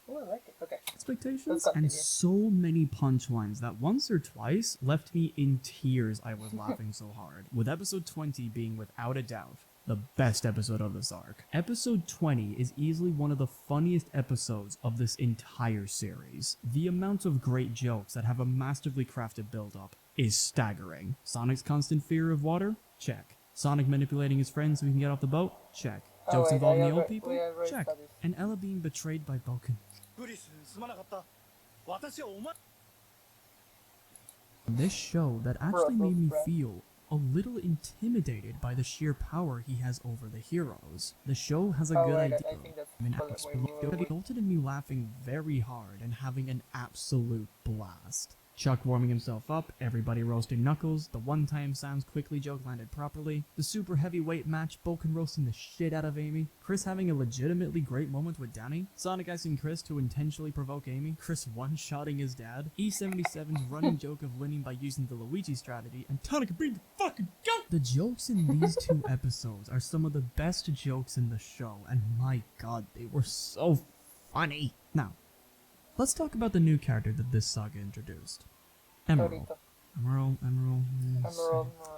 Oh, I like it. Okay. expectations Let's continue. and so many punchlines that once or twice left me in tears. I was laughing so hard, with episode 20 being without a doubt the best episode of this arc. Episode 20 is easily one of the funniest episodes of this entire series. The amount of great jokes that have a masterfully crafted build-up is staggering. Sonic's constant fear of water? Check. Sonic manipulating his friends so he can get off the boat? Check. Oh, Jokes wait, involving I the old already- people? we already Check. saw this. And Ella being betrayed by Vulcan. クリスすまなかった。私はお前。 This show that actually made me Brussels feel a little intimidated by the sheer power he has over the heroes. The show has a Oh, good right, idea. I think that's I mean, wait, it resulted in me laughing very hard and having an absolute blast. Chuck warming himself up, everybody roasting Knuckles, the one-time Sam's quickly joke landed properly, the super heavyweight match, Bulkin roasting the shit out of Amy, Chris having a legitimately great moment with Danny, Sonic asking Chris to intentionally provoke Amy, Chris one-shotting his dad, E77's running joke of winning by using the Luigi strategy, and Tonic being the fucking goat! The jokes in these 2 episodes are some of the best jokes in the show, and my god, they were so funny. Now, let's talk about the new character that this saga introduced. Emerald. Torito. Emerald.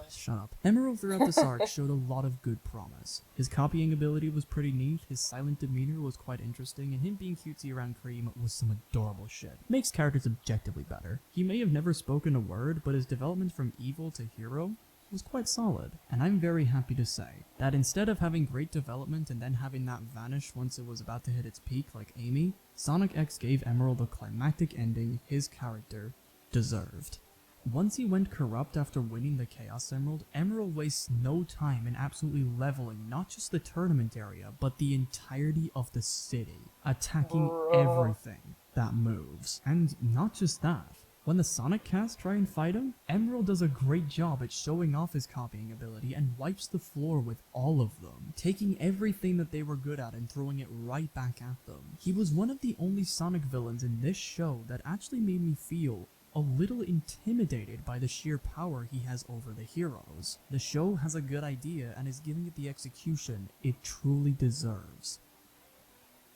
Shut up. Emerald throughout this arc showed a lot of good promise. His copying ability was pretty neat, his silent demeanor was quite interesting, and him being cutesy around Cream was some adorable shit. Makes characters objectively better. He may have never spoken a word, but his development from evil to hero was quite solid, and I'm very happy to say that instead of having great development and then having that vanish once it was about to hit its peak like Amy, Sonic X gave Emerald the climactic ending his character deserved. Once he went corrupt after winning the Chaos Emerald, Emerald wastes no time in absolutely leveling not just the tournament area, but the entirety of the city, attacking everything that moves. And not just that. When the Sonic cast try and fight him, Emerald does a great job at showing off his copying ability and wipes the floor with all of them, taking everything that they were good at and throwing it right back at them. He was one of the only Sonic villains in this show that actually made me feel a little intimidated by the sheer power he has over the heroes. The show has a good idea and is giving it the execution it truly deserves.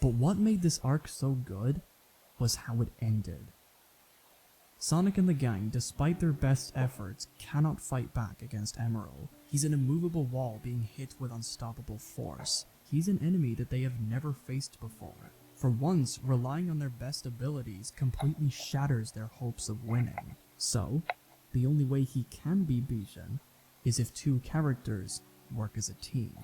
But what made this arc so good was how it ended. Sonic and the gang, despite their best efforts, cannot fight back against Emerald. He's an immovable wall being hit with unstoppable force. He's an enemy that they have never faced before. For once, relying on their best abilities completely shatters their hopes of winning. So, the only way he can be beaten is if two characters work as a team.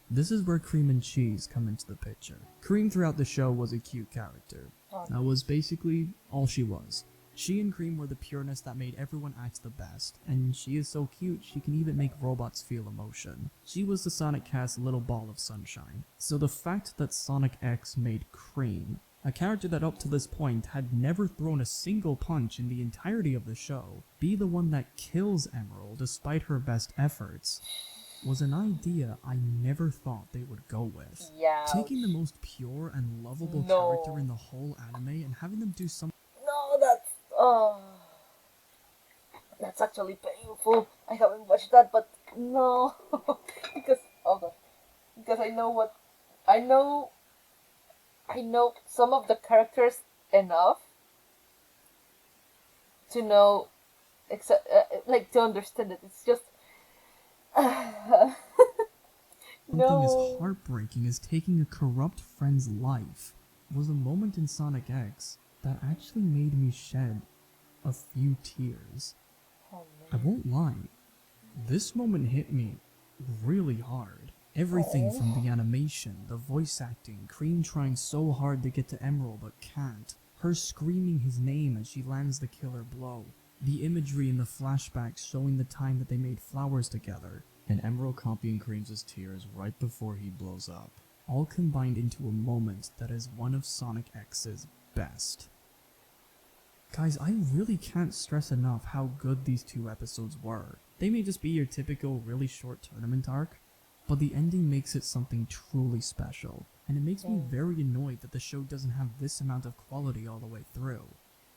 This is where Cream and Cheese come into the picture. Cream throughout the show was a cute character. That was basically all she was. She and Cream were the pureness that made everyone act the best, and she is so cute she can even make robots feel emotion. She was the Sonic cast's little ball of sunshine. So the fact that Sonic X made Cream, a character that up to this point had never thrown a single punch in the entirety of the show, be the one that kills Emerald despite her best efforts, was an idea I never thought they would go with. Yeah. Taking the most pure and lovable character in the whole anime and having them do something. No, that's actually painful. I haven't watched that, but no, because because I know some of the characters enough to know, like to understand it. It's just Something as heartbreaking as taking a corrupt friend's life was a moment in Sonic X that actually made me shed a few tears. I won't lie, this moment hit me really hard. Everything from the animation, the voice acting, Cream trying so hard to get to Emerald but can't, her screaming his name as she lands the killer blow, the imagery in the flashbacks showing the time that they made flowers together, and Emerald copying Cream's tears right before he blows up, all combined into a moment that is one of Sonic X's best. Guys, I really can't stress enough how good these two episodes were. They may just be your typical really short tournament arc, but the ending makes it something truly special, and it makes me very annoyed that the show doesn't have this amount of quality all the way through.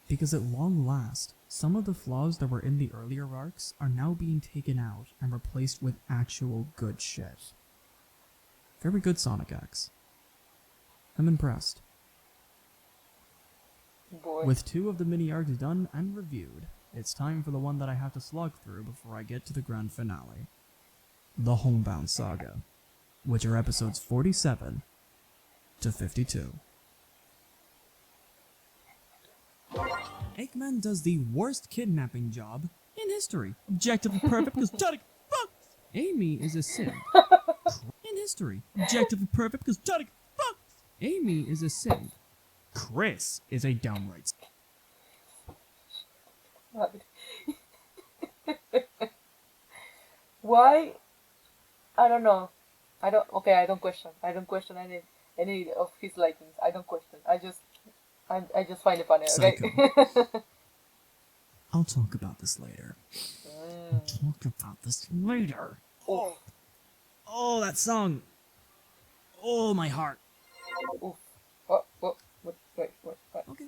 Because at long last, some of the flaws that were in the earlier arcs are now being taken out and replaced with actual good shit. Very good, Sonic X. I'm impressed. boy. With 2 of the mini arcs done and reviewed, it's time for the one that I have to slog through before I get to the grand finale. The Homebound Saga, which are episodes 47 to 52. Eggman does the worst kidnapping job in history. Objectively perfect because Johnny fucks. Amy is a simp. In history. Objectively perfect because Johnny fucks. Amy is a simp. Chris is a downright. Why? I don't know. I don't question. I don't question any of his likings. I don't question. I just find it funny. Okay. I'll talk about this later. I'll talk about this later. Oh, that song. Oh, my heart. Wait. Okay.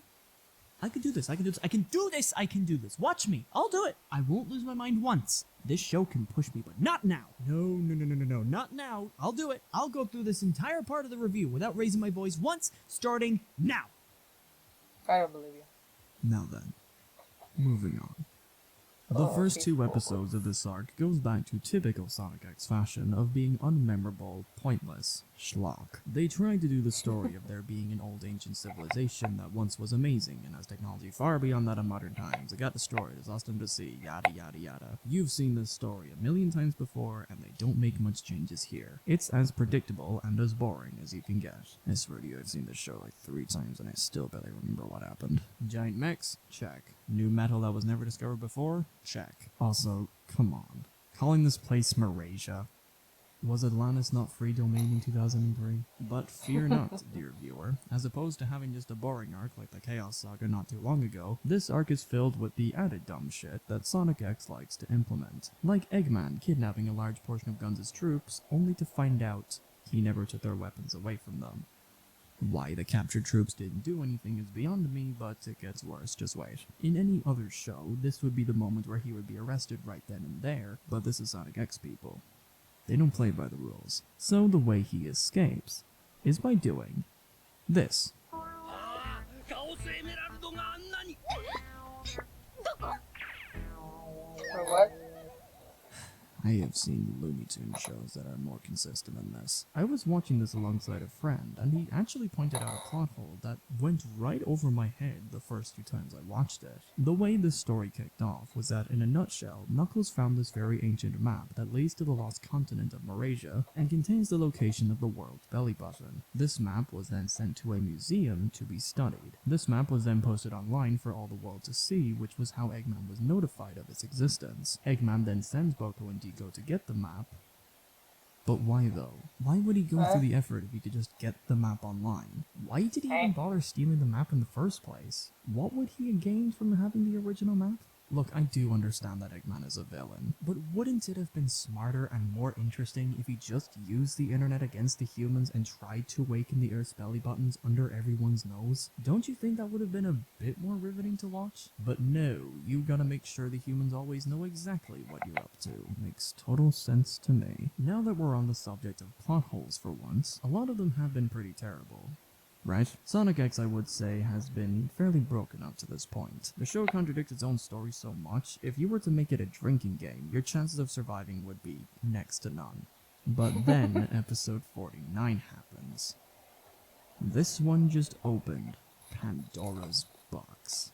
I can do this. I can do this. I can do this. I can do this. Watch me. I'll do it. I won't lose my mind once. This show can push me, but not now. No. Not now. I'll do it. I'll go through this entire part of the review without raising my voice once, starting now. I don't believe you. Now then, moving on. The Oh, first he's two forward. episodes of this arc goes back to typical Sonic X fashion of being unmemorable, pointless, schlock. They tried to do the story of there being an old ancient civilization that once was amazing and has technology far beyond that of modern times. It got destroyed, it's lost under sea, yada yada yada. You've seen this story a million times before and they don't make much changes here. It's as predictable and as boring as you can get. I swear to you, I've seen this show like 3 times and I still barely remember what happened. Giant mechs? Check. New metal that was never discovered before? Check. Also, come on. Calling this place Marasia? Was Atlantis not free domain in 2003? But fear not, dear viewer. As opposed to having just a boring arc like the Chaos Saga not too long ago, this arc is filled with the added dumb shit that Sonic X likes to implement. Like Eggman kidnapping a large portion of Guns' troops, only to find out he never took their weapons away from them. Why the captured troops didn't do anything is beyond me, but it gets worse, just wait. In any other show, this would be the moment where he would be arrested right then and there, but this is Sonic X people. They don't play by the rules. So the way he escapes is by doing this. カオスエメラルドがあんなに For what? I have seen Looney Tunes shows that are more consistent than this. I was watching this alongside a friend, and he actually pointed out a plot hole that went right over my head the first 2 times I watched it. The way this story kicked off was that, in a nutshell, Knuckles found this very ancient map that leads to the lost continent of Marasia and contains the location of the world's belly button. This map was then sent to a museum to be studied. This map was then posted online for all the world to see, which was how Eggman was notified of its existence. Eggman then sends Boko and Go to get the map. But why though? Why would he go through the effort if he could just get the map online? Why did he even bother stealing the map in the first place? What would he have gained from having the original map? Look, I do understand that Eggman is a villain, but wouldn't it have been smarter and more interesting if he just used the internet against the humans and tried to awaken the Earth's belly buttons under everyone's nose? Don't you think that would have been a bit more riveting to watch? But no, you gotta make sure the humans always know exactly what you're up to. Makes total sense to me. Now that we're on the subject of plot holes for once, a lot of them have been pretty terrible. Right? Sonic X, I would say, has been fairly broken up to this point. The show contradicts its own story so much, if you were to make it a drinking game, your chances of surviving would be next to none. But then, episode 49 happens. This one just opened Pandora's box.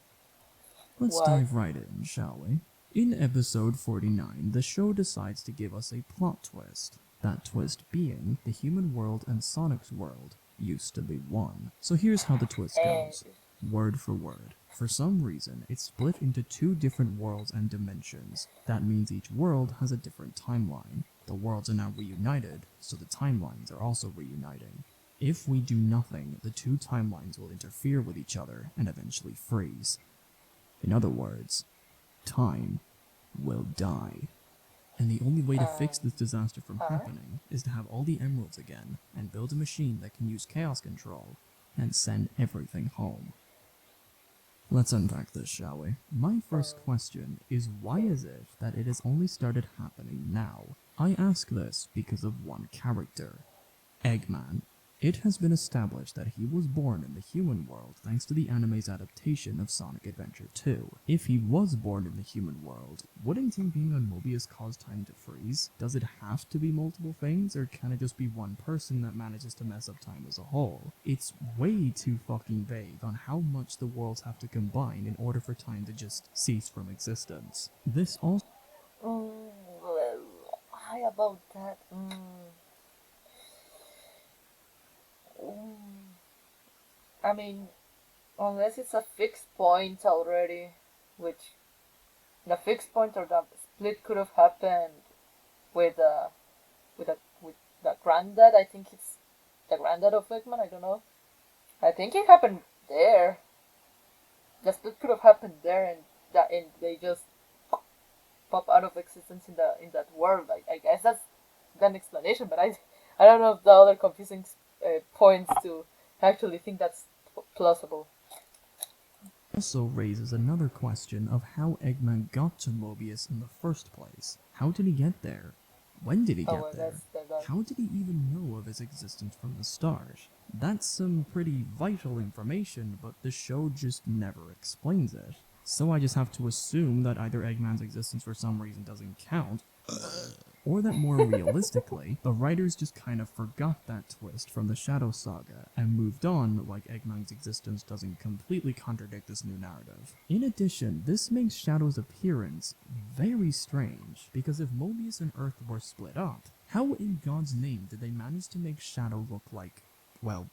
Let's What? dive right in, shall we? In episode 49, the show decides to give us a plot twist. That twist being, the human world and Sonic's world used to be one. So here's how the twist goes. Word for word. For some reason, it's split into 2 different worlds and dimensions. That means each world has a different timeline. The worlds are now reunited, so the timelines are also reuniting. If we do nothing, the 2 timelines will interfere with each other and eventually freeze. In other words, time will die. And the only way to fix this disaster from happening is to have all the emeralds again, and build a machine that can use chaos control, and send everything home. Let's unpack this, shall we? My first question is, why is it that it has only started happening now? I ask this because of one character, Eggman. It has been established that he was born in the human world thanks to the anime's adaptation of Sonic Adventure 2. If he was born in the human world, wouldn't him being on Mobius cause time to freeze? Does it have to be multiple things, or can it just be one person that manages to mess up time as a whole? It's way too fucking vague on how much the worlds have to combine in order for time to just cease from existence. This also How about that? I mean, unless it's a fixed point already, which the fixed point or the split could have happened with with the granddad. I think it's the granddad of Eggman. I don't know. I think it happened there. The split could have happened there, and they just pop out of existence in that world. I guess that's an explanation, but I don't know if the other confusing points to actually think that's plausible. raises another question of how Eggman got to Mobius in the first place. How did he get there? When did he Oh, get well, there? that's How did he even know of his existence from the start? That's some pretty vital information, but the show just never explains it. So I just have to assume that either Eggman's existence for some reason doesn't count, or that more realistically, the writers just kind of forgot that twist from the Shadow Saga and moved on like Eggman's existence doesn't completely contradict this new narrative. In addition, this makes Shadow's appearance very strange, because if Mobius and Earth were split up, how in God's name did they manage to make Shadow look like, well,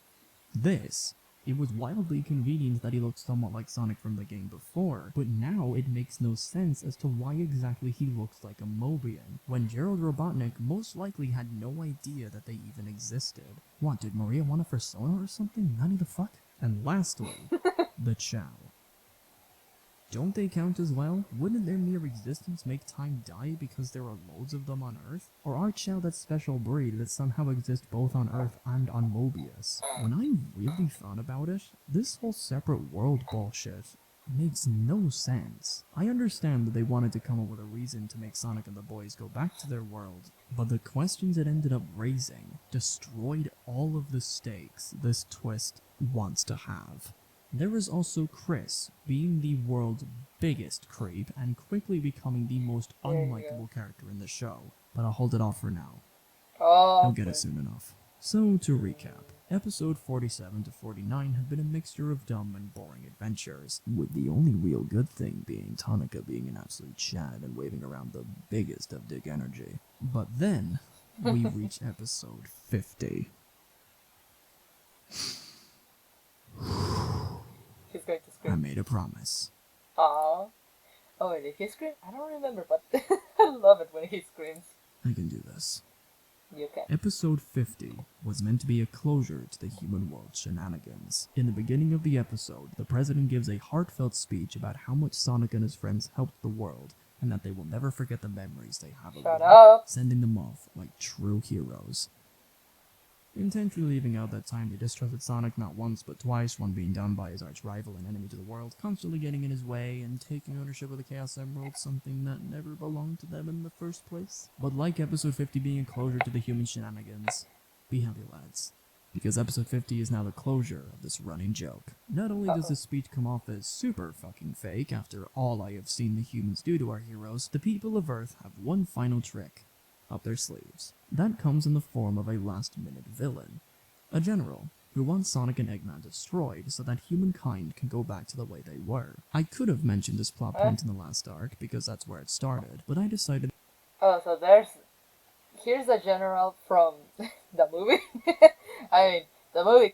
this? It was wildly convenient that he looked somewhat like Sonic from the game before, but now it makes no sense as to why exactly he looks like a Mobian, when Gerald Robotnik most likely had no idea that they even existed. What, did Maria want a persona or something? Nani the fuck? And lastly, the Chow. Don't they count as well? Wouldn't their mere existence make time die because there are loads of them on Earth? Or are Chow that special breed that somehow exists both on Earth and on Mobius? When I really thought about it, this whole separate world bullshit makes no sense. I understand that they wanted to come up with a reason to make Sonic and the boys go back to their world, but the questions it ended up raising destroyed all of the stakes this twist wants to have. There is also Chris, being the world's biggest creep and quickly becoming the most unlikable character in the show, but I'll hold it off for now. Oh, He'll get it soon enough. So, to recap, episode 47 to 49 have been a mixture of dumb and boring adventures, with the only real good thing being Tonica being an absolute Chad and waving around the biggest of dick energy. But then, we reach episode 50. he's going to I scream. made a promise. Aww. Oh, wait, did he scream? I don't remember, but I love it when he screams. I can do this. You can. Episode 50 was meant to be a closure to the human world shenanigans. In the beginning of the episode, the president gives a heartfelt speech about how much Sonic and his friends helped the world, and that they will never forget the memories they have of Shut them, up. sending them off like true heroes. Intentionally leaving out that time they distrusted Sonic not once but twice, one being done by his arch-rival and enemy to the world, constantly getting in his way and taking ownership of the Chaos Emerald, something that never belonged to them in the first place. But like episode 50 being a closure to the human shenanigans, be happy lads, because episode 50 is now the closure of this running joke. Not only does this speech come off as super fucking fake after all I have seen the humans do to our heroes, the people of Earth have one final trick up their sleeves. That comes in the form of a last-minute villain. A general, who wants Sonic and Eggman destroyed so that humankind can go back to the way they were. I could have mentioned this plot point in the last arc, because that's where it started, but I decided... Oh, so here's a general from the movie. I mean, the movie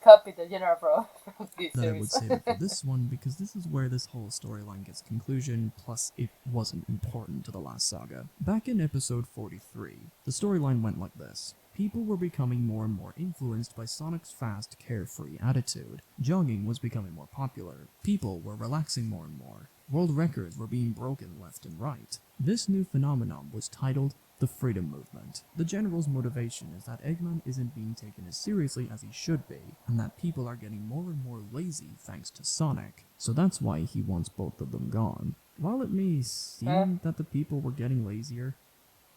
copied the general from this that I series. would save it for this one, because this is where this whole storyline gets conclusion, plus it wasn't important to the last saga. Back in episode 43, the storyline went like this. People were becoming more and more influenced by Sonic's fast, carefree attitude. Jogging was becoming more popular. People were relaxing more and more. World records were being broken left and right. This new phenomenon was titled the Freedom Movement. The General's motivation is that Eggman isn't being taken as seriously as he should be, and that people are getting more and more lazy thanks to Sonic. So that's why he wants both of them gone. While it may seem that the people were getting lazier,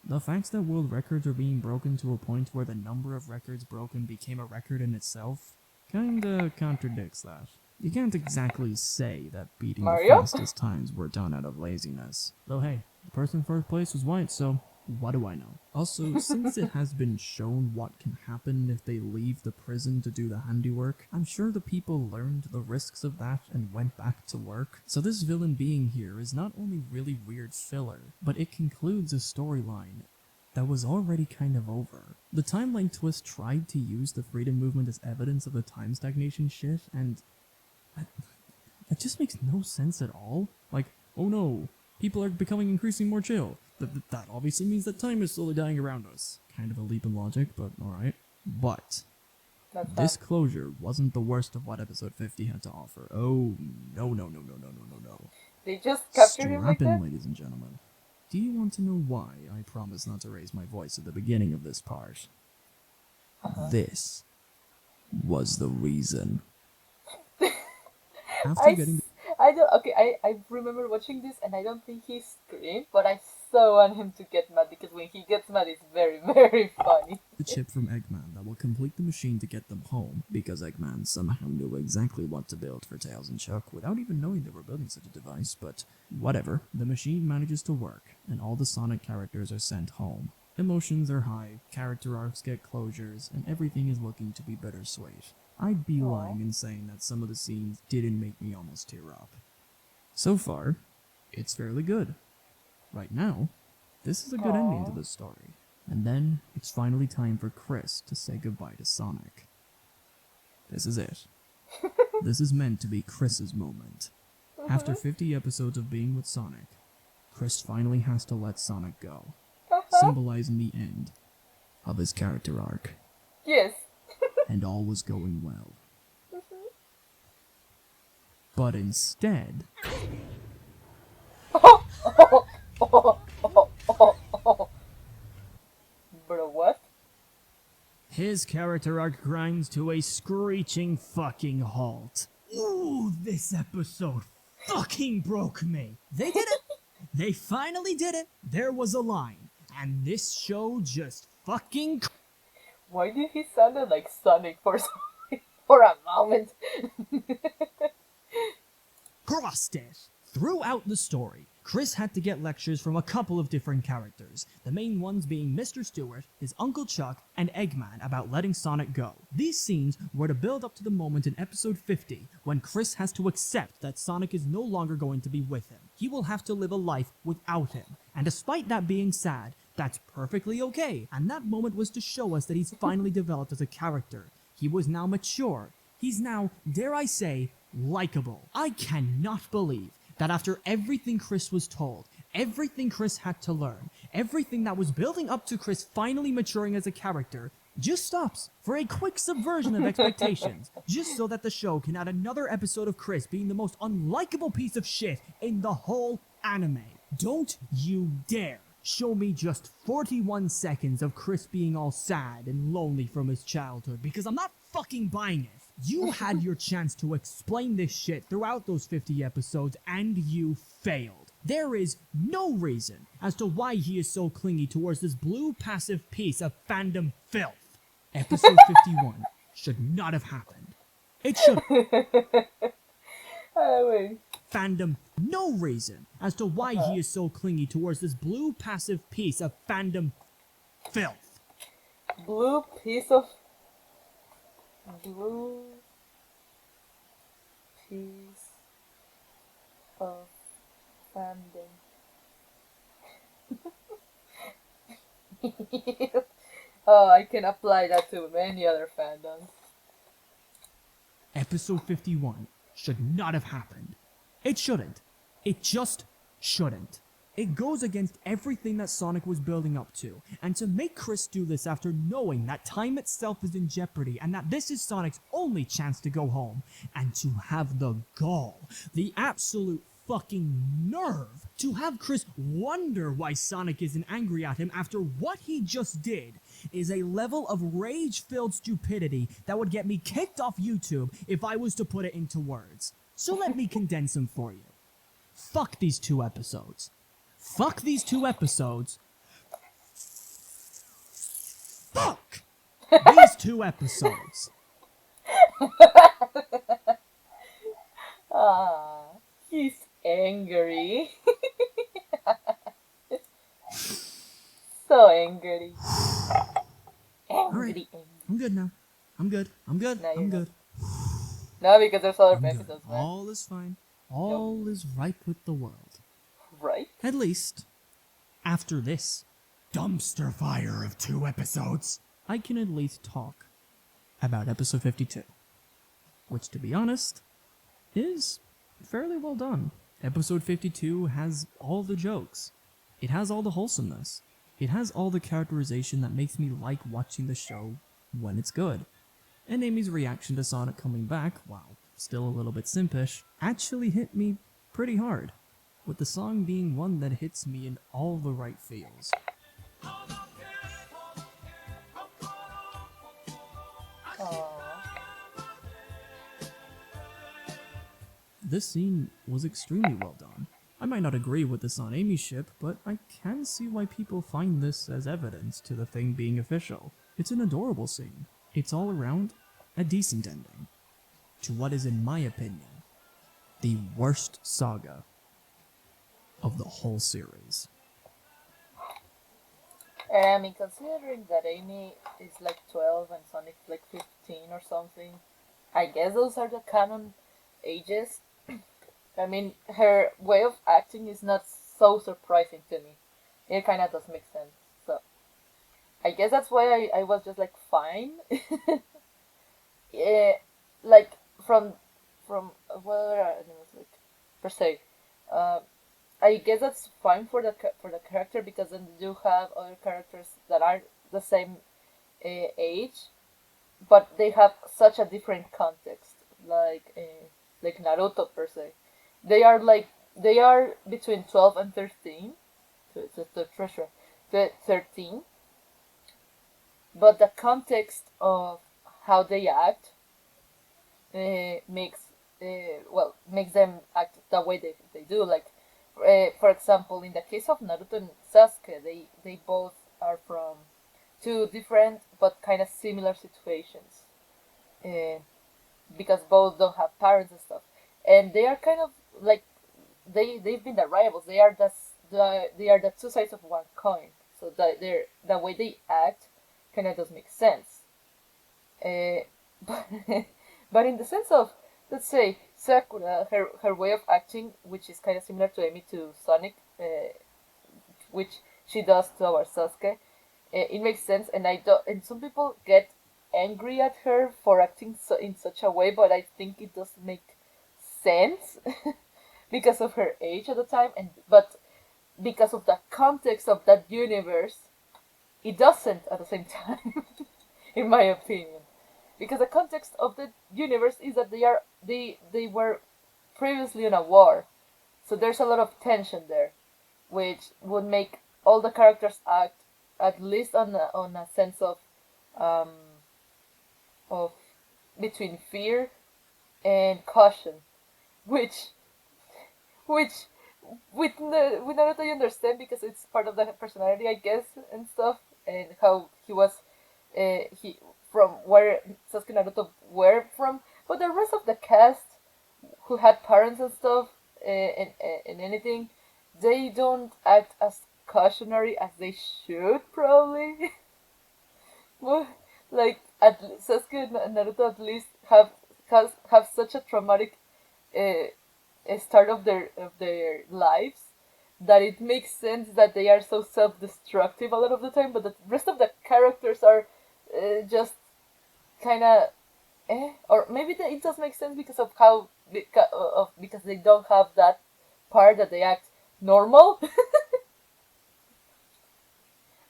the fact that world records are being broken to a point where the number of records broken became a record in itself kinda contradicts that. You can't exactly say that beating Mario? the fastest times were done out of laziness. Though hey, the person in first place was white, so what do I know? Also, since it has been shown what can happen if they leave the prison to do the handiwork, I'm sure the people learned the risks of that and went back to work. So this villain being here is not only really weird filler, but it concludes a storyline that was already kind of over. The timeline twist tried to use the freedom movement as evidence of the time stagnation shit, and that just makes no sense at all. Like, oh no, people are becoming increasingly more chill. That obviously means that time is slowly dying around us. Kind of a leap in logic, but alright. But That's this fine. closure wasn't the worst of what episode 50 had to offer. Oh, no. They just captured him like Strap in, that? ladies and gentlemen. Do you want to know why I promised not to raise my voice at the beginning of this part? This was the reason. After getting... I remember watching this and I don't think he screamed, but I so want him to get mad because when he gets mad it's very, very funny. the chip from Eggman that will complete the machine to get them home, because Eggman somehow knew exactly what to build for Tails and Chuck without even knowing they were building such a device, but whatever. The machine manages to work, and all the Sonic characters are sent home. Emotions are high, character arcs get closures, and everything is looking to be bittersweet. I'd be lying in saying that some of the scenes didn't make me almost tear up. So far, it's fairly good. Right now, this is a good ending to the story. And then, it's finally time for Chris to say goodbye to Sonic. This is it. This is meant to be Chris's moment. After 50 episodes of being with Sonic, Chris finally has to let Sonic go, symbolizing the end of his character arc. Yes. And all was going well. But instead... Bro, what? His character arc grinds to a screeching fucking halt. Ooh, this episode fucking broke me. They did it. They finally did it. There was a line. And this show just fucking... Why did he sound like Sonic for for a moment? crossed it. Throughout the story, Chris had to get lectures from a couple of different characters, the main ones being Mr. Stewart, his Uncle Chuck, and Eggman about letting Sonic go. These scenes were to build up to the moment in episode 50 when Chris has to accept that Sonic is no longer going to be with him. He will have to live a life without him, and despite that being sad, that's perfectly okay, and that moment was to show us that he's finally developed as a character. He was now mature. He's now, dare I say, likable. I cannot believe that after everything Chris was told, everything Chris had to learn, everything that was building up to Chris finally maturing as a character, just stops for a quick subversion of expectations, just so that the show can add another episode of Chris being the most unlikable piece of shit in the whole anime. Don't you dare show me just 41 seconds of Chris being all sad and lonely from his childhood, because I'm not fucking buying it. You had your chance to explain this shit throughout those 50 episodes, and you failed. There is no reason as to why he is so clingy towards this blue passive piece of fandom filth. Episode 51 should not have happened. It should. Wait. Fandom, no reason as to why he is so clingy towards this blue passive piece of fandom filth. Blue piece of blue piece of fandom. Oh, I can apply that to many other fandoms. Episode 51 should not have happened. It shouldn't. It just shouldn't. It goes against everything that Sonic was building up to, and to make Chris do this after knowing that time itself is in jeopardy and that this is Sonic's only chance to go home, and to have the gall, the absolute fucking nerve, to have Chris wonder why Sonic isn't angry at him after what he just did, is a level of rage-filled stupidity that would get me kicked off YouTube if I was to put it into words. So let me condense them for you. Fuck these 2 episodes. Fuck these 2 episodes. Fuck these 2 episodes. Ah, he's angry. So angry. Angry. I'm good now. I'm good. I'm good. No, you're I'm not. good. No, because there's other I'm good. episodes, man. All is fine. All is right with the world. Right? At least, after this dumpster fire of 2 episodes, I can at least talk about episode 52. Which, to be honest, is fairly well done. Episode 52 has all the jokes. It has all the wholesomeness. It has all the characterization that makes me like watching the show when it's good. And Amy's reaction to Sonic coming back, while still a little bit simpish, actually hit me pretty hard, with the song being one that hits me in all the right feels. Aww. This scene was extremely well done. I might not agree with this on Amy's ship, but I can see why people find this as evidence to the thing being official. It's an adorable scene. It's all around a decent ending to what is, in my opinion, the worst saga of the whole series. And I mean, considering that Amy is like 12 and Sonic's like 15 or something, I guess those are the canon ages. I mean, her way of acting is not so surprising to me. It kind of does make sense. So, I guess that's why I was just like, fine. Yeah, like, from, what other animals, like, per se. Uh, I guess that's fine for for the character because then you have other characters that are the same age, but they have such a different context. Like Naruto per se, they are between 12 and 13. The treasure, the 13, but the context of how they act makes makes them act the way they do. Like, for example, in the case of Naruto and Sasuke, they both are from two different but kind of similar situations, uh, because both don't have parents and stuff, and they are kind of like they've been the rivals. They are the two sides of one coin. So the way they act kind of does make sense. But but in the sense of, let's say, Sakura, her way of acting, which is kind of similar to Amy to Sonic, which she does to our Sasuke, it makes sense. And I do, and some people get angry at her for acting in such a way, but I think it does make sense because of her age at the time, and but because of the context of that universe, it doesn't at the same time, in my opinion. Because the context of the universe is that they were previously in a war, so there's a lot of tension there, which would make all the characters act at least on a sense um of between fear and caution, which which with Naruto you understand because it's part of the personality, I guess, and stuff, and how he from where Sasuke and Naruto were from. But the rest of the cast, who had parents and stuff, and anything, they don't act as cautionary as they should probably. Well, like Sasuke and Naruto at least have such a traumatic uh, start of their lives that it makes sense that they are so self-destructive a lot of the time, but the rest of the characters are just kind of or maybe it does make sense because of because they don't have that part that they act normal.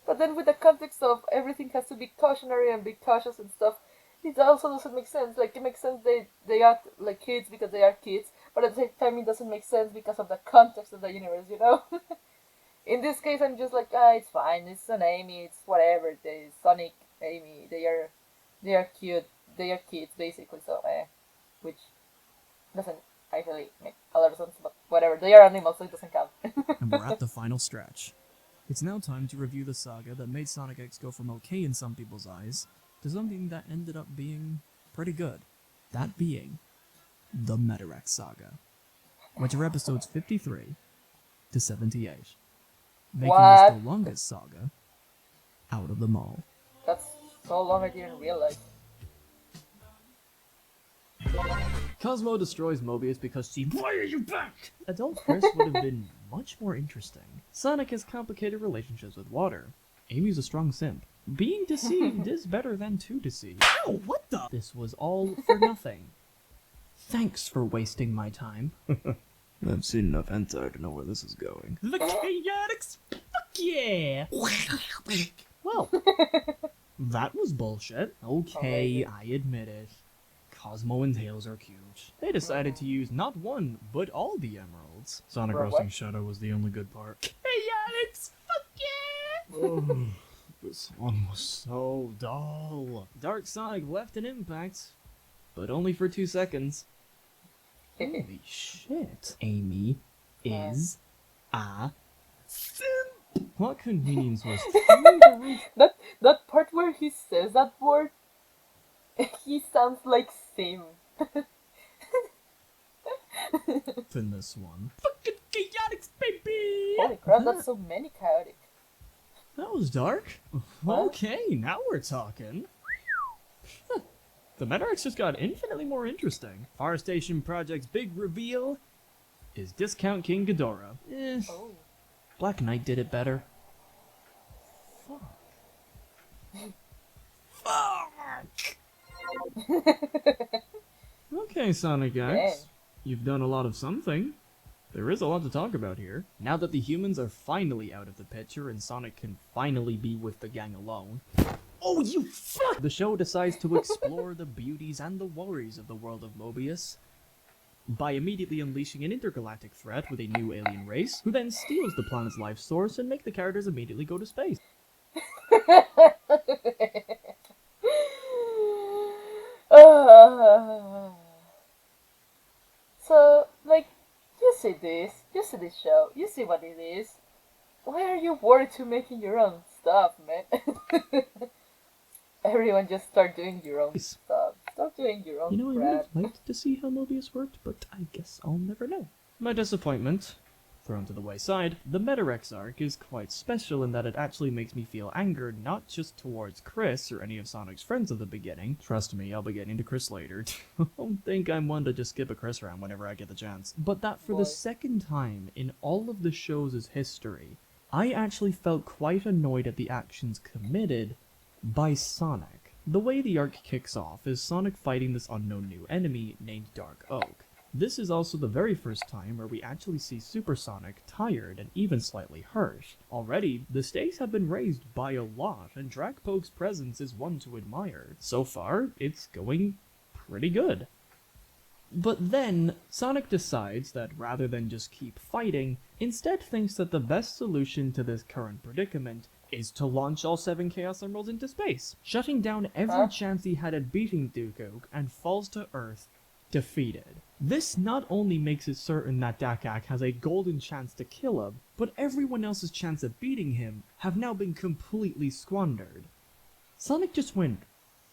But then with the context of everything has to be cautionary and be cautious and stuff, it also doesn't make sense. Like, it makes sense they act like kids because they are kids, but at the same time it doesn't make sense because of the context of the universe, you know? In this case I'm just like, it's fine, it's an Amy, it's whatever, the Sonic, Amy, they are cute, they are kids basically, so which doesn't actually make a lot of sense, but whatever, they are animals so it doesn't count. And we're at the final stretch. It's now time to review the saga that made Sonic X go from okay in some people's eyes to something that ended up being pretty good. That being the Metarex saga, which are episodes 53 to 78, making this What? the longest saga out of them all. That's so long I didn't realize. Cosmo destroys Mobius because she— Why are you back? Adult Chris would have been much more interesting. Sonic has complicated relationships with water. Amy's a strong simp. Being deceived is better than to deceive. Ow, what the? This was all for nothing. Thanks for wasting my time. I've seen enough hentai to know where this is going. The Chaotix? Fuck yeah! Well, that was bullshit. Okay, I admit it. Cosmo and Tails are cute. They decided to use not one, but all the emeralds. Sonic Bro, roasting what? Shadow was the only good part. Chaotix! Fuck yeah! This one was so dull. Dark Sonic left an impact, but only for 2 seconds. Holy shit. Amy is a simp. What convenience was trying to reach? That part where he says that word, he sounds like Sim. In this one? Fucking chaotics, baby! Holy crap, that's so many chaotic. That was dark. What? Okay, now we're talking. The Metarex just got infinitely more interesting. Far Station Project's big reveal is Discount King Ghidorah. Oh. Black Knight did it better. Fuck! Okay, Sonic X. Dang. You've done a lot of something. There is a lot to talk about here. Now that the humans are finally out of the picture and Sonic can finally be with the gang alone. Oh, you fuck! The show decides to explore the beauties and the worries of the world of Mobius by immediately unleashing an intergalactic threat with a new alien race, who then steals the planet's life source and make the characters immediately go to space. So, like, you see this show, you see what it is. Why are you worried to making your own stuff, man? Everyone just start doing your own stuff. Start doing your own You know, I would crap. have liked to see how Mobius worked, but I guess I'll never know. My disappointment, thrown to the wayside, the Metarex arc is quite special in that it actually makes me feel anger not just towards Chris or any of Sonic's friends at the beginning. Trust me, I'll be getting to Chris later. Don't think I'm one to just skip a Chris round whenever I get the chance. But that for the second time in all of the show's history, I actually felt quite annoyed at the actions committed by Sonic. The way the arc kicks off is Sonic fighting this unknown new enemy named Dark Oak. This is also the very first time where we actually see Super Sonic tired and even slightly hurt. Already, the stakes have been raised by a lot, and Dragpoke's presence is one to admire. So far, it's going pretty good. But then, Sonic decides that rather than just keep fighting, instead thinks that the best solution to this current predicament is to launch all 7 Chaos Emeralds into space, shutting down every chance he had at beating Duke Oak, and falls to Earth defeated. This not only makes it certain that Dakak has a golden chance to kill him, but everyone else's chance of beating him have now been completely squandered. Sonic just went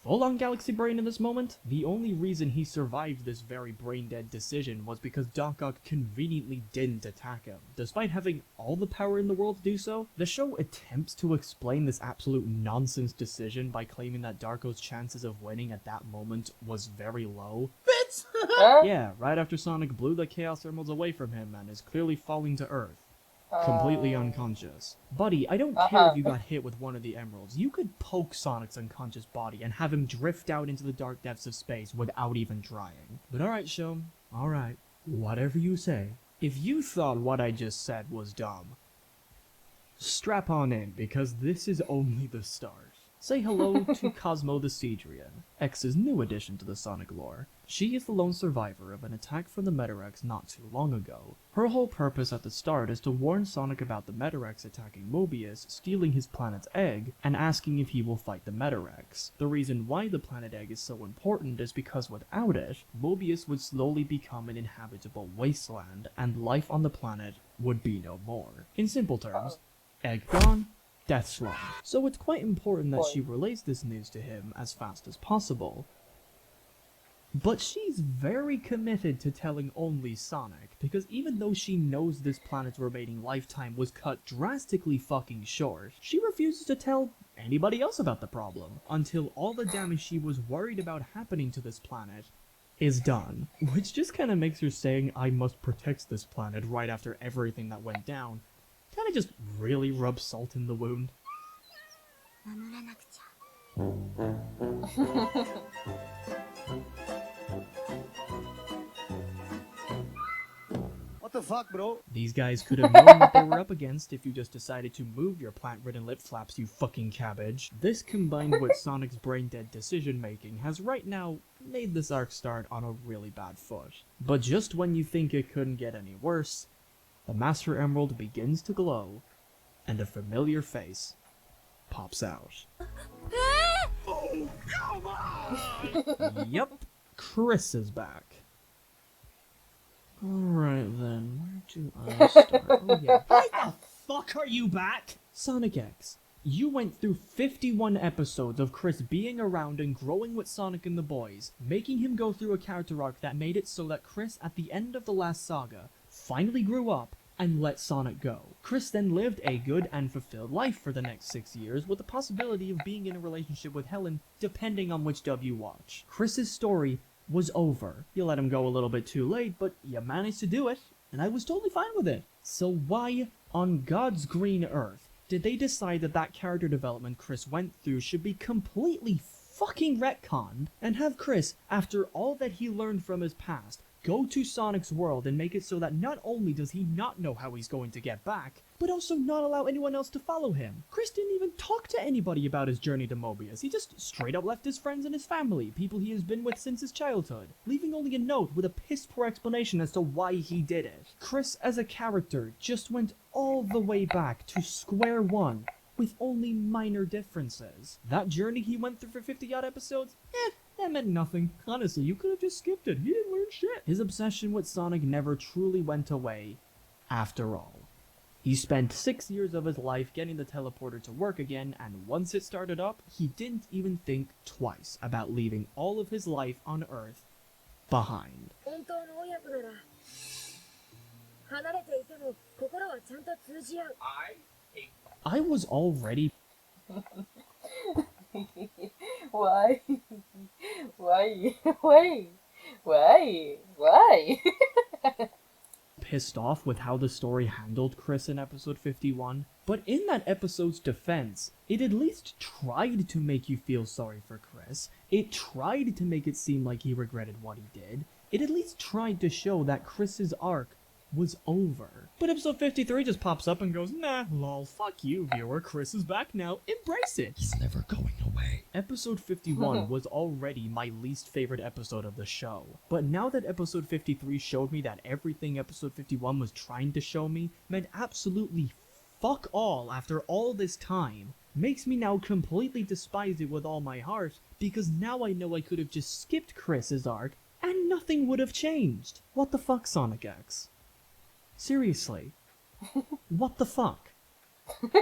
full-on Galaxy Brain in this moment. The only reason he survived this very brain-dead decision was because Doc Ock conveniently didn't attack him. Despite having all the power in the world to do so, the show attempts to explain this absolute nonsense decision by claiming that Darko's chances of winning at that moment was very low. Bitch! Yeah, right after Sonic blew the Chaos Emeralds away from him and is clearly falling to Earth. Completely unconscious. Buddy, I don't care if you got hit with one of the emeralds. You could poke Sonic's unconscious body and have him drift out into the dark depths of space without even trying. But alright, show. Alright. Whatever you say. If you thought what I just said was dumb, strap on in, because this is only the start. Say hello to Cosmo the Cedrian, X's new addition to the Sonic lore. She is the lone survivor of an attack from the Metarex not too long ago. Her whole purpose at the start is to warn Sonic about the Metarex attacking Mobius, stealing his planet's egg, and asking if he will fight the Metarex. The reason why the planet egg is so important is because without it, Mobius would slowly become an inhabitable wasteland, and life on the planet would be no more. In simple terms, egg gone, death slung. So it's quite important that she relays this news to him as fast as possible. But she's very committed to telling only Sonic, because even though she knows this planet's remaining lifetime was cut drastically fucking short, she refuses to tell anybody else about the problem, until all the damage she was worried about happening to this planet is done. Which just kinda makes her saying, "I must protect this planet" right after everything that went down, kinda just really rub salt in the wound. What the fuck, bro? These guys could have known what they were up against if you just decided to move your plant-ridden lip flaps, you fucking cabbage. This combined with Sonic's brain-dead decision-making has right now made this arc start on a really bad foot. But just when you think it couldn't get any worse, the Master Emerald begins to glow, and a familiar face pops out. Oh, come on! Yep, Chris is back. Alright then, where do I start? Oh yeah. Why the fuck are you back? Sonic X, you went through 51 episodes of Chris being around and growing with Sonic and the boys, making him go through a character arc that made it so that Chris, at the end of the last saga, finally grew up and let Sonic go. Chris then lived a good and fulfilled life for the next 6 years, with the possibility of being in a relationship with Helen, depending on which dub you watch. Chris's story was over. You let him go a little bit too late, but you managed to do it, and I was totally fine with it. So why, on God's green earth, did they decide that that character development Chris went through should be completely fucking retconned, and have Chris, after all that he learned from his past, go to Sonic's world and make it so that not only does he not know how he's going to get back, but also not allow anyone else to follow him? Chris didn't even talk to anybody about his journey to Mobius. He just straight up left his friends and his family, people he has been with since his childhood, leaving only a note with a piss-poor explanation as to why he did it. Chris as a character just went all the way back to square one, with only minor differences. That journey he went through for 50-odd episodes, that meant nothing. Honestly, you could have just skipped it. He didn't learn shit. His obsession with Sonic never truly went away, after all. He spent 6 years of his life getting the teleporter to work again, and once it started up, he didn't even think twice about leaving all of his life on Earth behind. 本当の親子なら離れていても心はちゃんと通じ合う。 I was already Why? Why? Why? Why? Why? pissed off with how the story handled Chris in episode 51, but in that episode's defense, it at least tried to make you feel sorry for Chris. It tried to make it seem like he regretted what he did. It at least tried to show that Chris's arc was over. But episode 53 just pops up and goes, nah, lol, fuck you, viewer, Chris is back now, embrace it! He's never going away. Episode 51 was already my least favorite episode of the show, but now that episode 53 showed me that everything episode 51 was trying to show me meant absolutely fuck all after all this time, makes me now completely despise it with all my heart, because now I know I could have just skipped Chris's arc and nothing would have changed. What the fuck, Sonic X? Seriously. What the fuck?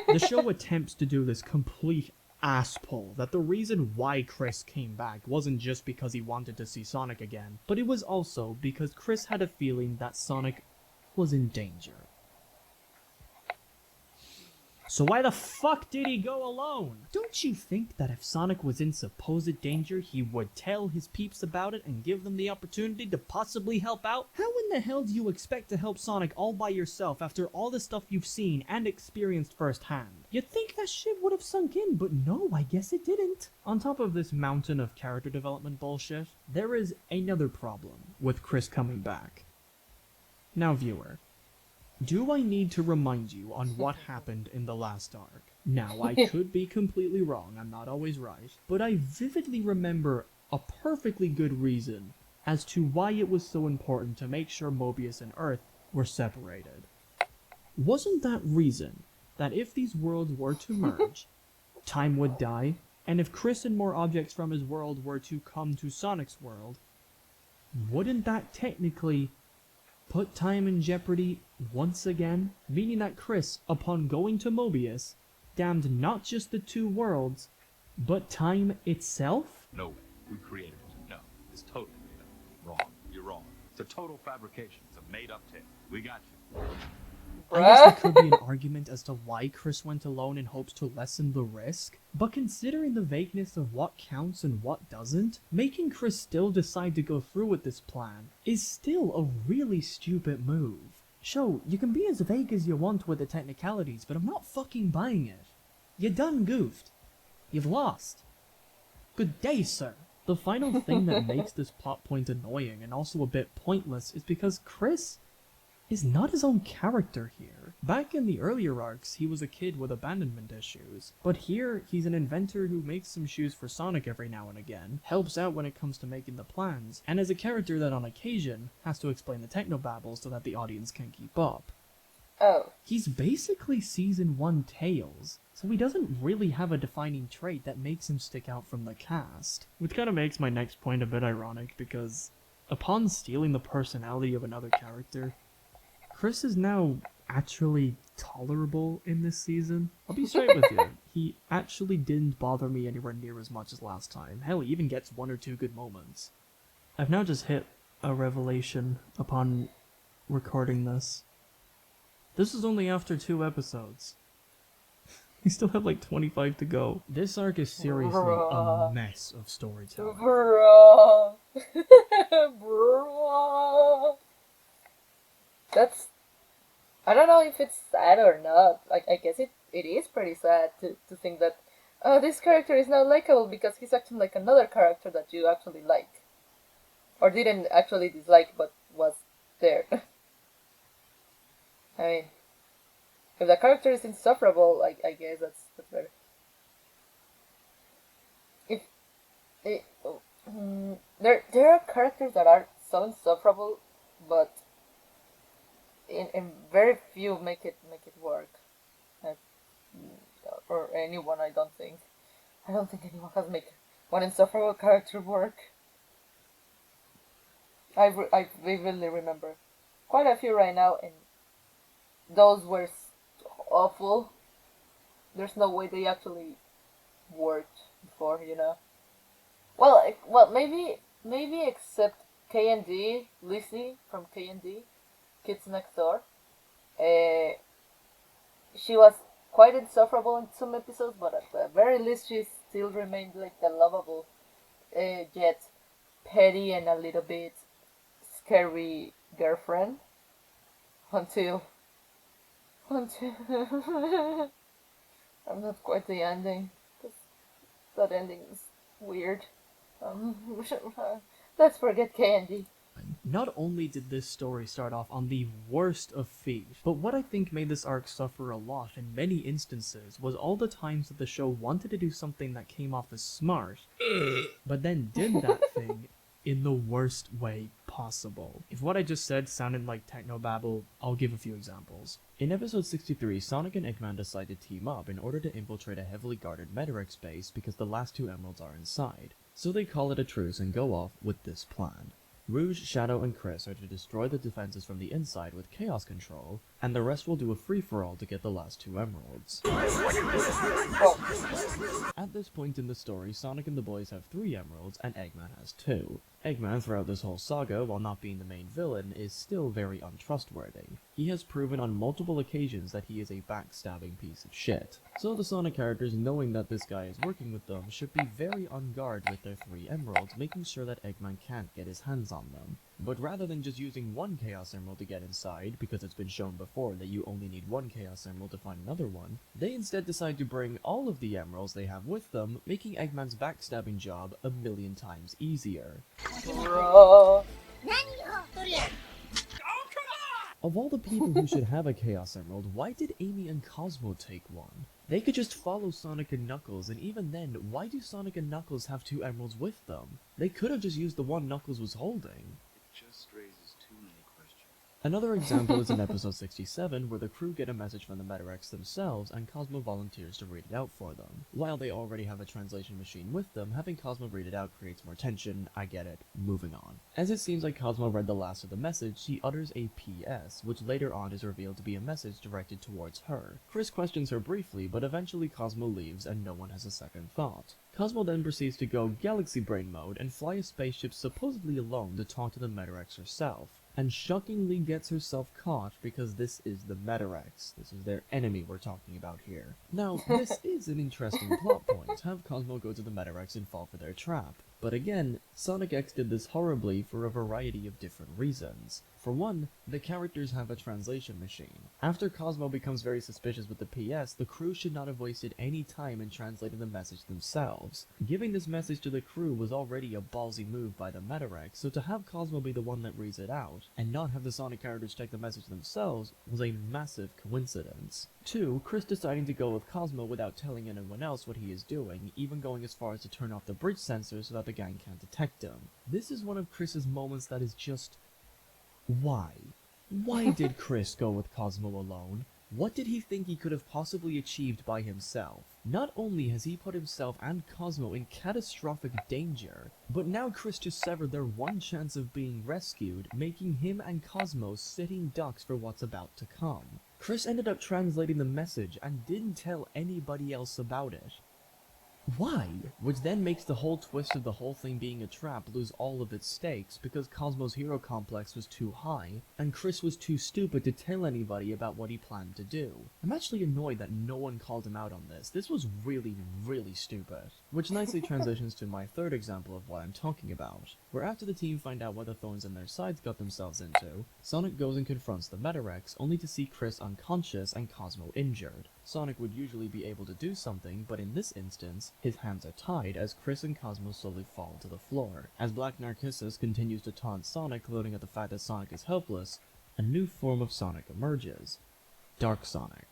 The show attempts to do this complete ass pull that the reason why Chris came back wasn't just because he wanted to see Sonic again, but it was also because Chris had a feeling that Sonic was in danger. So why the fuck did he go alone? Don't you think that if Sonic was in supposed danger, he would tell his peeps about it and give them the opportunity to possibly help out? How in the hell do you expect to help Sonic all by yourself after all the stuff you've seen and experienced firsthand? You'd think that shit would have sunk in, but no, I guess it didn't. On top of this mountain of character development bullshit, there is another problem with Chris coming back. Now, viewer, do I need to remind you on what happened in the last arc? Now, I could be completely wrong, I'm not always right, but I vividly remember a perfectly good reason as to why it was so important to make sure Mobius and Earth were separated. Wasn't that reason that if these worlds were to merge, time would die, and if Chris and more objects from his world were to come to Sonic's world, wouldn't that technically put time in jeopardy once again? Meaning that Chris, upon going to Mobius, damned not just the two worlds, but time itself? No way. We created it. No. It's totally made up. Wrong. You're wrong. It's a total fabrication. It's a made-up tale. We got you. I guess there could be an argument as to why Chris went alone in hopes to lessen the risk, but considering the vagueness of what counts and what doesn't, making Chris still decide to go through with this plan is still a really stupid move. Sure, you can be as vague as you want with the technicalities, but I'm not fucking buying it. You done goofed. You've lost. Good day, sir. The final thing that makes this plot point annoying and also a bit pointless is because Chris is not his own character here. Back in the earlier arcs, he was a kid with abandonment issues, but here he's an inventor who makes some shoes for Sonic every now and again, helps out when it comes to making the plans, and is a character that on occasion has to explain the technobabble so that the audience can keep up. Oh. He's basically Season 1 Tails, so he doesn't really have a defining trait that makes him stick out from the cast. Which kind of makes my next point a bit ironic, because upon stealing the personality of another character, Chris is now actually tolerable in this season. I'll be straight with you. He actually didn't bother me anywhere near as much as last time. Hell, he even gets 1 or 2 good moments. I've now just hit a revelation upon recording this. This is only after 2 episodes. We still have like 25 to go. This arc is seriously a mess of storytelling. Bruh. Bruh. That's... I don't know if it's sad or not. Like, I guess it is pretty sad to think that this character is now likable because he's acting like another character that you actually like. Or didn't actually dislike, but was there. I mean, if the character is insufferable, I guess that's better. If it, there are characters that are so insufferable, but in very few make it work. Or anyone, I don't think anyone has made one insufferable character work. I vividly remember quite a few right now, and those were awful. There's no way they actually worked before, you know. Well, maybe except K&D, Lizzie from K&D, Kids Next Door. She was quite insufferable in some episodes, but at the very least she still remained like the lovable, yet petty and a little bit scary girlfriend. Until I'm not quite the ending, because that ending is weird. Let's forget Candy. Not only did this story start off on the worst of feet, but what I think made this arc suffer a lot in many instances was all the times that the show wanted to do something that came off as smart, but then did that thing in the worst way possible. If what I just said sounded like technobabble, I'll give a few examples. In episode 63, Sonic and Eggman decide to team up in order to infiltrate a heavily guarded Metarex base because the last 2 emeralds are inside. So they call it a truce and go off with this plan. Rouge, Shadow, and Chris are to destroy the defenses from the inside with Chaos Control, and the rest will do a free-for-all to get the last 2 emeralds. At this point in the story, Sonic and the boys have 3 emeralds, and Eggman has 2. Eggman, throughout this whole saga, while not being the main villain, is still very untrustworthy. He has proven on multiple occasions that he is a backstabbing piece of shit. So the Sonic characters, knowing that this guy is working with them, should be very on guard with their 3 emeralds, making sure that Eggman can't get his hands on them. But rather than just using 1 Chaos Emerald to get inside, because it's been shown before that you only need 1 Chaos Emerald to find another one, they instead decide to bring all of the emeralds they have with them, making Eggman's backstabbing job a million times easier. Bro. Of all the people who should have a Chaos Emerald, why did Amy and Cosmo take one? They could just follow Sonic and Knuckles, and even then, why do Sonic and Knuckles have 2 emeralds with them? They could have just used the one Knuckles was holding. Just raises too many questions. Another example is in episode 67, where the crew get a message from the Metarex themselves, and Cosmo volunteers to read it out for them. While they already have a translation machine with them, having Cosmo read it out creates more tension. I get it. Moving on. As it seems like Cosmo read the last of the message, he utters a PS, which later on is revealed to be a message directed towards her. Chris questions her briefly, but eventually Cosmo leaves and no one has a second thought. Cosmo then proceeds to go Galaxy Brain mode and fly a spaceship supposedly alone to talk to the Metarex herself. And shockingly gets herself caught because this is the Metarex. This is their enemy we're talking about here. Now, this is an interesting plot point, have Cosmo go to the Metarex and fall for their trap. But again, Sonic X did this horribly for a variety of different reasons. For one, the characters have a translation machine. After Cosmo becomes very suspicious with the PS, the crew should not have wasted any time in translating the message themselves. Giving this message to the crew was already a ballsy move by the Metarex, so to have Cosmo be the one that reads it out, and not have the Sonic characters check the message themselves, was a massive coincidence. 2, Chris deciding to go with Cosmo without telling anyone else what he is doing, even going as far as to turn off the bridge sensor so that the gang can't detect him. This is one of Chris's moments that is just... why? Why did Chris go with Cosmo alone? What did he think he could have possibly achieved by himself? Not only has he put himself and Cosmo in catastrophic danger, but now Chris just severed their one chance of being rescued, making him and Cosmo sitting ducks for what's about to come. Chris ended up translating the message and didn't tell anybody else about it. Why? Which then makes the whole twist of the whole thing being a trap lose all of its stakes because Cosmo's hero complex was too high, and Chris was too stupid to tell anybody about what he planned to do. I'm actually annoyed that no one called him out on this. This was really, really stupid. Which nicely transitions to my third example of what I'm talking about, where after the team find out what the thorns in their sides got themselves into, Sonic goes and confronts the Metarex only to see Chris unconscious and Cosmo injured. Sonic would usually be able to do something, but in this instance, his hands are tied as Chris and Cosmo slowly fall to the floor. As Black Narcissus continues to taunt Sonic, gloating at the fact that Sonic is helpless, a new form of Sonic emerges. Dark Sonic.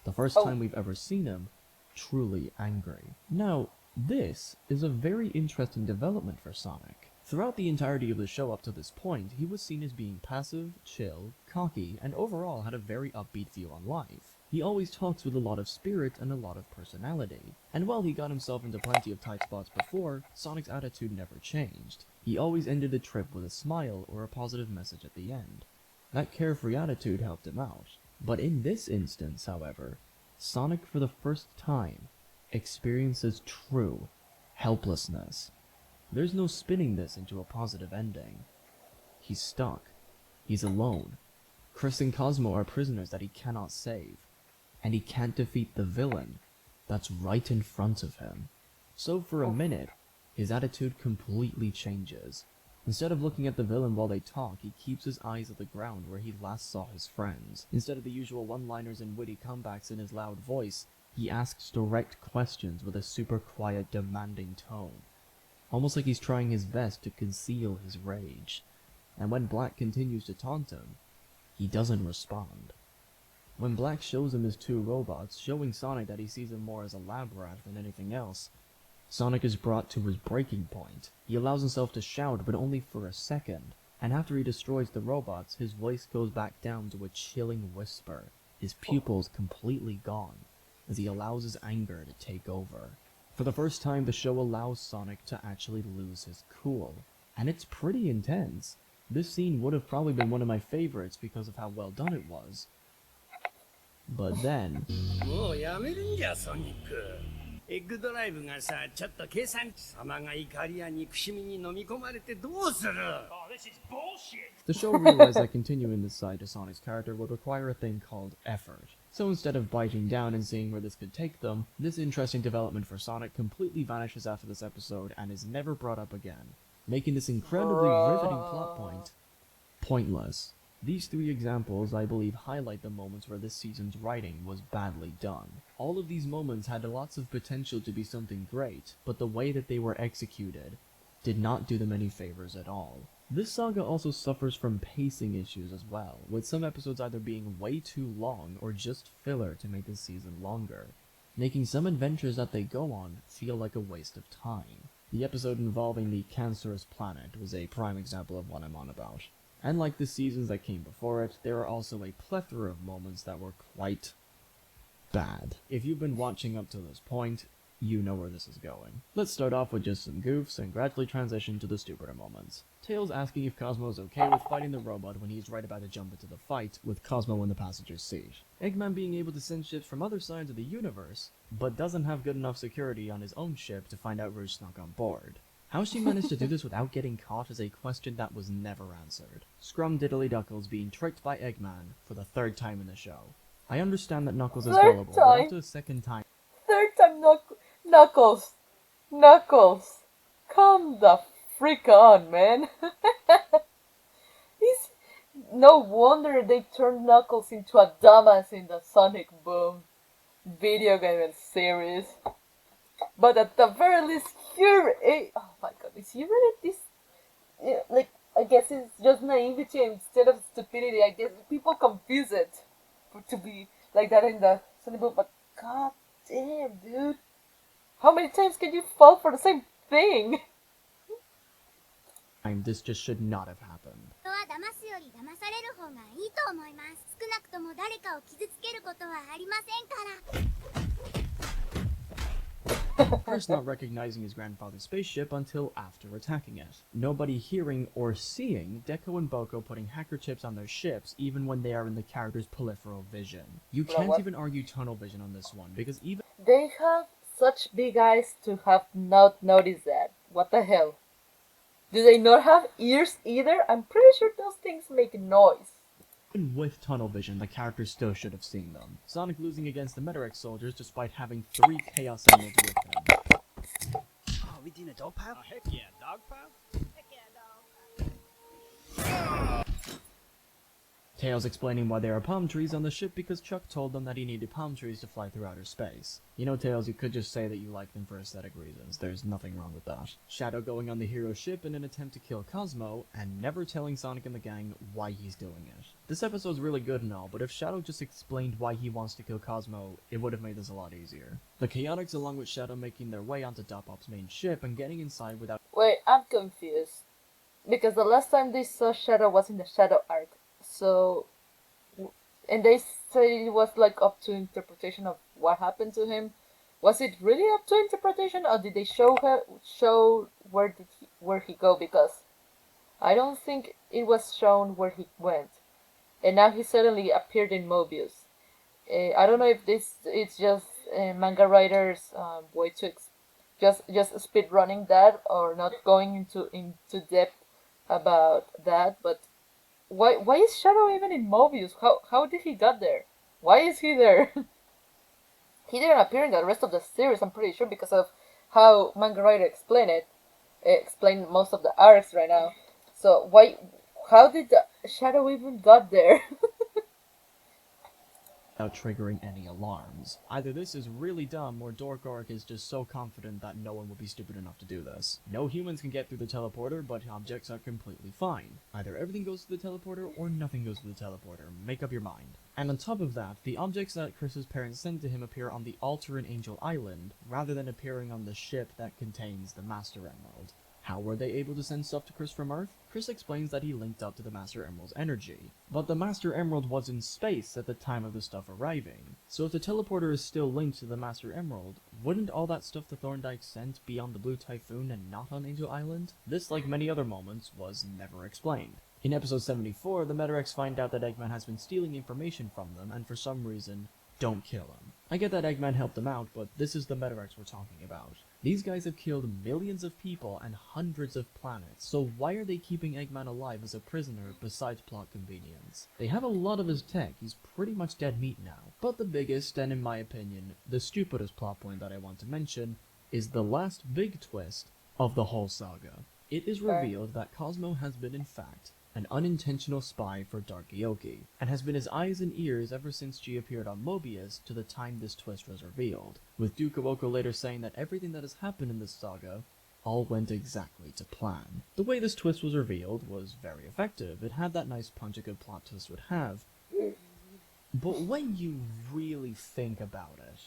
The first time we've ever seen him truly angry. Now, this is a very interesting development for Sonic. Throughout the entirety of the show up to this point, he was seen as being passive, chill, cocky, and overall had a very upbeat view on life. He always talks with a lot of spirit and a lot of personality. And while he got himself into plenty of tight spots before, Sonic's attitude never changed. He always ended the trip with a smile or a positive message at the end. That carefree attitude helped him out. But in this instance, however, Sonic for the first time experiences true helplessness. There's no spinning this into a positive ending. He's stuck. He's alone. Chris and Cosmo are prisoners that he cannot save. And he can't defeat the villain that's right in front of him. So for a minute, his attitude completely changes. Instead of looking at the villain while they talk, he keeps his eyes at the ground where he last saw his friends. Instead of the usual one-liners and witty comebacks in his loud voice, he asks direct questions with a super quiet, demanding tone. Almost like he's trying his best to conceal his rage. And when Black continues to taunt him, he doesn't respond. When Black shows him his two robots, showing Sonic that he sees him more as a lab rat than anything else, Sonic is brought to his breaking point. He allows himself to shout, but only for a second, and after he destroys the robots, his voice goes back down to a chilling whisper, his pupils completely gone, as he allows his anger to take over. For the first time, the show allows Sonic to actually lose his cool, and it's pretty intense. This scene would have probably been one of my favorites because of how well done it was. But then... もうやめるんじゃソニック。エッグドライブがさ、ちょっと計算様が怒りや憎しみに飲み込まれてどうする Oh, this is bullshit! The show realized that continuing this side to Sonic's character would require a thing called effort. So instead of biting down and seeing where this could take them, this interesting development for Sonic completely vanishes after this episode and is never brought up again, making this incredibly riveting plot point pointless. These three examples, I believe, highlight the moments where this season's writing was badly done. All of these moments had lots of potential to be something great, but the way that they were executed did not do them any favors at all. This saga also suffers from pacing issues as well, with some episodes either being way too long or just filler to make the season longer, making some adventures that they go on feel like a waste of time. The episode involving the cancerous planet was a prime example of what I'm on about. And like the seasons that came before it, there are also a plethora of moments that were quite bad. If you've been watching up to this point, you know where this is going. Let's start off with just some goofs and gradually transition to the stupider moments. Tails asking if Cosmo is okay with fighting the robot when he's right about to jump into the fight, with Cosmo in the passenger's seat. Eggman being able to send ships from other sides of the universe, but doesn't have good enough security on his own ship to find out Rouge snuck on board. How she managed to do this without getting caught is a question that was never answered. Scrum Diddly Duckles being tricked by Eggman for the third time in the show. I understand that Knuckles is gullible, but after the second time... Third time, Knuckles! Knuckles! Come the freak on, man! He's... No wonder they turned Knuckles into a dumbass in the Sonic Boom video game and series. But at the very least, oh my god, is he really this? Yeah, like, I guess it's just naivety instead of stupidity. I guess people confuse it to be like that in the Sonic Boom. But god damn, dude, how many times can you fall for the same thing? This just should not have happened. 人は騙すより騙される方がいいと思います。少なくとも誰かを傷つけることはありませんから。Chris not recognizing his grandfather's spaceship until after attacking it. Nobody hearing or seeing Deco and Boko putting hacker chips on their ships even when they are in the character's peripheral vision. You Bro, can't what? even argue tunnel vision on this one, because even They have such big eyes to have not noticed that. What the hell? Do they not have ears either? I'm pretty sure those things make noise. with tunnel vision, the character still should have seen them. Sonic losing against the Metarex soldiers despite having 3 Chaos Emeralds with him. Oh, we doing a dog pile? Oh, heck yeah, dog pile? Tails explaining why there are palm trees on the ship because Chuck told them that he needed palm trees to fly through outer space. You know, Tails, you could just say that you like them for aesthetic reasons. There's nothing wrong with that. Shadow going on the hero ship in an attempt to kill Cosmo, and never telling Sonic and the gang why he's doing it. This episode's really good and all, but if Shadow just explained why he wants to kill Cosmo, it would have made this a lot easier. The Chaotix along with Shadow making their way onto Dopop's main ship and getting inside without— Wait, I'm confused. Because the last time they saw Shadow was in the Shadow arc. So, and they say it was like up to interpretation of what happened to him. Was it really up to interpretation, or did they show where he go? Because I don't think it was shown where he went, and now he suddenly appeared in Mobius. I don't know if it's just manga writers' way to just speed running that, or not going into depth about that, but why is Shadow even in Mobius? How did he got there? Why is he there? He didn't appear in the rest of the series, I'm pretty sure, because of how manga writer explained most of the arcs right now. So how did the Shadow even got there? without triggering any alarms. Either this is really dumb, or Dork is just so confident that no one will be stupid enough to do this. No humans can get through the teleporter, but objects are completely fine. Either everything goes to the teleporter, or nothing goes to the teleporter. Make up your mind. And on top of that, the objects that Chris's parents sent to him appear on the altar in Angel Island, rather than appearing on the ship that contains the Master Emerald. How were they able to send stuff to Chris from Earth? Chris explains that he linked up to the Master Emerald's energy. But the Master Emerald was in space at the time of the stuff arriving. So if the teleporter is still linked to the Master Emerald, wouldn't all that stuff the Thorndike sent be on the Blue Typhoon and not on Angel Island? This, like many other moments, was never explained. In episode 74, the Metarex find out that Eggman has been stealing information from them, and for some reason, don't kill him. I get that Eggman helped them out, but this is the Metarex we're talking about. These guys have killed millions of people and hundreds of planets, so why are they keeping Eggman alive as a prisoner besides plot convenience? They have a lot of his tech, he's pretty much dead meat now. But the biggest, and in my opinion, the stupidest plot point that I want to mention, is the last big twist of the whole saga. It is revealed that Cosmo has been, in fact, an unintentional spy for Dark Yoki, and has been his eyes and ears ever since G appeared on Mobius to the time this twist was revealed, with Duke Oko later saying that everything that has happened in this saga all went exactly to plan. The way this twist was revealed was very effective. It had that nice punch a good plot twist would have. But when you really think about it,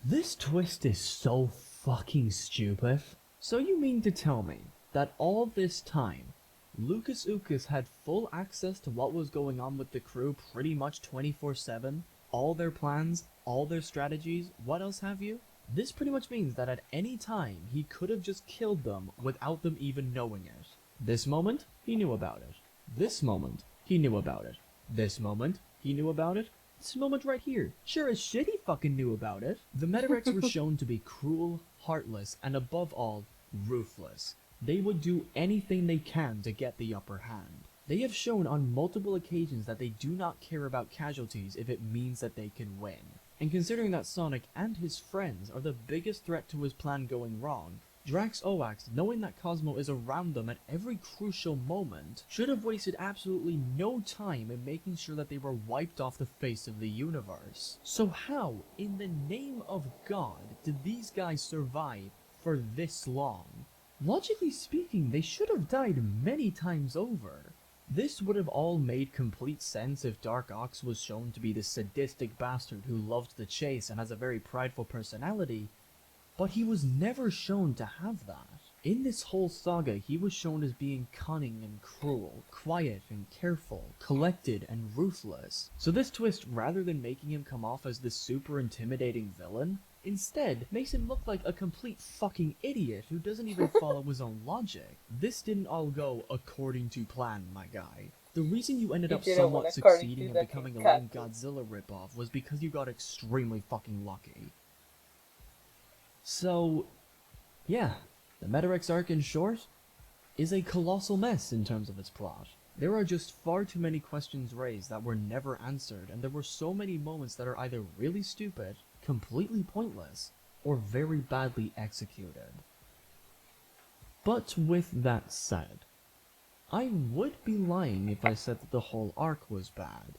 this twist is so fucking stupid. So you mean to tell me that all this time, Lucas Ucas had full access to what was going on with the crew pretty much 24/7? All their plans, all their strategies, what else have you? This pretty much means that at any time, he could have just killed them without them even knowing it. This moment, he knew about it. This moment, he knew about it. This moment, he knew about it. This moment right here, sure as shit he fucking knew about it. The Metarex were shown to be cruel, heartless, and above all, ruthless. They would do anything they can to get the upper hand. They have shown on multiple occasions that they do not care about casualties if it means that they can win. And considering that Sonic and his friends are the biggest threat to his plan going wrong, Drax Oax, knowing that Cosmo is around them at every crucial moment, should have wasted absolutely no time in making sure that they were wiped off the face of the universe. So how, in the name of God, did these guys survive for this long? Logically speaking, they should have died many times over. This would have all made complete sense if Dark Ox was shown to be this sadistic bastard who loved the chase and has a very prideful personality, but he was never shown to have that. In this whole saga, he was shown as being cunning and cruel, quiet and careful, collected and ruthless. So this twist, rather than making him come off as this super intimidating villain, instead makes him look like a complete fucking idiot who doesn't even follow his own logic. This didn't all go according to plan, my guy. The reason you ended up It didn't somewhat went according succeeding to and the becoming a cat. lame Godzilla ripoff was because you got extremely fucking lucky. So, yeah, the Metarex arc in short is a colossal mess in terms of its plot. There are just far too many questions raised that were never answered, and there were so many moments that are either really stupid, completely pointless, or very badly executed. But with that said, I would be lying if I said that the whole arc was bad,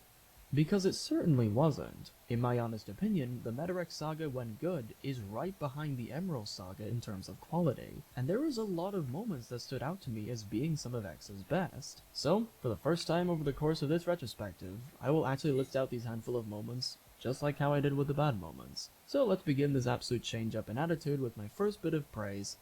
because it certainly wasn't. In my honest opinion, the Metarex saga, when good, is right behind the Emerald saga in terms of quality, and there was a lot of moments that stood out to me as being some of X's best. So, for the first time over the course of this retrospective, I will actually list out these handful of moments, just like how I did with the bad moments. So let's begin this absolute change up in attitude with my first bit of praise,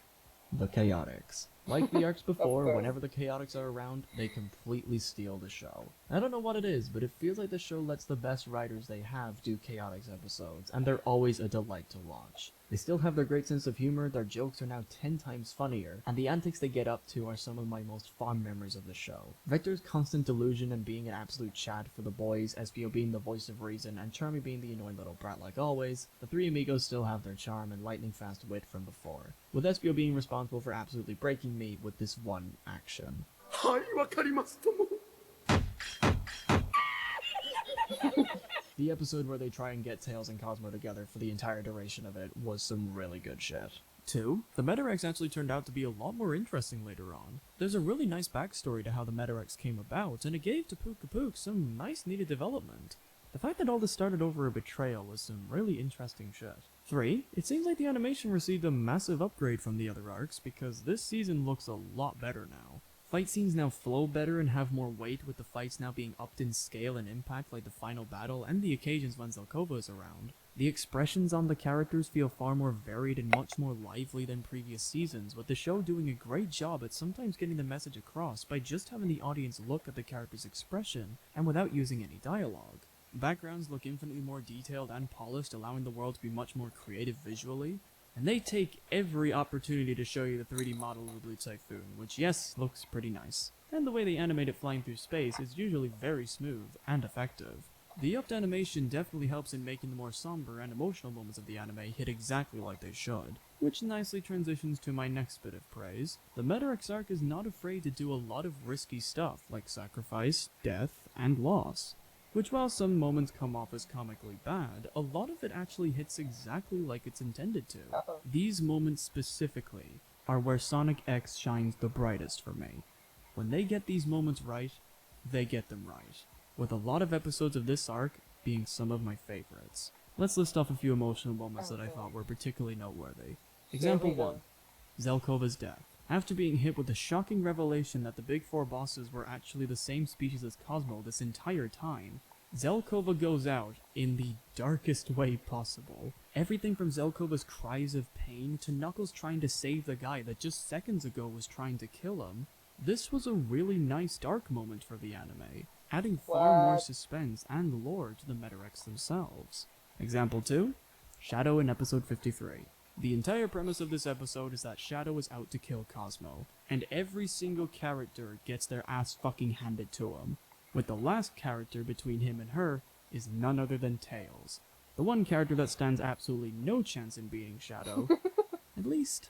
the Chaotix. Like the arcs before, course. whenever the Chaotix are around, they completely steal the show. I don't know what it is, but it feels like the show lets the best writers they have do Chaotix episodes, and they're always a delight to watch. They still have their great sense of humor, their jokes are now 10 times funnier, and the antics they get up to are some of my most fond memories of the show. Vector's constant delusion and being an absolute Chad for the boys, Espio being the voice of reason, and Charmy being the annoying little brat like always, the three amigos still have their charm and lightning-fast wit from before, with Espio being responsible for absolutely breaking me with this one action. The episode where they try and get Tails and Cosmo together for the entire duration of it was some really good shit. 2. The Metarex actually turned out to be a lot more interesting later on. There's a really nice backstory to how the Metarex came about, and it gave to Puka some nice needed development. The fact that all this started over a betrayal was some really interesting shit. 3. It seems like the animation received a massive upgrade from the other arcs, because this season looks a lot better now. Fight scenes now flow better and have more weight, with the fights now being upped in scale and impact, like the final battle and the occasions when Zelkova is around. The expressions on the characters feel far more varied and much more lively than previous seasons, with the show doing a great job at sometimes getting the message across by just having the audience look at the character's expression and without using any dialogue. Backgrounds look infinitely more detailed and polished, allowing the world to be much more creative visually. And they take every opportunity to show you the 3D model of the Blue Typhoon, which yes, looks pretty nice. And the way they animate it flying through space is usually very smooth and effective. The upped animation definitely helps in making the more somber and emotional moments of the anime hit exactly like they should. Which nicely transitions to my next bit of praise. The Metarex arc is not afraid to do a lot of risky stuff, like sacrifice, death, and loss. Which, while some moments come off as comically bad, a lot of it actually hits exactly like it's intended to. These moments specifically are where Sonic X shines the brightest for me. When they get these moments right, they get them right, with a lot of episodes of this arc being some of my favorites. Let's list off a few emotional moments that I thought were particularly noteworthy. Example 1. Zelkova's death. After being hit with the shocking revelation that the big four bosses were actually the same species as Cosmo this entire time, Zelkova goes out in the darkest way possible. Everything from Zelkova's cries of pain to Knuckles trying to save the guy that just seconds ago was trying to kill him. This was a really nice dark moment for the anime, adding far more suspense and lore to the Metarex themselves. Example 2. Shadow in episode 53. The entire premise of this episode is that Shadow is out to kill Cosmo, and every single character gets their ass fucking handed to him, with the last character between him and her is none other than Tails, the one character that stands absolutely no chance in beating Shadow, at least,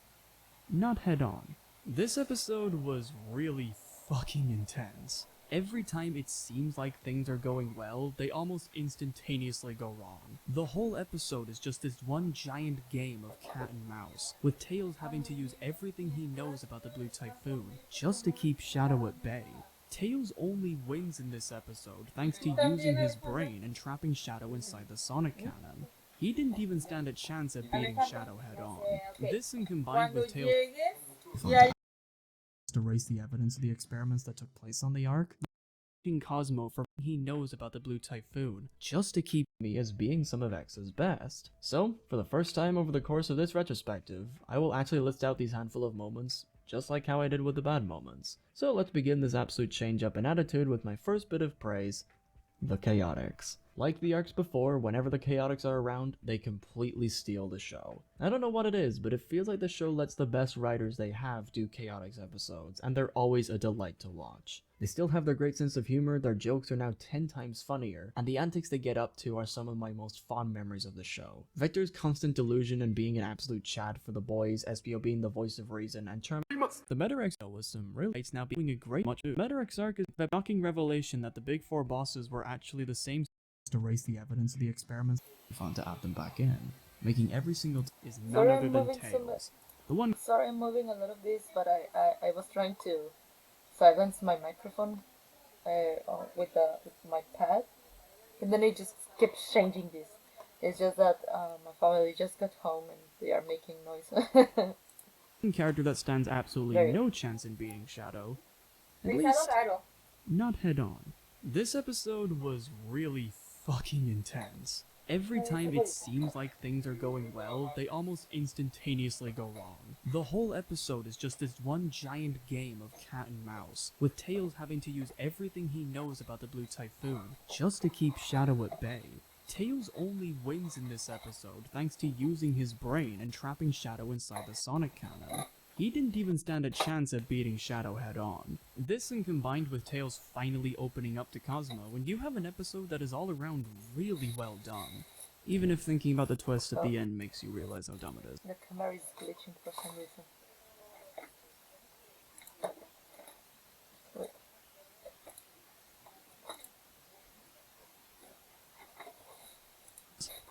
not head on. This episode was really fucking intense. Every time it seems like things are going well, they almost instantaneously go wrong. The whole episode is just this one giant game of cat and mouse, with Tails having to use everything he knows about the Blue Typhoon just to keep Shadow at bay. Tails only wins in this episode thanks to using his brain and trapping Shadow inside the Sonic Cannon. He didn't even stand a chance at beating Shadow head on. This, and combined with Tails to erase the evidence of the experiments that took place on the arc, Cosmo for he knows about the Blue Typhoon, just to keep me as being some of X's best. So, for the first time over the course of this retrospective, I will actually list out these handful of moments, just like how I did with the bad moments. So let's begin this absolute change up in attitude with my first bit of praise, the chaotics. Like the arcs before, whenever the chaotics are around, they completely steal the show. I don't know what it is, but it feels like the show lets the best writers they have do chaotics episodes, and they're always a delight to watch. They still have their great sense of humor, their jokes are now 10 times funnier, and the antics they get up to are some of my most fond memories of the show. Vector's constant delusion and being an absolute Chad for the boys, SBO being the voice of reason, and Charm. The Meta-X was some real it's now being a great much. Meta-X arc is the shocking revelation that the big four bosses were actually the same to erase the evidence of the experiments. Fun to add them back in, making every single is none Sorry, other I'm than moving Tails. The one Sorry, I'm moving a lot of this, but I was trying to silence my microphone with my pad, and then it just keeps changing this. It's just that my family just got home and they are making noise. character that stands absolutely Very. no chance in beating Shadow, at Please, least hello, not head on. This episode was really fucking intense. Every time it seems like things are going well, they almost instantaneously go wrong. The whole episode is just this one giant game of cat and mouse, with Tails having to use everything he knows about the Blue Typhoon just to keep Shadow at bay. Tails only wins in this episode thanks to using his brain and trapping Shadow inside the Sonic Cannon. He didn't even stand a chance at beating Shadow head on. This, and combined with Tails finally opening up to Cosmo, when you have an episode that is all around really well done. Even if thinking about the twist at the end makes you realize how dumb it is. The camera is glitching for some reason. Wait.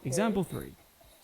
Example 3.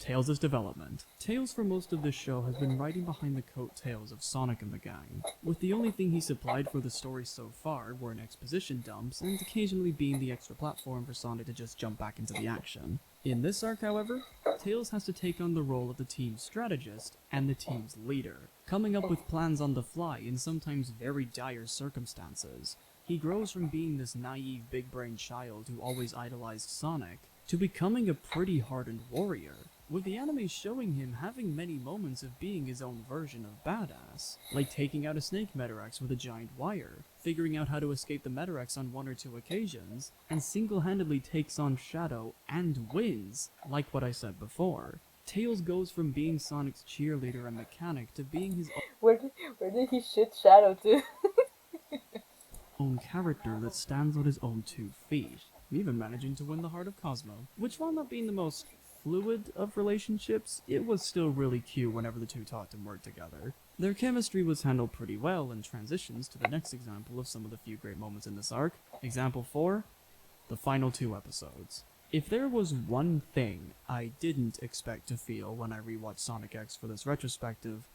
Tails' development. Tails for most of this show has been riding behind the coattails of Sonic and the gang, with the only thing he supplied for the story so far were an exposition dumps and occasionally being the extra platform for Sonic to just jump back into the action. In this arc, however, Tails has to take on the role of the team's strategist and the team's leader, coming up with plans on the fly in sometimes very dire circumstances. He grows from being this naive big-brained child who always idolized Sonic to becoming a pretty hardened warrior, with the anime showing him having many moments of being his own version of badass, like taking out a snake Metarex with a giant wire, figuring out how to escape the Metarex on 1 or 2 occasions, and single-handedly takes on Shadow and wins, like what I said before. Tails goes from being Sonic's cheerleader and mechanic to being his Where did he shoot Shadow to? own character that stands on his own 2 feet, even managing to win the heart of Cosmo, which while not being the most fluid of relationships, it was still really cute whenever the two talked and worked together. Their chemistry was handled pretty well and transitions to the next example of some of the few great moments in this arc. Example 4, the final 2 episodes. If there was one thing I didn't expect to feel when I rewatched Sonic X for this retrospective,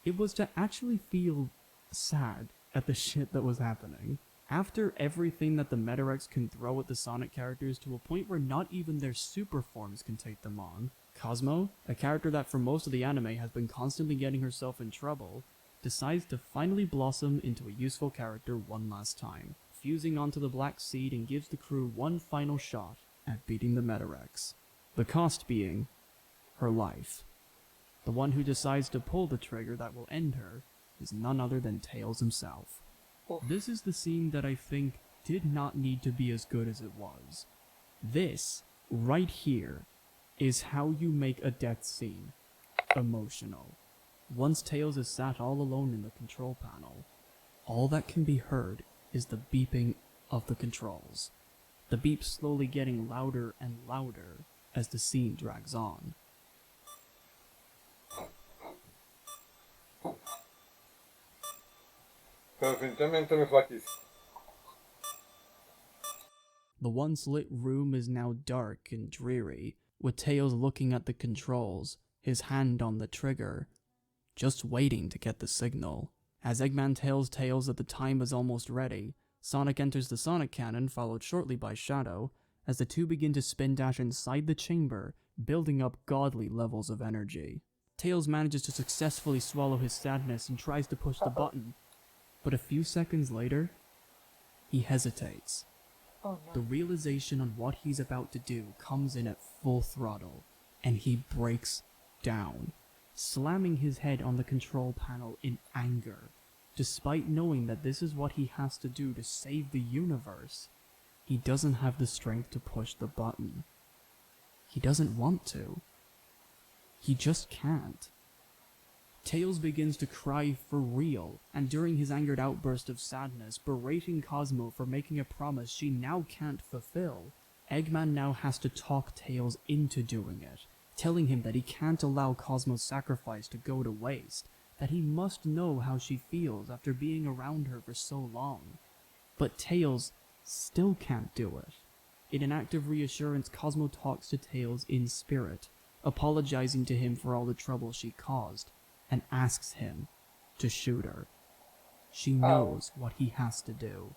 it was to actually feel sad at the shit that was happening. After everything that the Metarex can throw at the Sonic characters to a point where not even their super forms can take them on, Cosmo, a character that for most of the anime has been constantly getting herself in trouble, decides to finally blossom into a useful character one last time, fusing onto the Black Seed and gives the crew one final shot at beating the Metarex. The cost being her life. The one who decides to pull the trigger that will end her is none other than Tails himself. This is the scene that I think did not need to be as good as it was. This, right here, is how you make a death scene emotional. Once Tails is sat all alone in the control panel, all that can be heard is the beeping of the controls. The beep slowly getting louder and louder as the scene drags on. Definitivamente me flaquis. The once lit room is now dark and dreary, with Tails looking at the controls, his hand on the trigger, just waiting to get the signal. As Eggman tells Tails that the time is almost ready, Sonic enters the Sonic Cannon, followed shortly by Shadow, as the two begin to spin dash inside the chamber, building up godly levels of energy. Tails manages to successfully swallow his sadness and tries to push the button, but a few seconds later, he hesitates. Oh no. The realization on what he's about to do comes in at full throttle, and he breaks down, slamming his head on the control panel in anger. Despite knowing that this is what he has to do to save the universe, he doesn't have the strength to push the button. He doesn't want to. He just can't. Tails begins to cry for real, and during his angered outburst of sadness, berating Cosmo for making a promise she now can't fulfill, Eggman now has to talk Tails into doing it, telling him that he can't allow Cosmo's sacrifice to go to waste, that he must know how she feels after being around her for so long. But Tails still can't do it. In an act of reassurance, Cosmo talks to Tails in spirit, apologizing to him for all the trouble she caused, and asks him to shoot her. She knows what he has to do.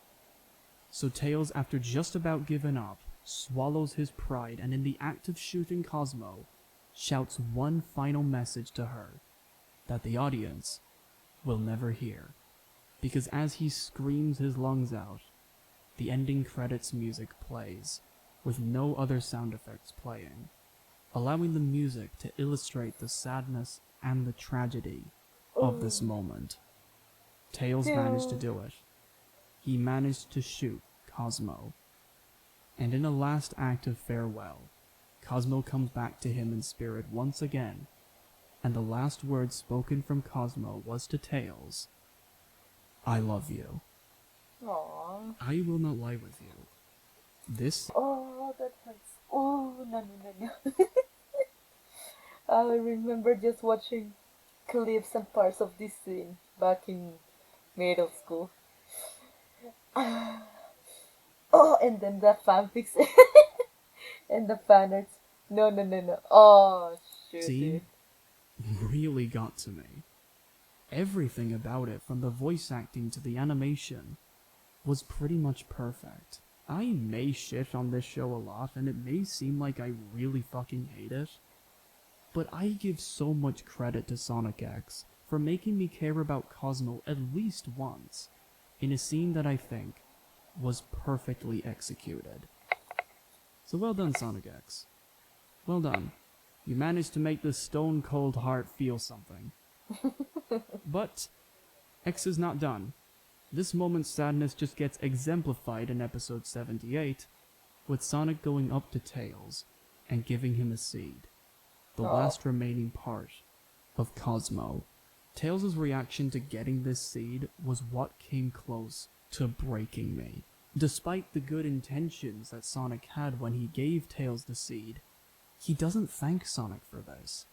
So Tails, after just about giving up, swallows his pride and in the act of shooting Cosmo, shouts one final message to her that the audience will never hear. Because as he screams his lungs out, the ending credits music plays, with no other sound effects playing, allowing the music to illustrate the sadness and the tragedy of this moment. Tails managed to do it. He managed to shoot Cosmo. And in a last act of farewell, Cosmo comes back to him in spirit once again, and the last words spoken from Cosmo was to Tails, "I love you." Aww. I will not lie with you. This Oh, that hurts. Oh, no. I remember just watching clips and parts of this scene back in middle school. Oh, and then the fanfics and the fanarts. No. Oh, shoot, scene dude. really got to me. Everything about it, from the voice acting to the animation, was pretty much perfect. I may shit on this show a lot, and it may seem like I really fucking hate it, but I give so much credit to Sonic X for making me care about Cosmo at least once, in a scene that I think was perfectly executed. So well done, Sonic X. Well done. You managed to make the stone cold heart feel something. But X is not done. This moment's sadness just gets exemplified in episode 78, with Sonic going up to Tails and giving him a seed, the last remaining part of Cosmo. Tails' reaction to getting this seed was what came close to breaking me. Despite the good intentions that Sonic had when he gave Tails the seed, he doesn't thank Sonic for this.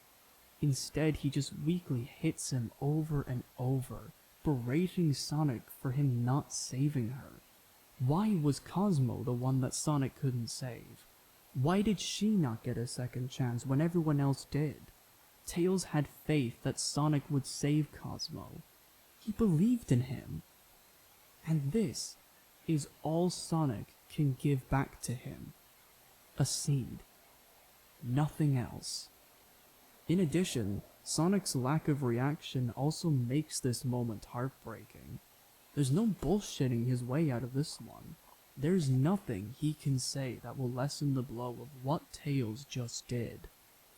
Instead, he just weakly hits him over and over, berating Sonic for him not saving her. Why was Cosmo the one that Sonic couldn't save? Why did she not get a second chance when everyone else did? Tails had faith that Sonic would save Cosmo. He believed in him. And this is all Sonic can give back to him. A seed. Nothing else. In addition, Sonic's lack of reaction also makes this moment heartbreaking. There's no bullshitting his way out of this one. There's nothing he can say that will lessen the blow of what Tails just did.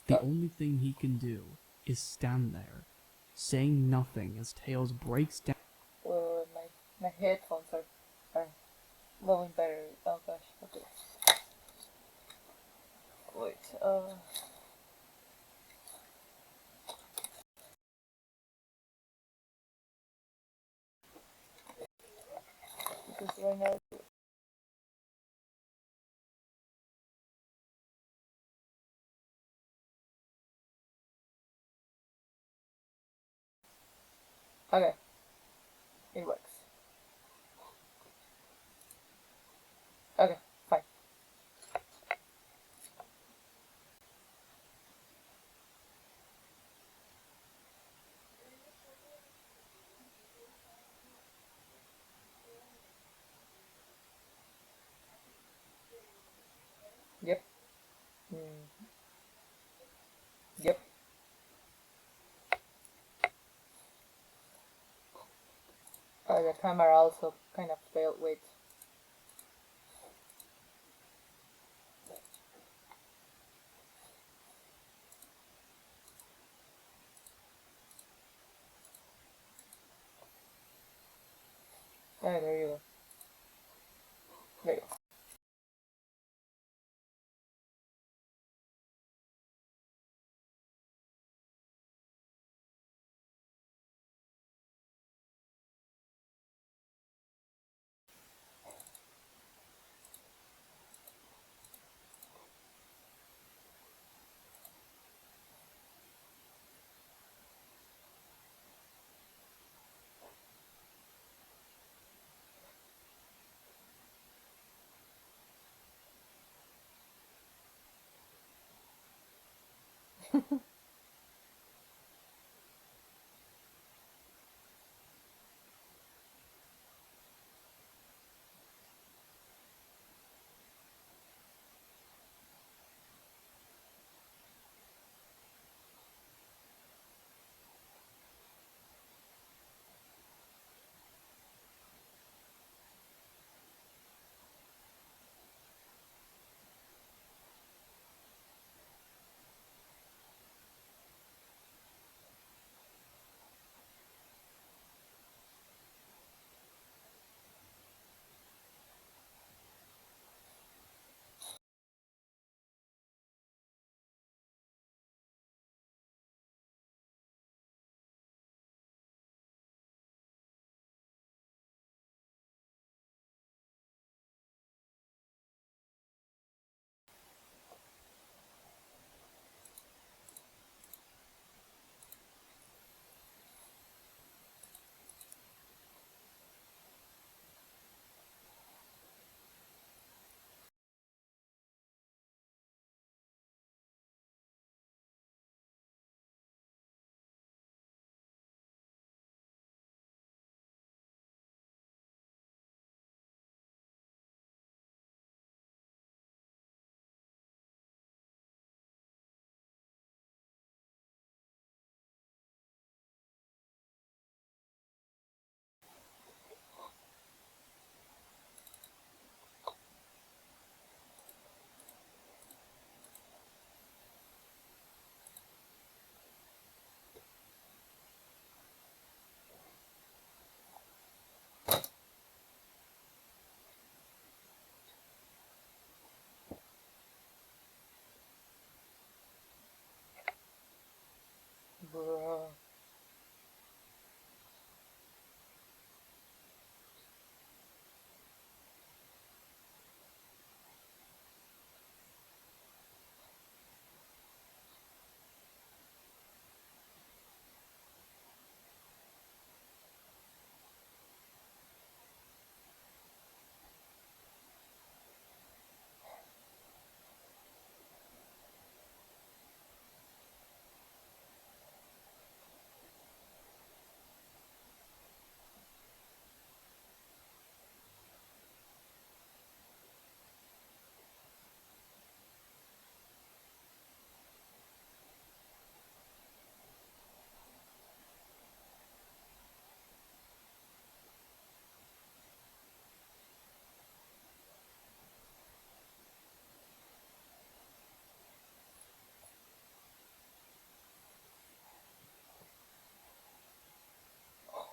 The only thing he can do is stand there, saying nothing as Tails breaks down. My headphones are blowing battery. Oh gosh, okay. Wait, because right now. Okay, it works. Okay, fine. Yep. Yep. The camera also kind of failed. Wait. Yeah, there you go. There you go. Bruh.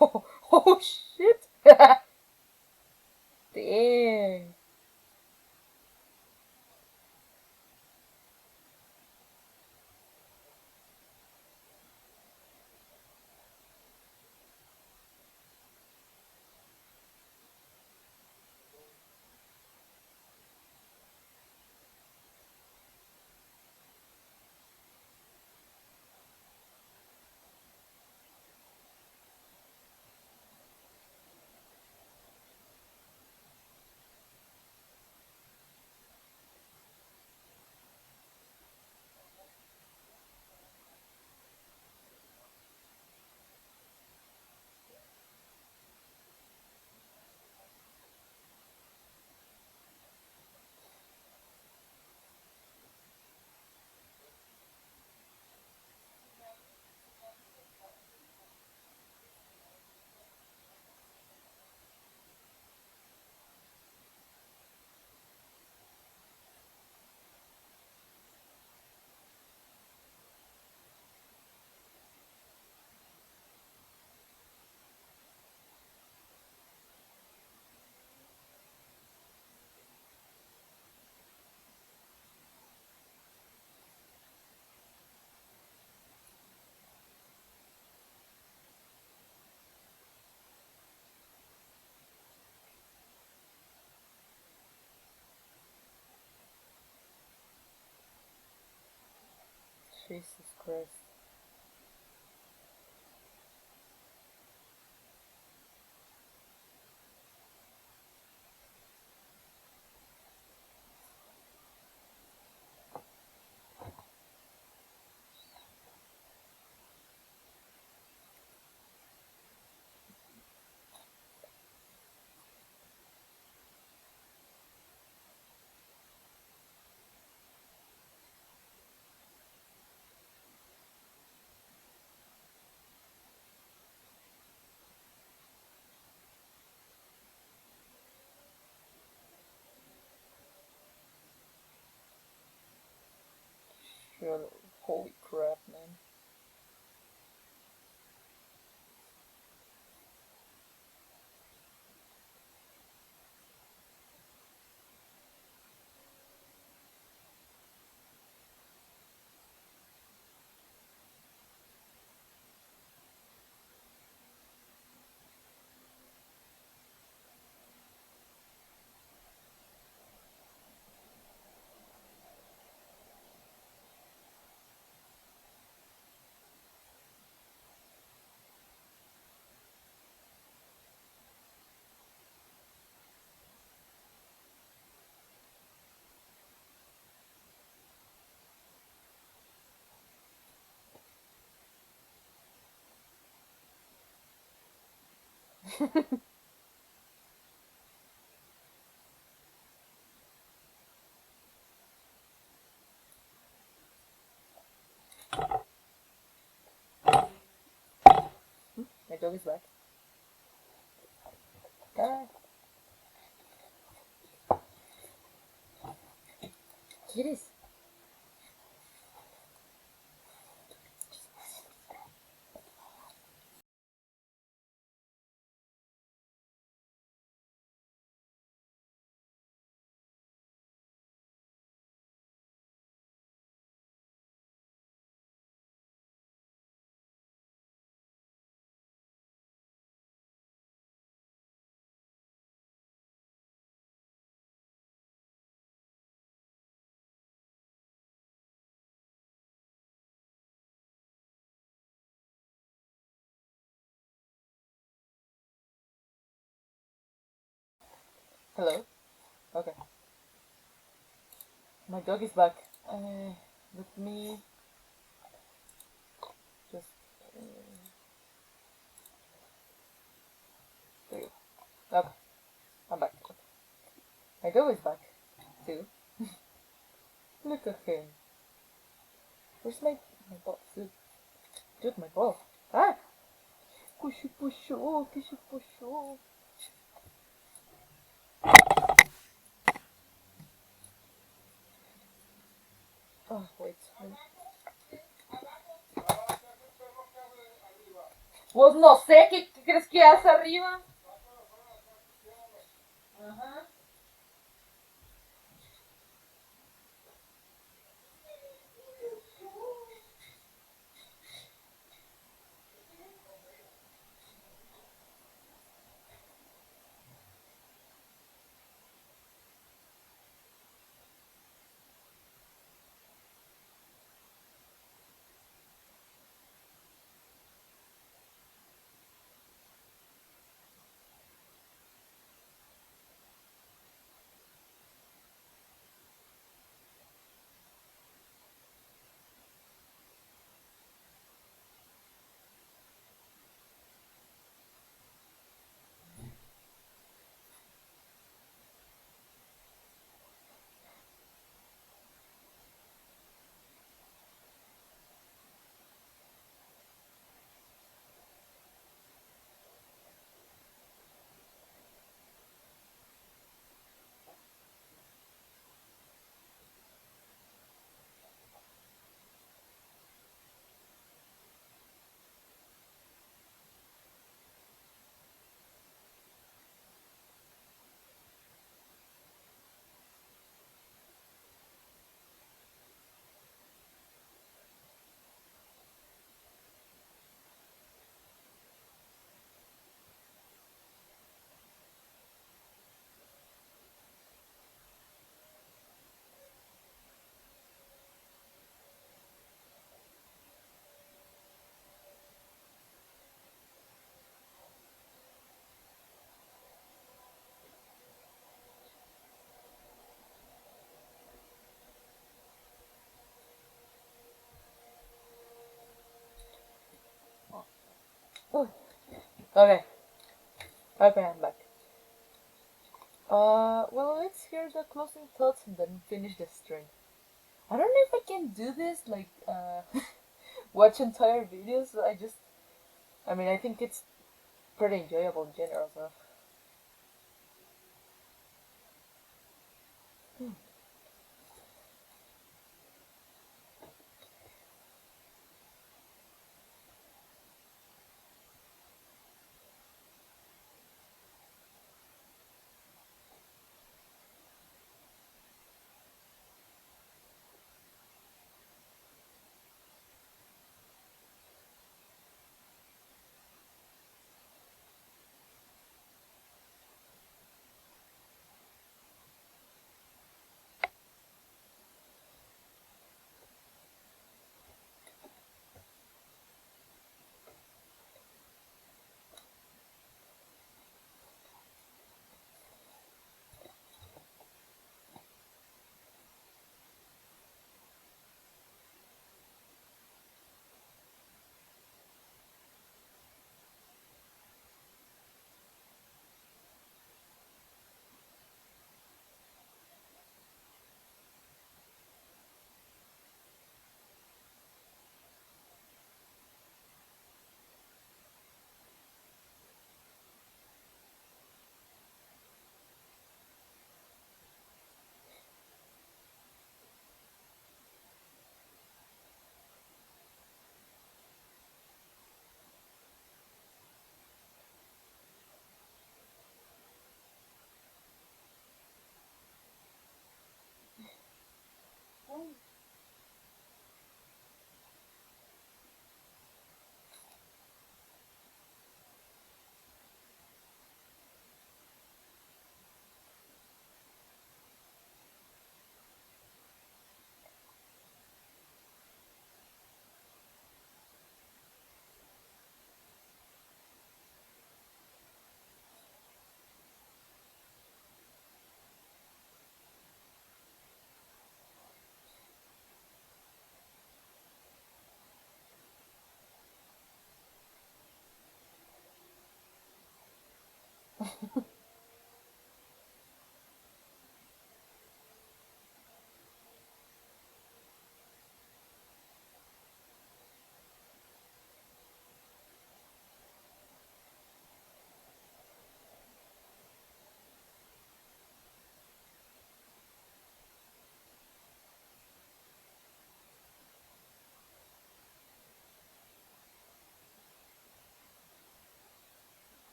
Oh, oh shit! Dang. Jesus Christ. Surely. Holy crap, man. My dog is back. Ah, kitties. Hello? Okay. My dog is back. Let me just. There you go. Okay, I'm back. My dog is back, too. Look at him. Where's my ball? Dude, my ball. Ah! Puxo, puxou, puxo, puxou. Oh, wait. Pues no sé, ¿qué crees que hace arriba? Ajá. Oh, okay. Okay, I'm back. Well, let's hear the closing thoughts and then finish the stream. I don't know if I can do this, like, watch entire videos. I mean, I think it's pretty enjoyable in general, so.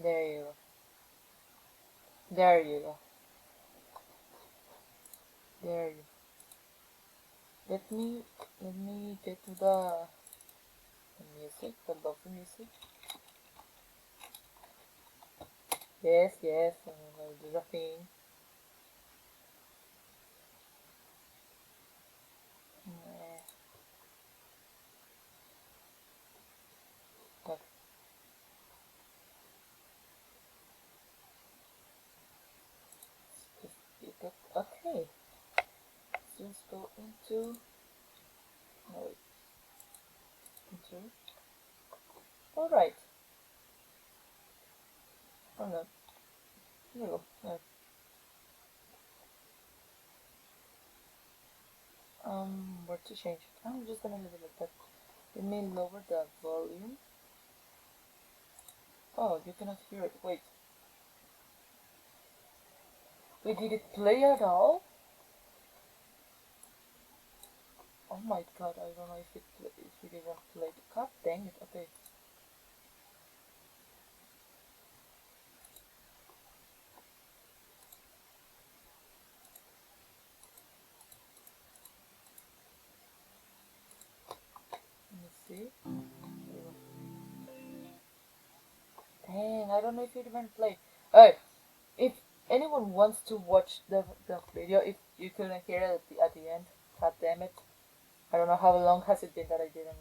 There you go. There you go. There you go. Let me get to the music, the lovely music. Yes, yes, I'll do the thing. Eh, okay, just get that. Okay, let's go into. No, wait, into. Alright. Oh no. Here we go. No. Where to change it? I'm just gonna leave it like that. Let me lower the volume. Oh, you cannot hear it. Wait. Wait, did it play at all? Oh my god, I don't know if it even played. God dang it. Okay. Let me see. There we go. Dang, I don't know if it even played. Alright, if anyone wants to watch the video, if you couldn't hear it at the end, god damn it. I don't know how long has it been that I didn't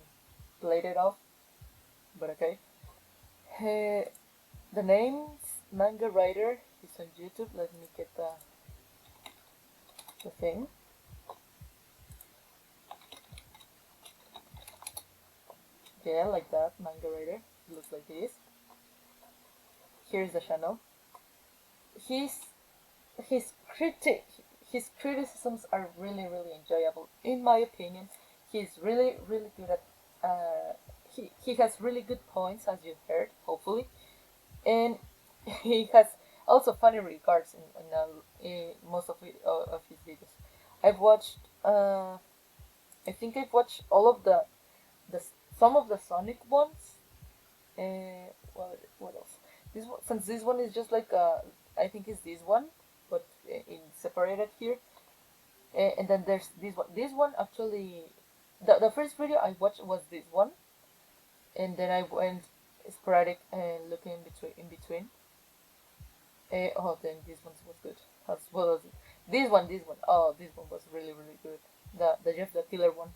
play it off, but okay. Hey, the name's Manga Writer is on YouTube. Let me get the the thing. Yeah, like that, manga writer. It looks like this. Here's the channel. His his critic his criticisms are really enjoyable in my opinion. He's really good at he has really good points, as you heard, hopefully, and he has also funny regards in most of his videos. I've watched I think I've watched all of the some of the Sonic ones. What else? This one, since this one is just like I think it's this one, but in separated here. And then there's this one. This one actually, the first video I watched was this one, and then I went sporadic and looking in between. Oh, then this one was good as well as this one. Oh, this one was really good. The Jeff the Killer one.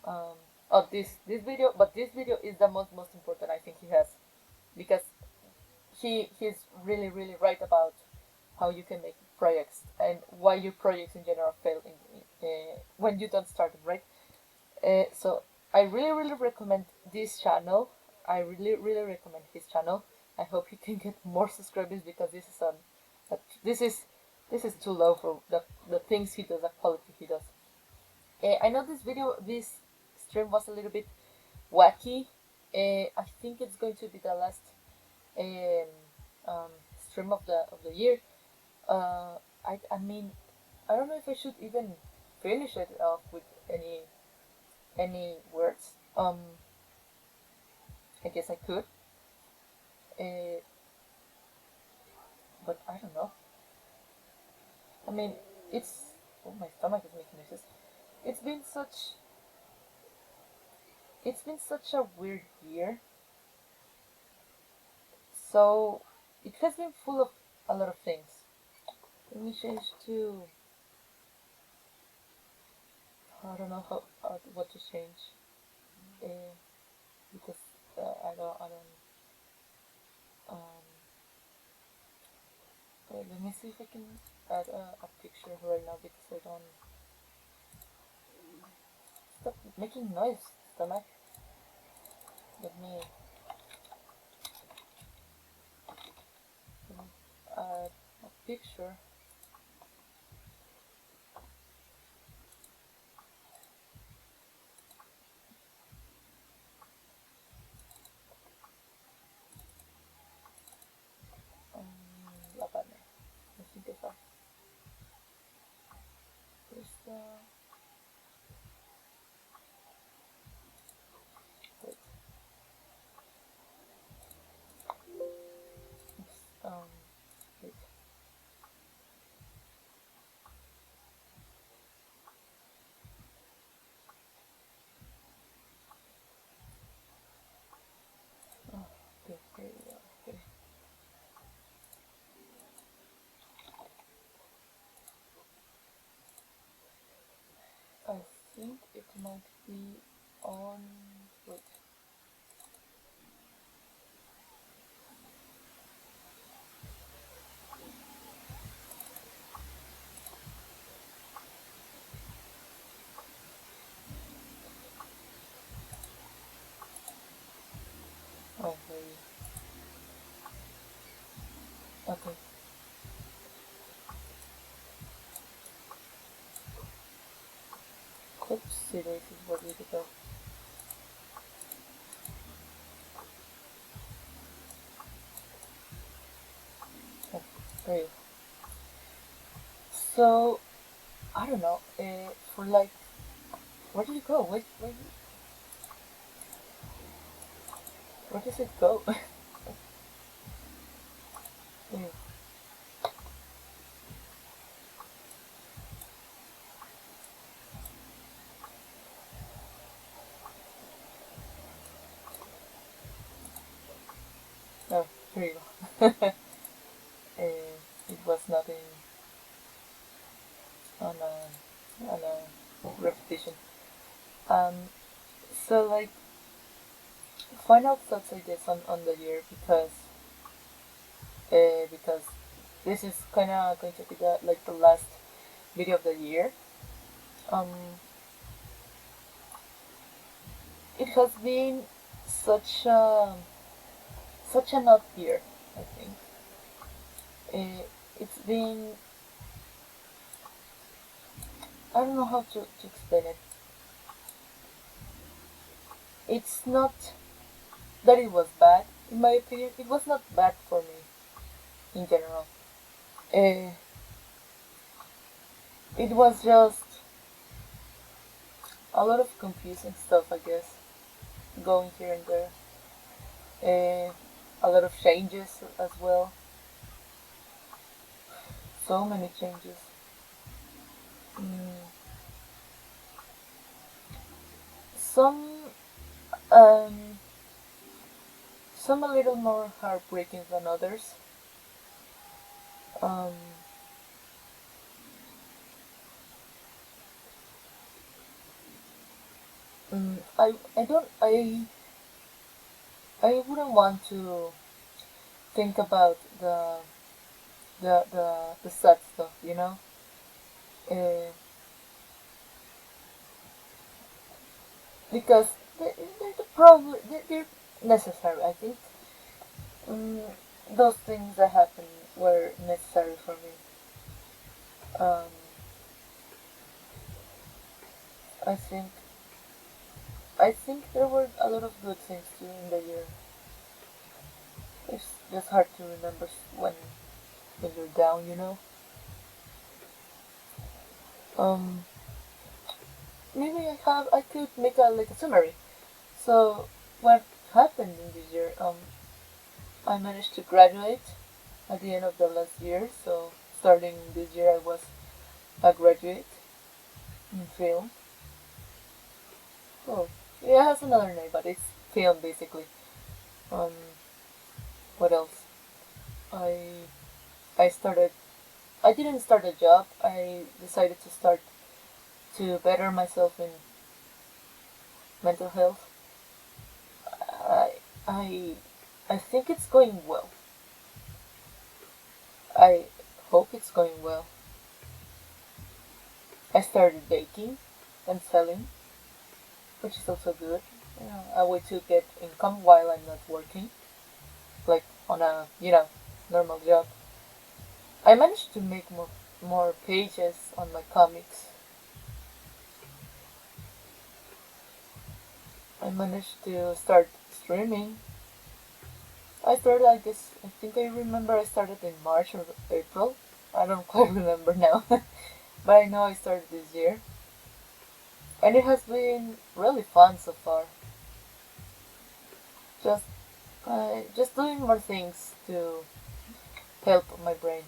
Um, oh, this video, but this video is the most important I think he has, because he's really right about how you can make projects and why your projects in general fail when you don't start them, right? So I really recommend this channel. I really recommend his channel. I hope he can get more subscribers, because this is this is this is too low for the things he does, the quality he does. I know this stream was a little bit wacky. I think it's going to be the last um, um, stream of the year. I mean, I don't know if I should even finish it off with any words. I guess I could, uh, but I don't know. I mean, it's oh, my stomach is making noises. It's been such it's been such a weird year. So it has been full of a lot of things. Let me change to I don't know what to change, uh, because I don't um let me see if I can add a picture right now, because I don't stop making noise, stomach. Let me add a picture. La banner. I think I have. Where's the wait? It's, wait. Oh, okay, here we are. Okay. I think it might be on. Wait. Oh, here. Okay. Oops, this is what we go. Oh, there. So I don't know. For like, where did it go? Where does it go? Yeah. Oh, here you go. It was not on a repetition. Um, so like final thoughts I guess on the year, because this is kind of going to be the last video of the year. Um, it has been such a such an odd year. I think it's been, I don't know how to explain it. It's not that it was bad, in my opinion. It was not bad for me in general. Uh, it was just a lot of confusing stuff, I guess, going here and there. A lot of changes as well. So many changes. Mm, some um, some a little more heartbreaking than others. Um, I don't I wouldn't want to think about the sad stuff, you know. Uh, because they're probably they're necessary. I think um, those things that happened were necessary for me. Um, I think I think there were a lot of good things too in the year. It's just hard to remember when you're down, you know. Um, maybe I could make a like a summary. So what happened in this year? I managed to graduate at the end of the last year. So starting this year, I was a graduate in film. Oh, yeah, it has another name, but it's film basically. Um, what else? I I started. I didn't start a job. I decided to start to better myself in mental health. I I I think it's going well. I hope it's going well. I started baking and selling, which is also good. You know, a way to get income while I'm not working, like on a normal job. I managed to make more pages on my comics. I managed to start streaming. I started, I guess, I think I remember I started in March or April. I don't quite remember now, but I know I started this year, and it has been really fun so far. Just just doing more things to help my brain.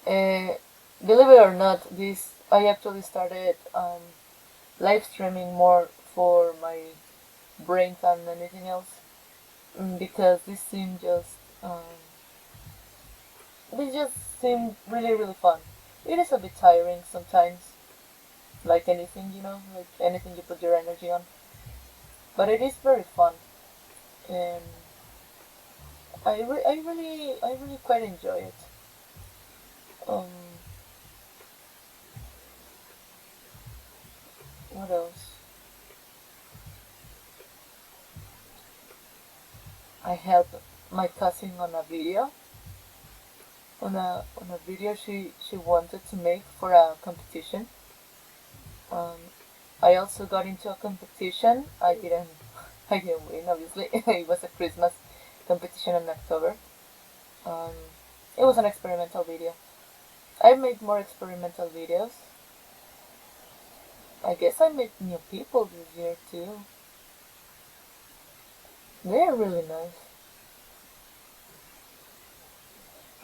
Uh, Believe it or not, this I actually started live streaming more for my brain than anything else, because this just seemed really fun. It is a bit tiring sometimes, like anything, like anything you put your energy on, but it is very fun, and I really quite enjoy it. Um, what else? I helped my cousin on a video, on a video she wanted to make for a competition. Um, I also got into a competition. I didn't win, obviously. It was a Christmas competition in October. Um, it was an experimental video. I made more experimental videos. I guess I met new people this year too. They're really nice.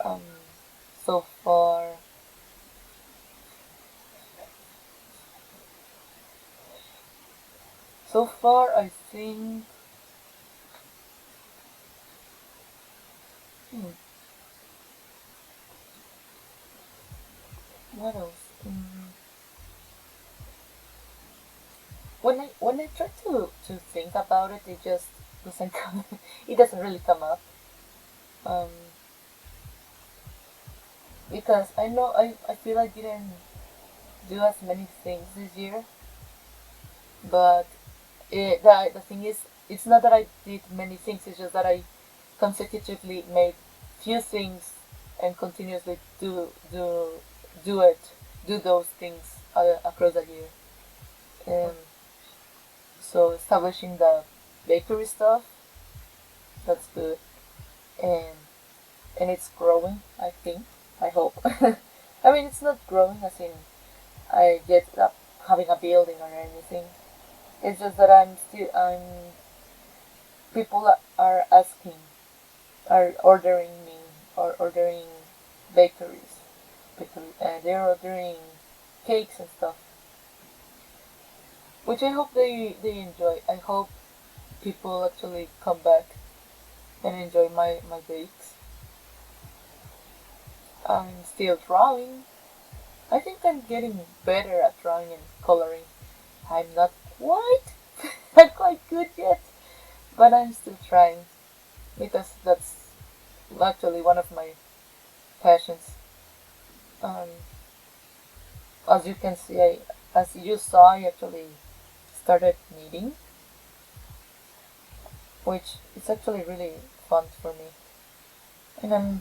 Um, so far, I think. Hmm, what else? When I try to think about it, it just doesn't come. It doesn't really come up. Um, because I know I feel I didn't. do as many things this year, but the thing is, it's not that I did many things. It's just that I consecutively made few things and continuously do it, do those things across the year. And so establishing the bakery stuff, that's good, and it's growing. I think. I hope. I mean, it's not growing as in I get up having a building or anything. It's just that I'm people are asking, are ordering me or ordering bakeries, they're ordering cakes and stuff, which I hope they enjoy. I hope people actually come back and enjoy my bakes. I'm still drawing. I think I'm getting better at drawing and coloring. I'm not quite not quite good yet, but I'm still trying because that's actually one of my passions. Um, as you can see, as you saw, I actually started knitting, which is actually really fun for me. And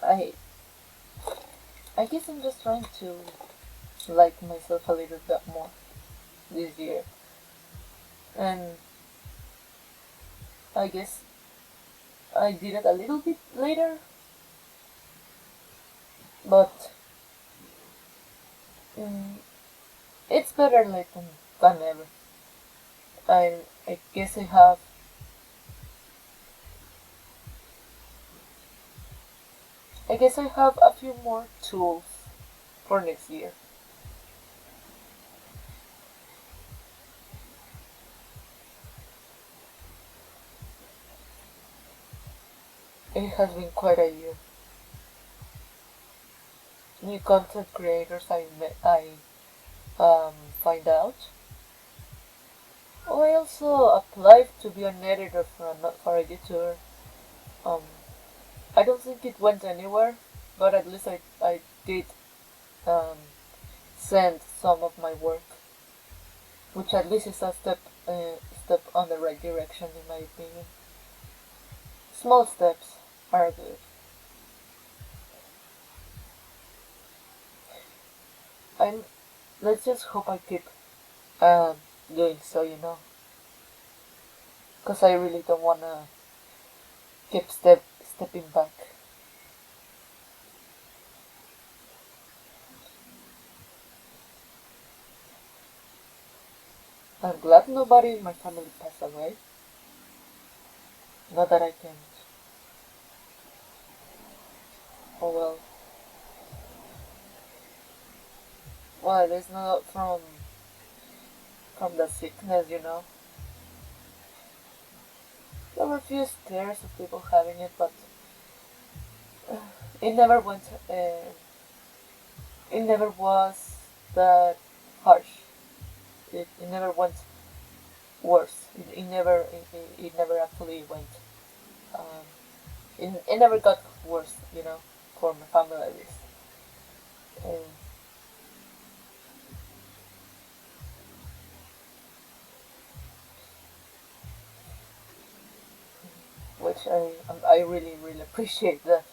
I I guess I'm just trying to like myself a little bit more this year, and I guess I did it a little bit later, but um, it's better late than never. I guess I have a few more tools for next year. It has been quite a year. New content creators I find out. Oh, I also applied to be an editor for a YouTuber. Um, I don't think it went anywhere, but at least I did um, send some of my work, which at least is a step on the right direction in my opinion. Small steps are good. I'm. Let's just hope I keep um, doing so, because I really don't wanna keep stepping back. I'm glad nobody in my family passed away. Not that I can. Oh well. Well, it's not from the sickness. There were a few scares of people having it, but uh, it never went. It never was that harsh. It never went worse. It never actually went. Um, it never got worse. For my family at least. Um, which I really appreciate that.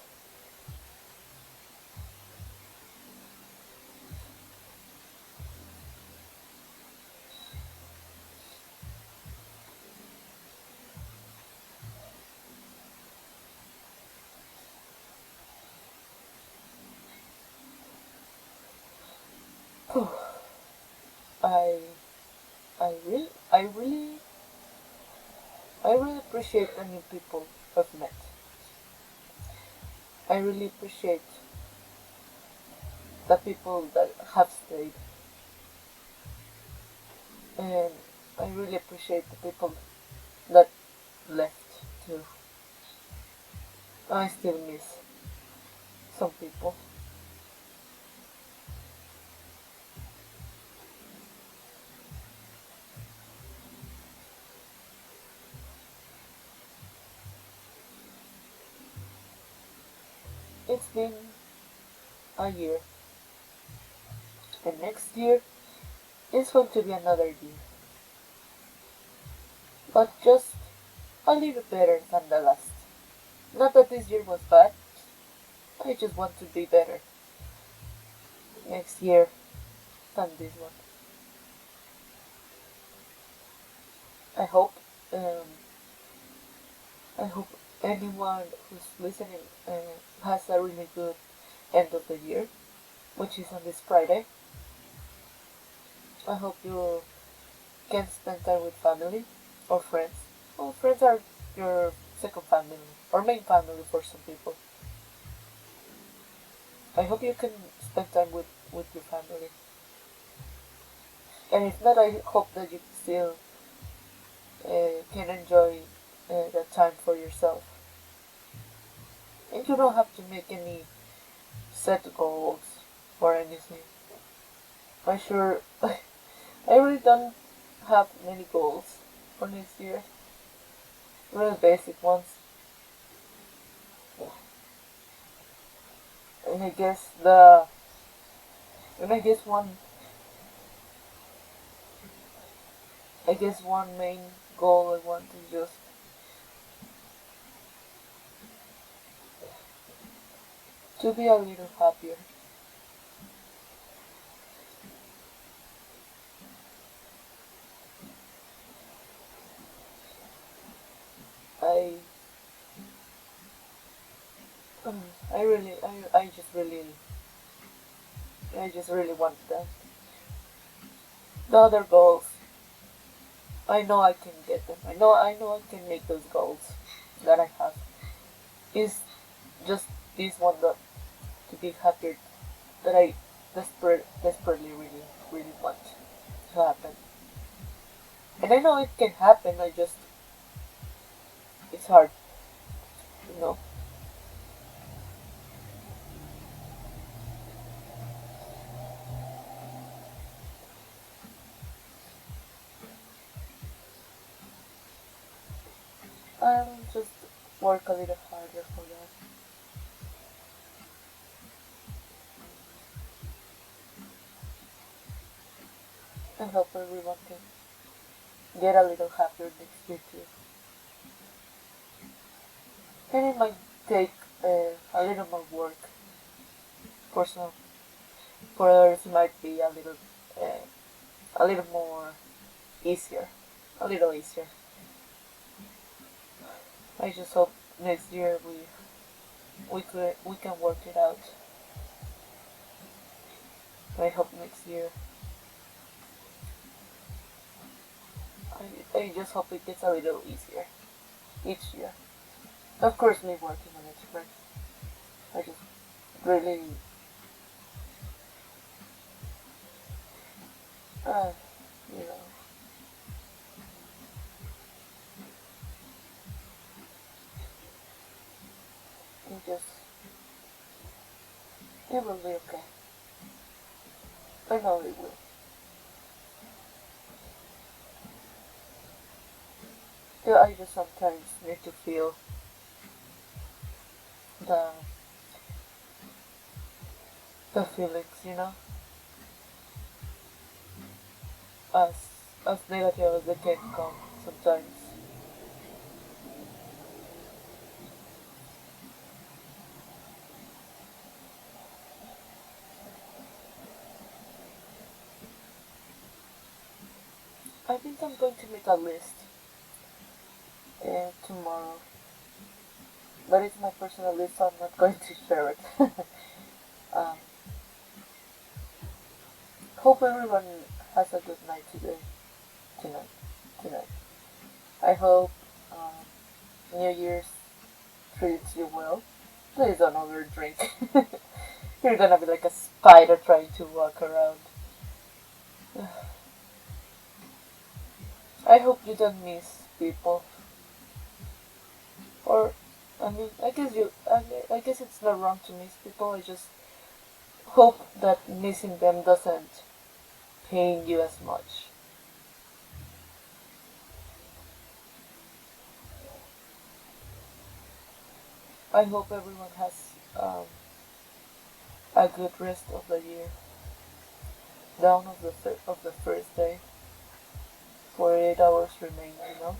I I really appreciate the new people I've met. I really appreciate the people that have stayed, and I really appreciate the people that left too. I still miss some people. it's been a year, and next year is going to be another year, but just a little better than the last. Not that this year was bad, I just want to be better next year than this one. I hope, um, I hope anyone who's listening has a really good end of the year, which is on this Friday. I hope you can spend time with family or friends. Well, friends are your second family or main family for some people. I hope you can spend time with your family. And if not, I hope that you still can enjoy that time for yourself. And you don't have to make any set goals or anything. I sure I really don't have many goals for next year. Really basic ones. And I guess the and I guess one main goal I want is just to be a little happier. I I really I just really want that. The other goals, I know I can get them. I know I can make those goals that I have. Is just this one that to be happier that I desperately really want to happen. And I know it can happen. I just it's hard, you know. I'll just work a little harder for that. And hope everyone can get a little happier next year too. And it might take a little more work for some. For others, it might be a little more easier, a little easier. I just hope next year we can work it out. I hope next year. I just hope it gets a little easier each year. Of course, me working on it, but I just really, uh, you know, just it will be okay. I know it will. Yeah, I just sometimes need to feel the the feelings, as as negative as they can come sometimes. I think I'm going to make a list tomorrow, but it's my personal list, so I'm not going to share it. um, Hope everyone has a good night tonight, tonight. I hope New Year's treats you well. Please don't overdrink. You're gonna be like a spider trying to walk around. I hope you don't miss people. Or, I mean, I guess it's not wrong to miss people. I just hope that missing them doesn't pain you as much. I hope everyone has um, a good rest of the year. Down of the first day, 48 hours remain, you know.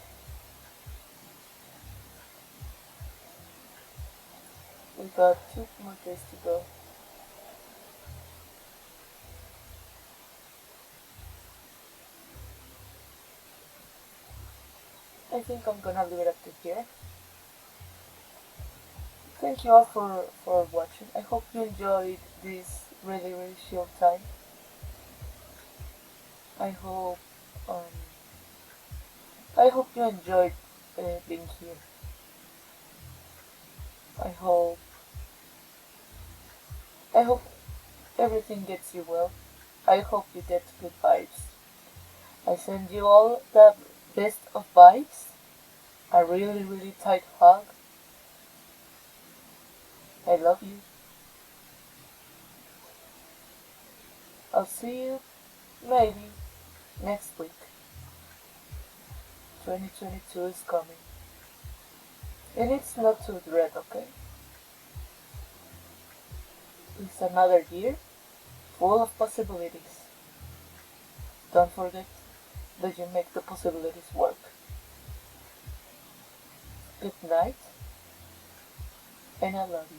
We got 2 more days to go. I think I'm gonna leave it up to here. Thank you all for watching. I hope you enjoyed this really chill time. I hope um, I hope you enjoyed being here. I hope I hope everything gets you well. I hope you get good vibes. I send you all the best of vibes. A really tight hug. I love you. I'll see you maybe next week. 2022 is coming. And it's not to dread, okay? It's another year full of possibilities. Don't forget that you make the possibilities work. Good night, and I love you.